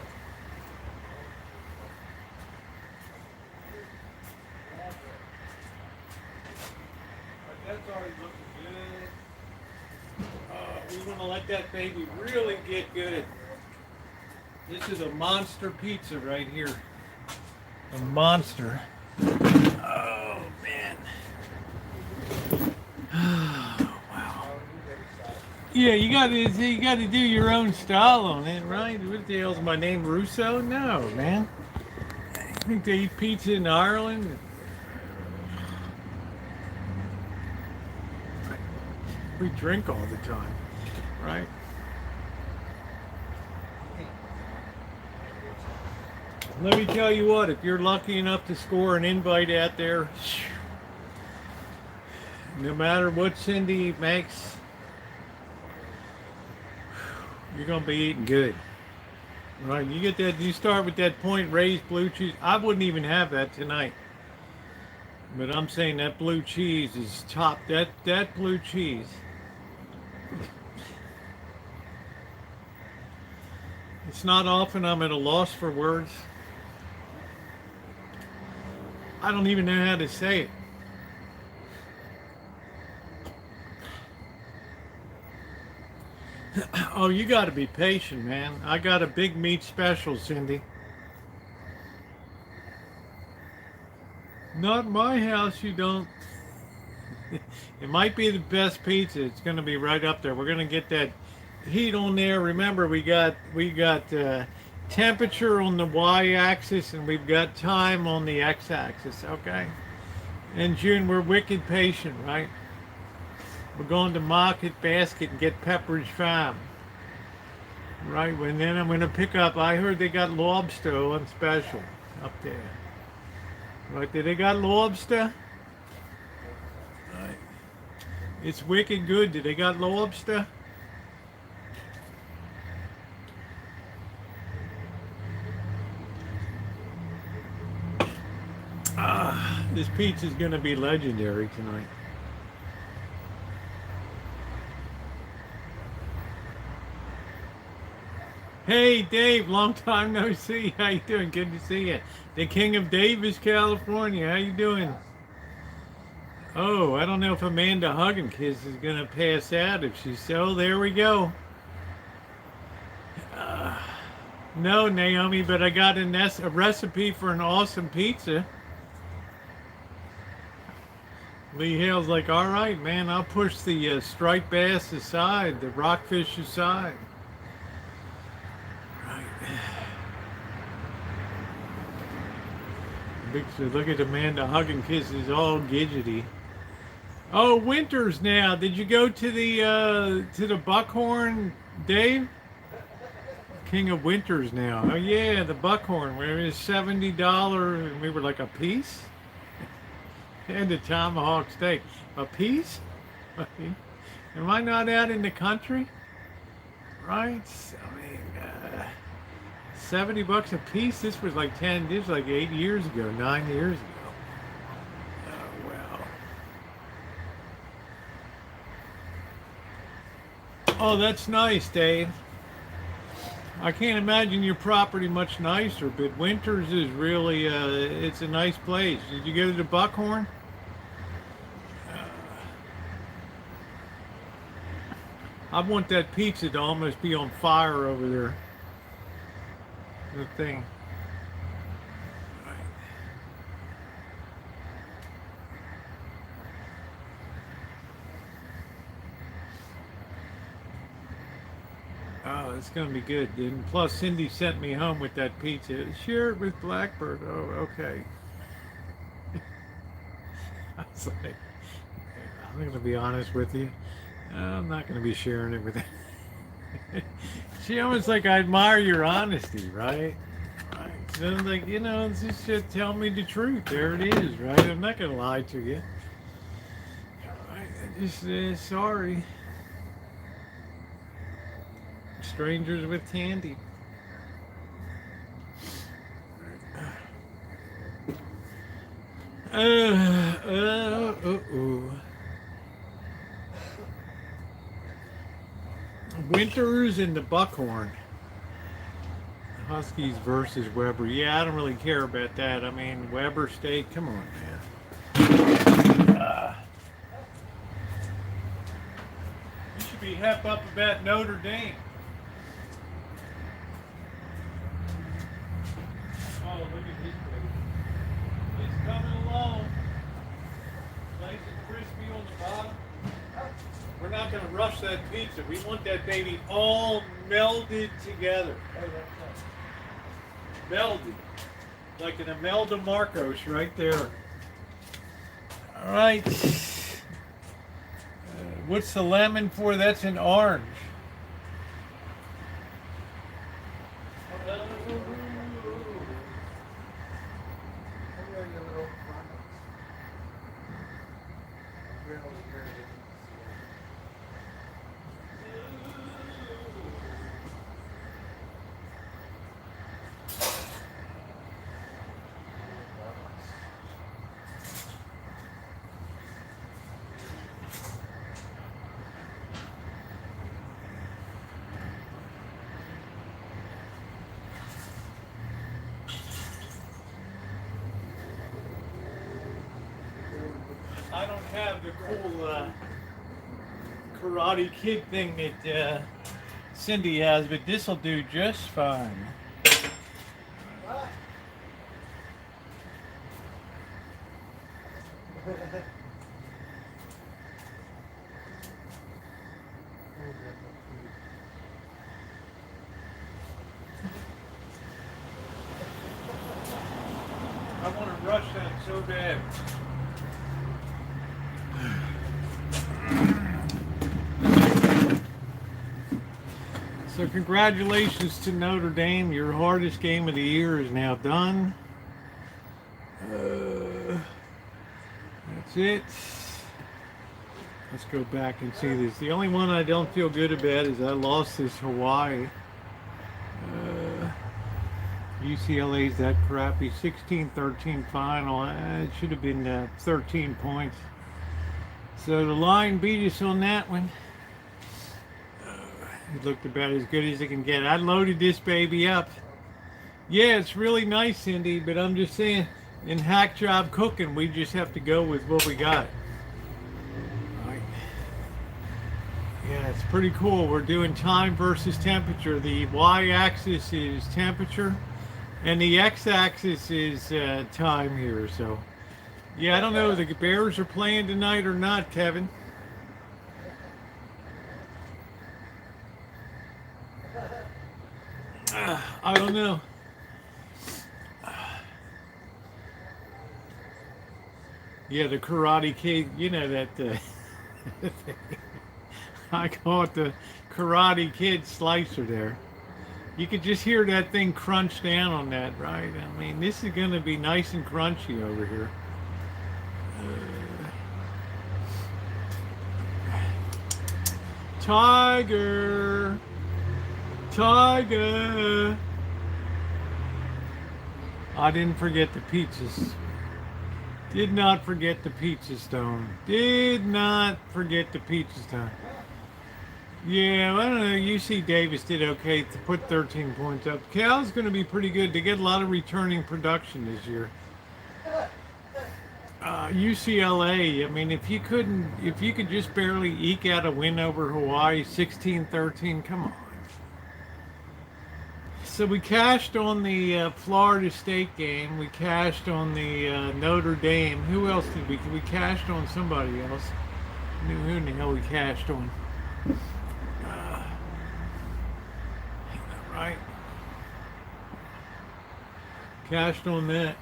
That's already looking good. We want to let that baby really get good. This is a monster pizza right here. A monster. Oh, man. Wow. Yeah, you gotta do your own style on it, right? What the hell's my name, Russo? No, man. I think they eat pizza in Ireland. We drink all the time, right? Let me tell you what, if you're lucky enough to score an invite out there, no matter what Cindy makes, you're gonna be eating good. Right? You get that, you start with that point raised blue cheese. I wouldn't even have that tonight. But I'm saying that blue cheese is top. That blue cheese. It's not often I'm at a loss for words. I don't even know how to say it. Oh, you got to be patient, man. I got a big meat special, Cindy. Not my house, you don't. It might be the best pizza. It's going to be right up there. We're going to get that heat on there. Remember, we got temperature on the y-axis and we've got time on the x-axis. Okay. In June, we're wicked patient, right? We're going to Market Basket and get Pepperidge Farm. Right, and then I'm going to pick up, I heard they got lobster on special up there. Right, did they got lobster? Right. It's wicked good. Did they got lobster? Ah, this pizza's going to be legendary tonight. Hey Dave, long time no see. How you doing? Good to see you. The King of Davis, California. How you doing? Oh, I don't know if Amanda Hugginkiss is gonna pass out. If she's so, there we go. No, Naomi, but I got a recipe for an awesome pizza. Lee Hale's like, all right, man, I'll push the striped bass aside, the rockfish aside. Look at Amanda hugging kisses, all gidgety. Oh, Winters now. Did you go to the Buckhorn, Dave? King of Winters now. Oh yeah, the Buckhorn. Where it is $70, and we were like a piece. And the tomahawk steak, a piece. Am I not out in the country? Right. I mean. $70 a piece. This was like 8 years ago, 9 years ago. Oh wow. Oh, that's nice, Dave. I can't imagine your property much nicer, but Winters is really it's a nice place. Did you go to the Buckhorn? I want that pizza to almost be on fire over there. The thing. Oh, it's gonna be good. And plus, Cindy sent me home with that pizza. Share it with Blackbird. Oh, okay. I was like, I'm gonna be honest with you. I'm not gonna be sharing it with you. She almost like, I admire your honesty, right? Right. So I'm like, just tell me the truth. There it is, right? I'm not gonna lie to you. Right. I just sorry. Strangers with candy. Winters and the Buckhorn. Huskies versus Weber. Yeah, I don't really care about that. I mean, Weber steak. Come on, man. You should be hep up about Notre Dame. Oh, look at this place. It's coming along. Nice and crispy on the bottom. We're not going to rush that pizza. We want that baby all melded together. Melded. Like an Imelda Marcos right there. All right. What's the lemon for? That's an orange. I don't have the cool Karate Kid thing that Cindy has, but this will do just fine. so bad. So congratulations to Notre Dame. Your hardest game of the year is now done. That's it. Let's go back and see this. The only one I don't feel good about is I lost this Hawaii. UCLA's that crappy 16-13 final. It should have been 13 points. So the line beat us on that one. It looked about as good as it can get. I loaded this baby up. Yeah, it's really nice, Cindy, but I'm just saying, in hack job cooking, we just have to go with what we got. Right. Yeah, it's pretty cool. We're doing time versus temperature. The y-axis is temperature, and the x-axis is time here. So, yeah, I don't know if the Bears are playing tonight or not, Kevin. I don't know. Yeah, the Karate Kid, you know that I call it the Karate Kid slicer there. You could just hear that thing crunch down on that, right? I mean, this is going to be nice and crunchy over here. Tiger! Tiger! I didn't forget the pizzas. Did not forget the pizza stone. Did not forget the pizza stone. Yeah, I don't know. UC Davis did okay to put 13 points up. Cal's going to be pretty good. They get a lot of returning production this year. UCLA, I mean, if you could just barely eke out a win over Hawaii, 16-13, come on. So we cashed on the Florida State game. We cashed on the Notre Dame. Who else did we? We cashed on somebody else. Who in the hell we cashed on? Right. Cashed on that.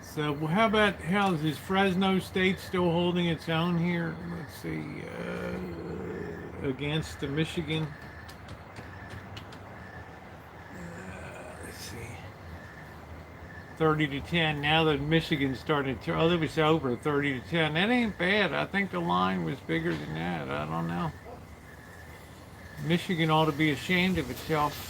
So how's this Fresno State still holding its own here? Let's see, against the Michigan. Let's see, 30-10. Now that Michigan's starting to, it was over 30-10. That ain't bad. I think the line was bigger than that. I don't know. Michigan ought to be ashamed of itself.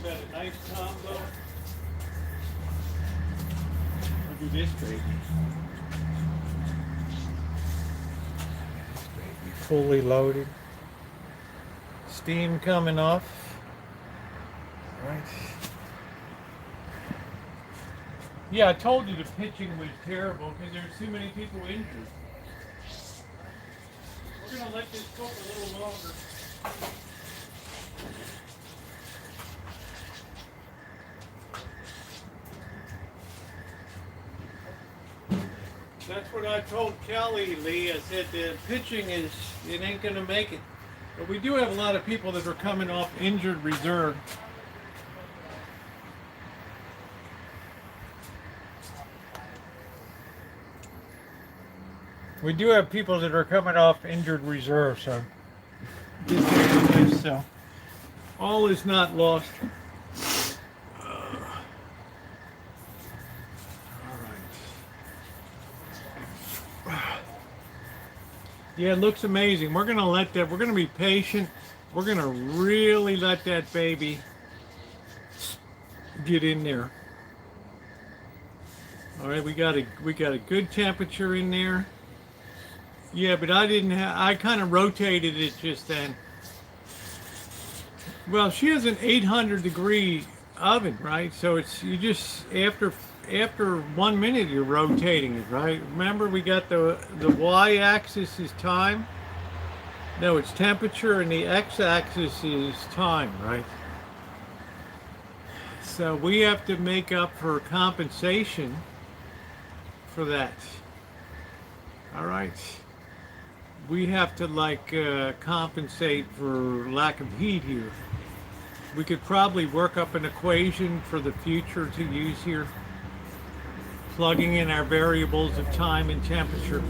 About a nice combo. Look at this baby. This baby fully loaded. Steam coming off. Right. Yeah, I told you the pitching was terrible because there's too many people injured. We're gonna let this cook a little longer. That's what I told Kelly, Lee. I said the pitching it ain't going to make it. But we do have a lot of people that are coming off injured reserve. We do have people that are coming off injured reserve, so so all is not lost. Yeah, it looks amazing. We're going to be patient. We're going to really let that baby get in there. All right, we got a good temperature in there. Yeah, but I kind of rotated it just then. Well, she has an 800 degree oven, right? So it's, you just, after after 1 minute you're rotating it, right? Remember we got the y-axis is time. No, it's temperature, and the x-axis is time, right? So we have to make up for compensation for that. All right. We have to like compensate for lack of heat here. We could probably work up an equation for the future to use here, plugging in our variables of time and temperature.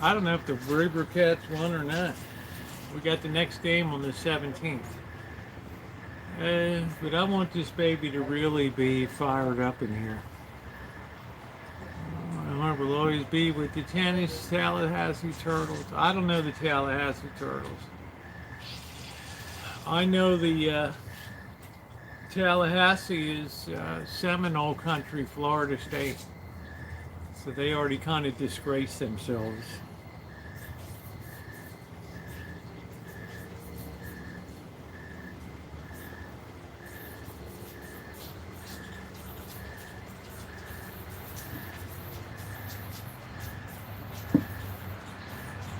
I don't know if the River Cats won or not. We got the next game on the 17th. But I want this baby to really be fired up in here. My heart will always be with the tennis Tallahassee Turtles. I don't know the Tallahassee Turtles. I know the Tallahassee is Seminole country, Florida State. So they already kind of disgraced themselves.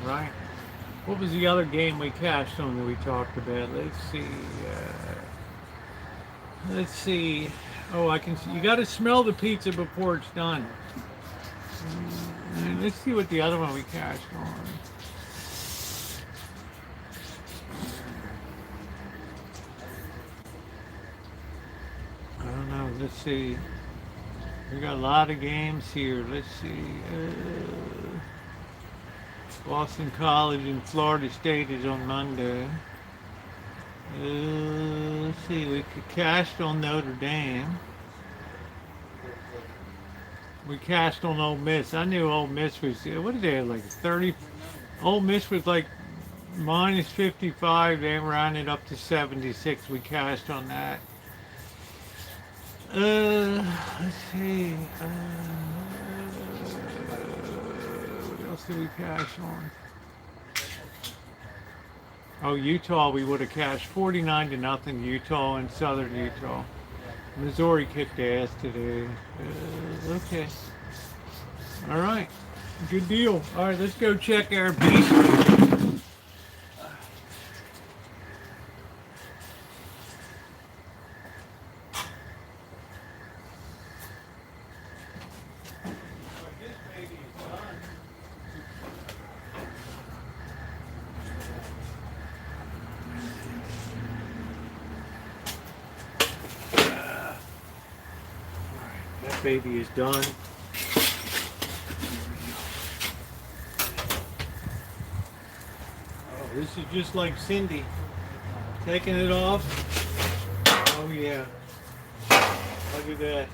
Right. What was the other game we cashed on that we talked about? Let's see. Let's see. Oh, I can see. You got to smell the pizza before it's done. Let's see what the other one we cashed on. I don't know. Let's see. We got a lot of games here. Let's see. Boston College and Florida State is on Monday. Let's see, we cashed on Notre Dame. We cashed on Ole Miss. I knew Ole Miss was, what did they have, like 30? Ole Miss was like minus 55. They ran it up to 76. We cashed on that. Let's see. What else did we cash on? Oh, Utah, we would have cashed 49-0 Utah and Southern Utah. Missouri kicked ass today. Okay. All right. Good deal. All right, let's go check our beast. Baby is done. Oh, this is just like Cindy. Taking it off. Oh yeah. Look at that.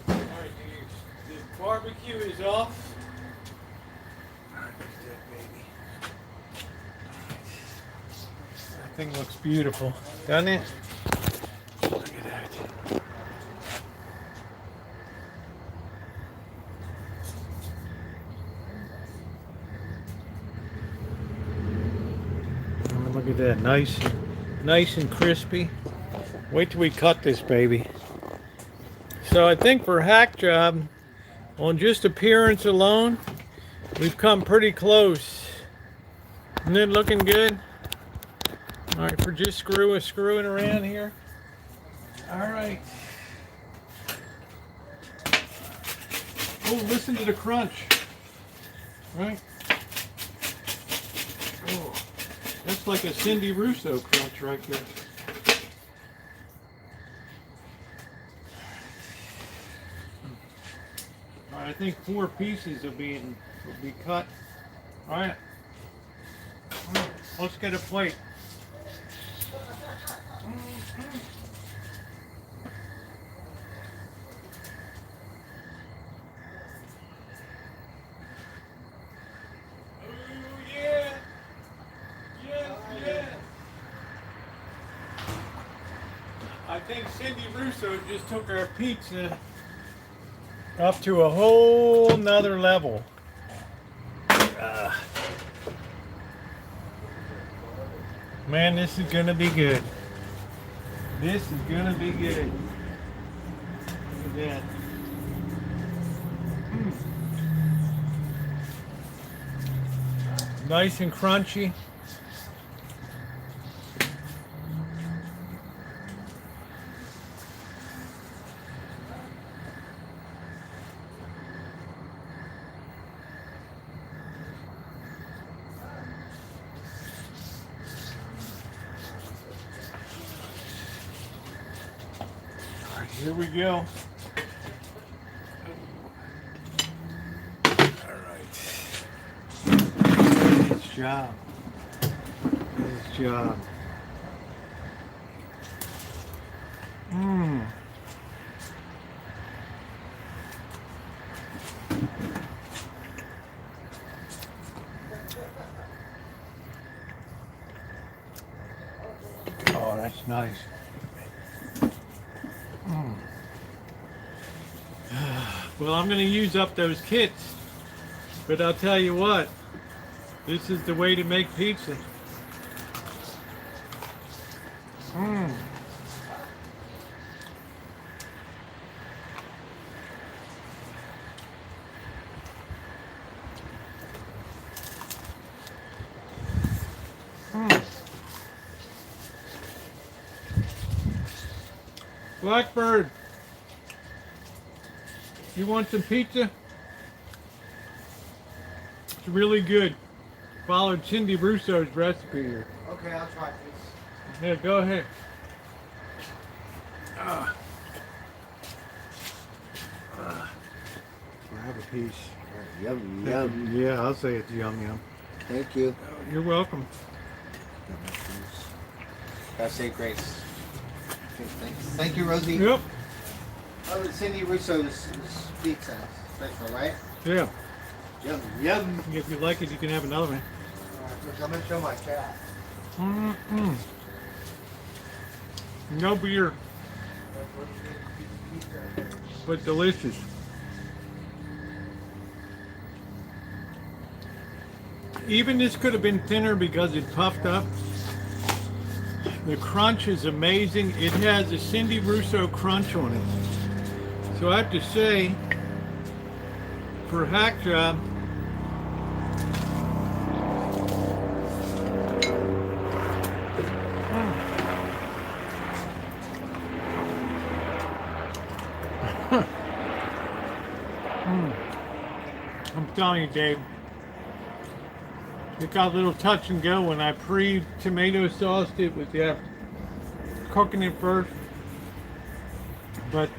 Alright, the barbecue is off. Thing looks beautiful, doesn't it? Look at that. Look at that, nice and crispy. Wait till we cut this baby. So I think for hack job, on just appearance alone, we've come pretty close. Isn't it looking good? All right, for just screwing around here. All right. Oh, listen to the crunch. Right? Oh, that's like a Cindy Russo crunch right there. All right, I think 4 pieces will be cut. All right. Let's get a plate. I think Cindy Russo just took our pizza up to a whole nother level. Man, this is gonna be good. This is gonna be good. Look at that. Nice and crunchy. All right, here we go. Nice job. Nice job. Mmm. Oh, that's nice. Mm. Well, I'm going to use up those kits, but I'll tell you what, this is the way to make pizza. Mm. Mm. Blackbird, you want some pizza? It's really good. Followed Cindy Russo's recipe here. Okay, I'll try this. Yeah, go ahead. Grab a piece. Yum, yum. Yeah, I'll say it's yum yum. Thank you. You're welcome. God save Grace. Okay, thanks. Thank you, Rosie. Yep. Oh, it's Cindy Russo's pizza special, right? Yeah. Yum, yum. If you like it, you can have another one. I'm going to show my cat. Mm-mm. No beer, but delicious. Even this could have been thinner because it puffed up. The crunch is amazing. It has a Cindy Russo crunch on it. So I have to say, for a hack job, I'm telling you, Dave, it got a little touch and go when I pre-tomato sauced it with cooking it first. But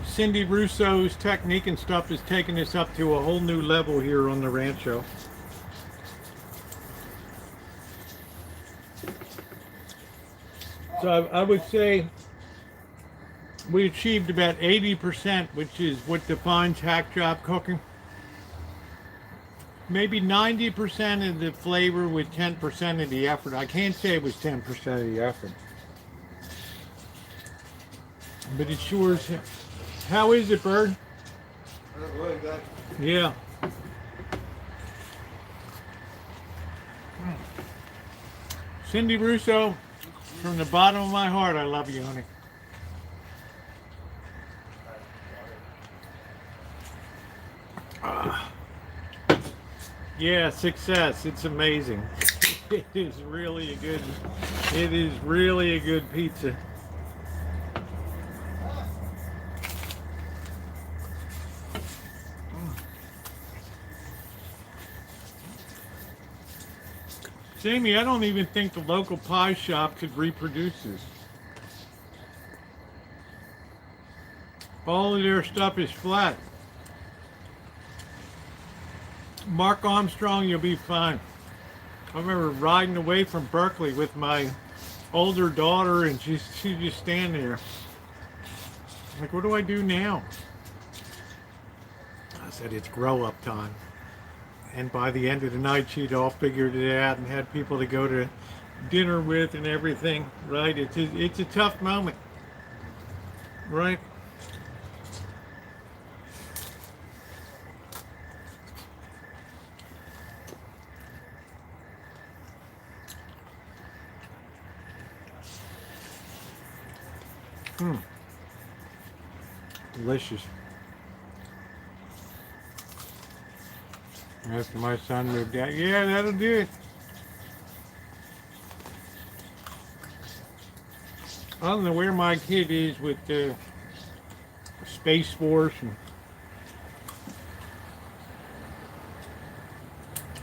Cindy Russo's technique and stuff is taking this up to a whole new level here on the Rancho. So I would say we achieved about 80%, which is what defines hack job cooking. Maybe 90% of the flavor with 10% of the effort. I can't say it was 10% of the effort. But it sure is. How is it, Bird? Really good. Yeah. Cindy Russo, from the bottom of my heart, I love you, honey. Yeah, success. It's amazing. It is really a good pizza. Sammy, I don't even think the local pie shop could reproduce this. All of their stuff is flat. Mark Armstrong, you'll be fine. I remember riding away from Berkeley with my older daughter, and she's just standing there. I'm like, what do I do now? I said, it's grow-up time. And by the end of the night, she'd all figured it out and had people to go to dinner with and everything, right? It's a tough moment. Right? Delicious. After my son moved out. Yeah, that'll do it. I don't know where my kid is with the Space Force and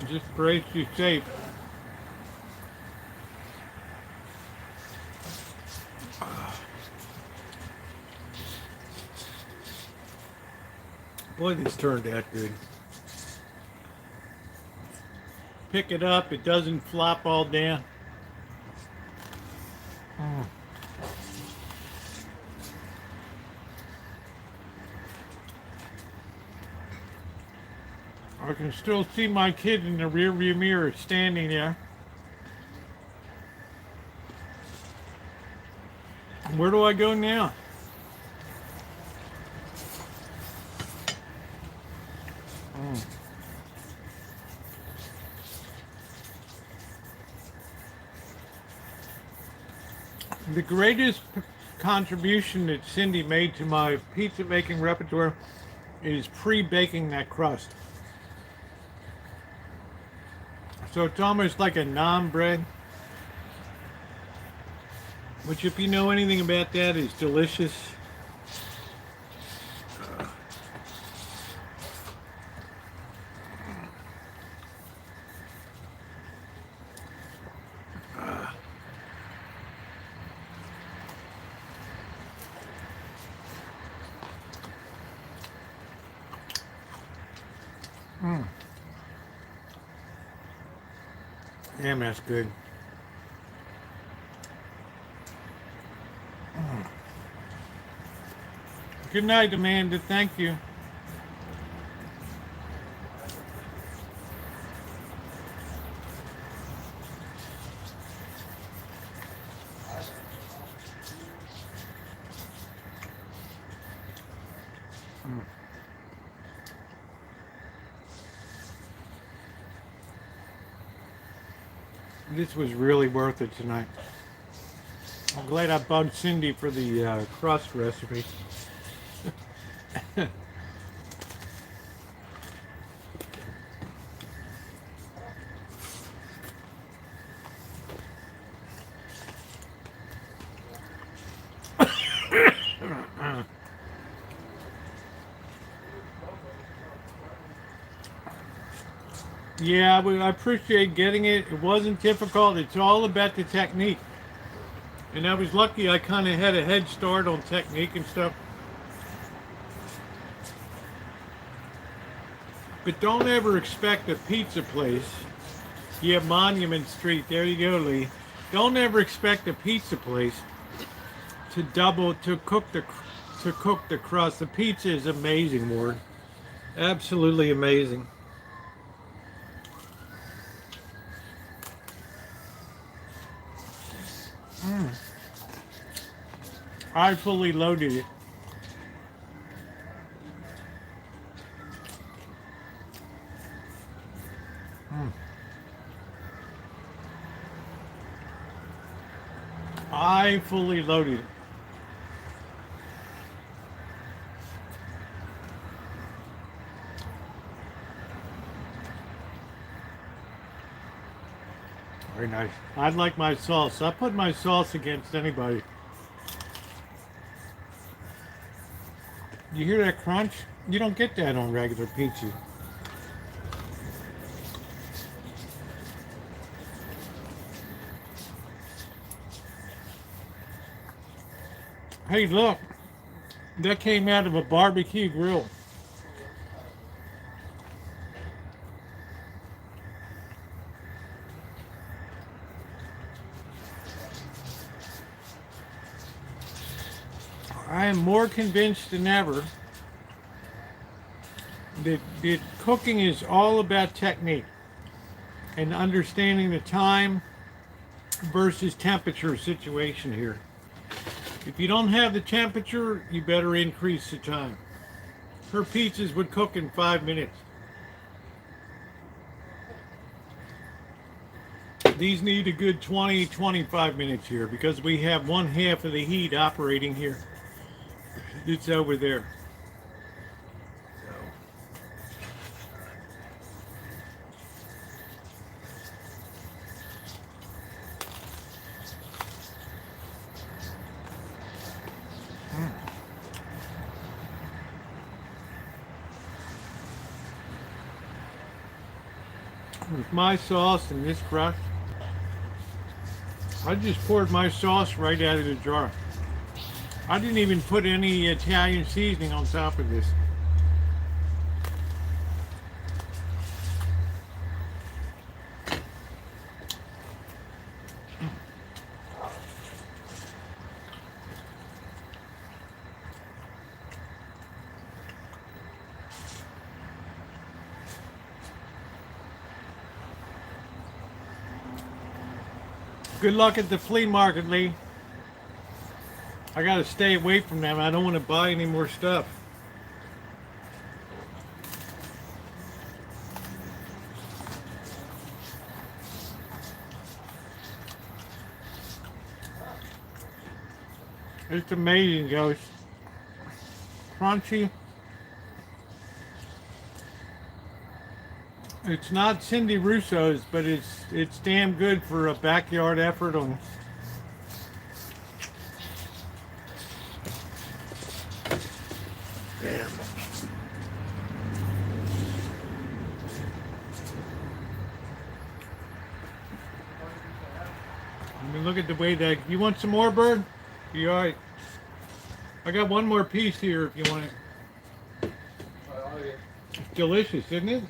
just pray she's safe. Boy, this turned out good. Pick it up, it doesn't flop all down. I can still see my kid in the rear view mirror standing there. Where do I go now? The greatest contribution that Cindy made to my pizza making repertoire is pre-baking that crust. So it's almost like a naan bread, which if you know anything about that is delicious. Damn, that's good. Good night, Amanda. Thank you. This was really worth it tonight. I'm glad I bugged Cindy for the crust recipe. Yeah, I appreciate getting it. It wasn't difficult. It's all about the technique. And I was lucky I kind of had a head start on technique and stuff. But don't ever expect a pizza place. Yeah, Monument Street. There you go, Lee. Don't ever expect a pizza place to cook the crust. The pizza is amazing, Ward. Absolutely amazing. I fully loaded it. I fully loaded it. Very nice. I like my sauce. I put my sauce against anybody. You hear that crunch? You don't get that on regular pizza. Hey, look. That came out of a barbecue grill. I am more convinced than ever that cooking is all about technique and understanding the time versus temperature situation here. If you don't have the temperature, you better increase the time. Her pizzas would cook in 5 minutes. These need a good 20-25 minutes here because we have 1/2 of the heat operating here. It's over there. With my sauce and this crust, I just poured my sauce right out of the jar. I didn't even put any Italian seasoning on top of this. Good luck at the flea market, Lee. I gotta stay away from them. I don't want to buy any more stuff. It's amazing, guys. Crunchy. It's not Cindy Russo's, but it's damn good for a backyard effort on. Damn. I mean, look at the way that. You want some more, Bird? You all right? I got one more piece here if you want it. It's delicious, isn't it?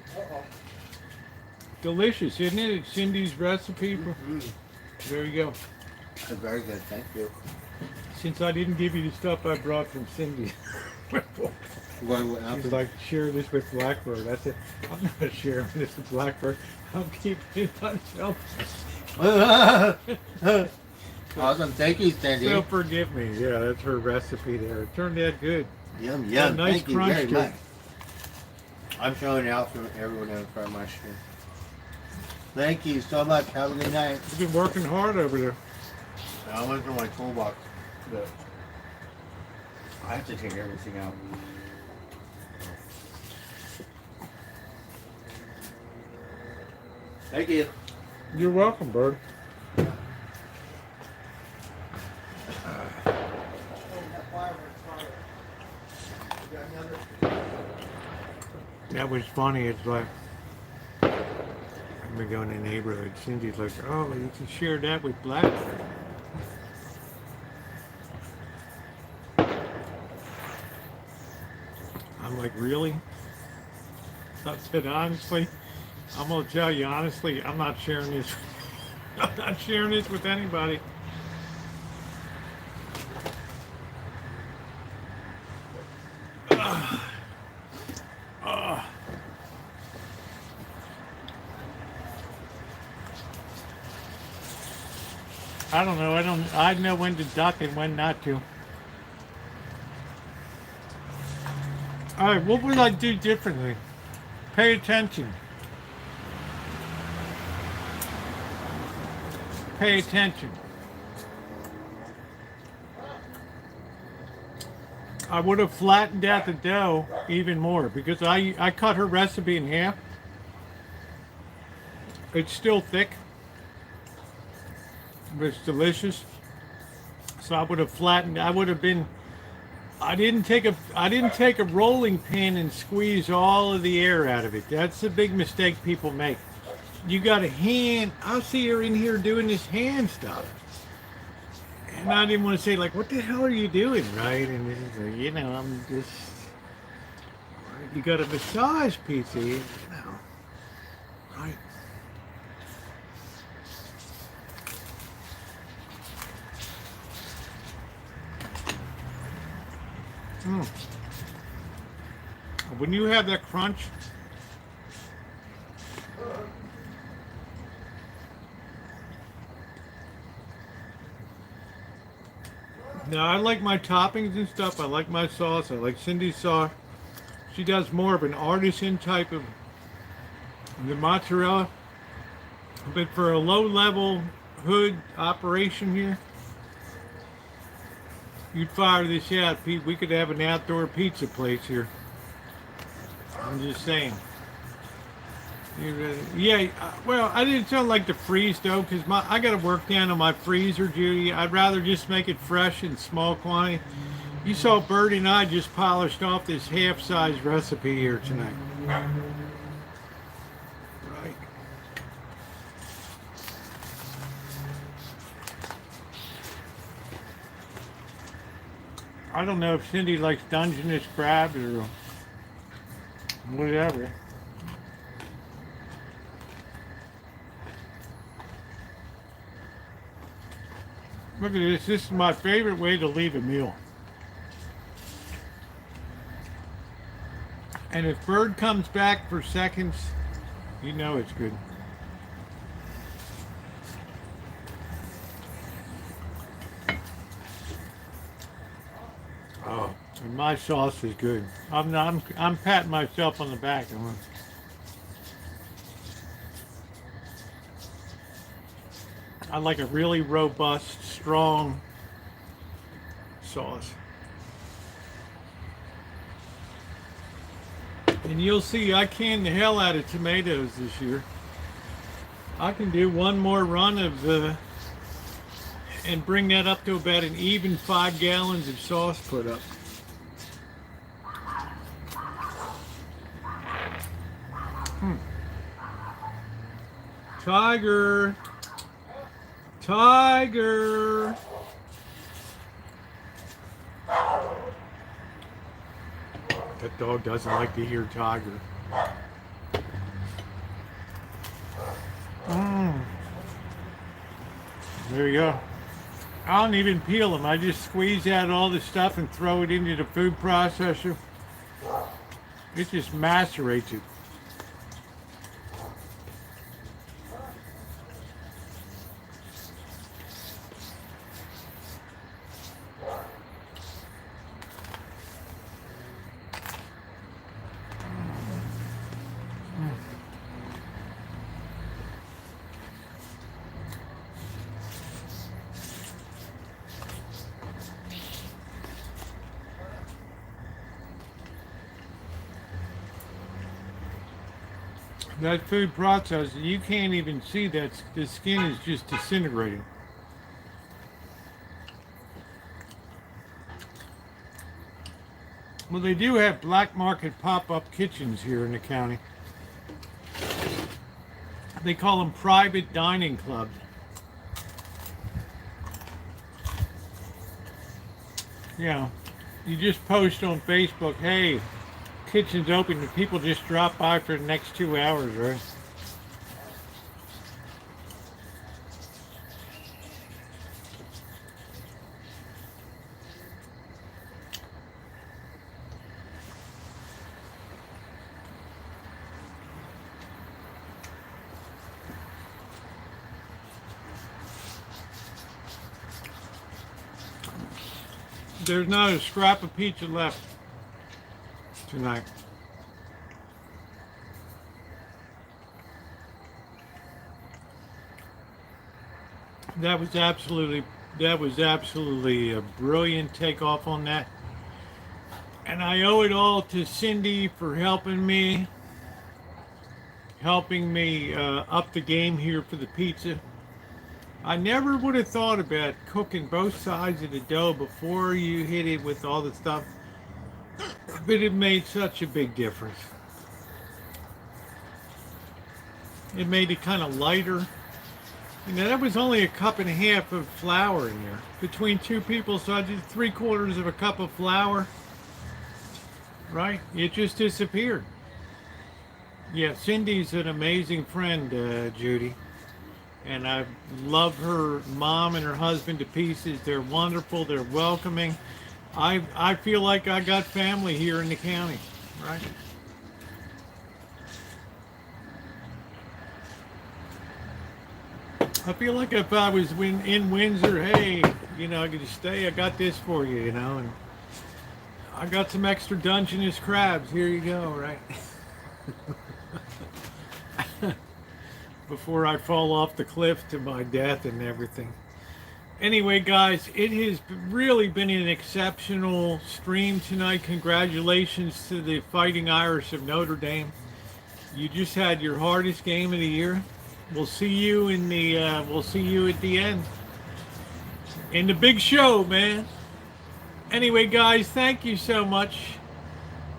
Delicious, isn't it? It's Cindy's recipe. There you go. That's very good, thank you. Since I didn't give you the stuff I brought from Cindy. She's like, share this with Blackbird. I said, I'm not sharing this with Blackbird. I'm keeping it myself. Awesome, thank you, Cindy. So forgive me. Yeah, that's her recipe there. It turned out good. Yum, Got yum, a nice thank you crunch very to it. much. I'm showing it out for everyone in front of my screen. Thank you so much. Have a good night. You've been working hard over there. I went through my toolbox. But I have to take everything out. Thank you. You're welcome, Bird. That was funny. It's like we go in the neighborhood. Cindy's like, "Oh, you can share that with Blackbird." I'm like, "Really?" I said, "Honestly, I'm gonna tell you honestly, I'm not sharing this. I'm not sharing this with anybody." I don't know. I know when to duck and when not to. All right, what would I do differently? Pay attention. Pay attention. I would have flattened out the dough even more because I cut her recipe in half. It's still thick. But it's delicious. So I would have flattened. I would have been. I didn't take a rolling pin and squeeze all of the air out of it. That's a big mistake people make. You got a hand. I see her in here doing this hand stuff, and I didn't want to say like, "What the hell are you doing?" Right? And this is, you know, I'm just. You got a massage pizza, you know, right? When you have that crunch, Now, I like my toppings and stuff. I like my sauce. I like Cindy's sauce. She does more of an artisan type of the mozzarella. But for a low-level hood operation here, you'd fire this out, Pete. We could have an outdoor pizza place here. I'm just saying. Yeah, well, I didn't sound like to freeze though, because I got to work down on my freezer, Judy. I'd rather just make it fresh in small quantity. You saw Birdie and I just polished off this half-size recipe here tonight. Right. I don't know if Cindy likes Dungeness crab or whatever. Look at this. This is my favorite way to leave a meal. And if Bird comes back for seconds, you know it's good. Oh, and my sauce is good. I'm patting myself on the back. I like a really robust, strong sauce. And you'll see I canned the hell out of tomatoes this year. I can do one more run of and bring that up to about an even 5 gallons of sauce put up. Tiger! Tiger! That dog doesn't like to hear tiger. There you go. I don't even peel them. I just squeeze out all the stuff and throw it into the food processor. It just macerates it. That food processor, you can't even see that the skin is just disintegrating. Well, they do have black market pop-up kitchens here in the county. They call them private dining clubs. Yeah, you just post on Facebook, hey, kitchen's open, and people just drop by for the next 2 hours, right? There's not a scrap of pizza left tonight. That was absolutely a brilliant takeoff on that. And I owe it all to Cindy for helping me up the game here for the pizza. I never would have thought about cooking both sides of the dough before you hit it with all the stuff. But it made such a big difference. It made it kind of lighter. You know, that was only a cup and a half of flour in there. Between 2 people, so I did 3/4 of a cup of flour. Right? It just disappeared. Yeah, Cindy's an amazing friend, Judy. And I love her mom and her husband to pieces. They're wonderful. They're welcoming. I feel like I got family here in the county, right? I feel like if I was in Windsor, hey, you know, I could just stay. I got this for you, you know, and I got some extra Dungeness crabs. Here you go, right? Before I fall off the cliff to my death and everything. Anyway, guys, it has really been an exceptional stream tonight. Congratulations to the Fighting Irish of Notre Dame. You just had your hardest game of the year. We'll see you in the. We'll see you at the end. In the big show, man. Anyway, guys, thank you so much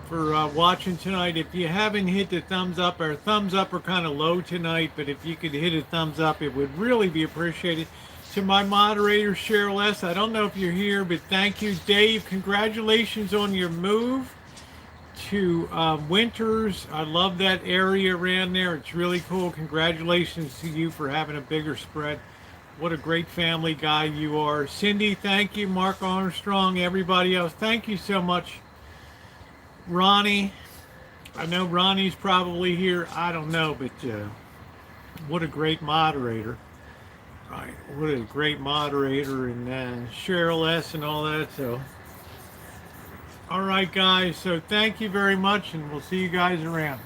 for watching tonight. If you haven't hit the thumbs up, our thumbs up are kind of low tonight, but if you could hit a thumbs up, it would really be appreciated. To my moderator, Cheryl S., I don't know if you're here, but thank you. Dave, congratulations on your move to Winters. I love that area around there. It's really cool. Congratulations to you for having a bigger spread. What a great family guy you are. Cindy, thank you. Mark Armstrong, everybody else, thank you so much. Ronnie, I know Ronnie's probably here. I don't know, but what a great moderator. Right, what a great moderator, and Cheryl S. and all that. So, all right, guys. So thank you very much, and we'll see you guys around.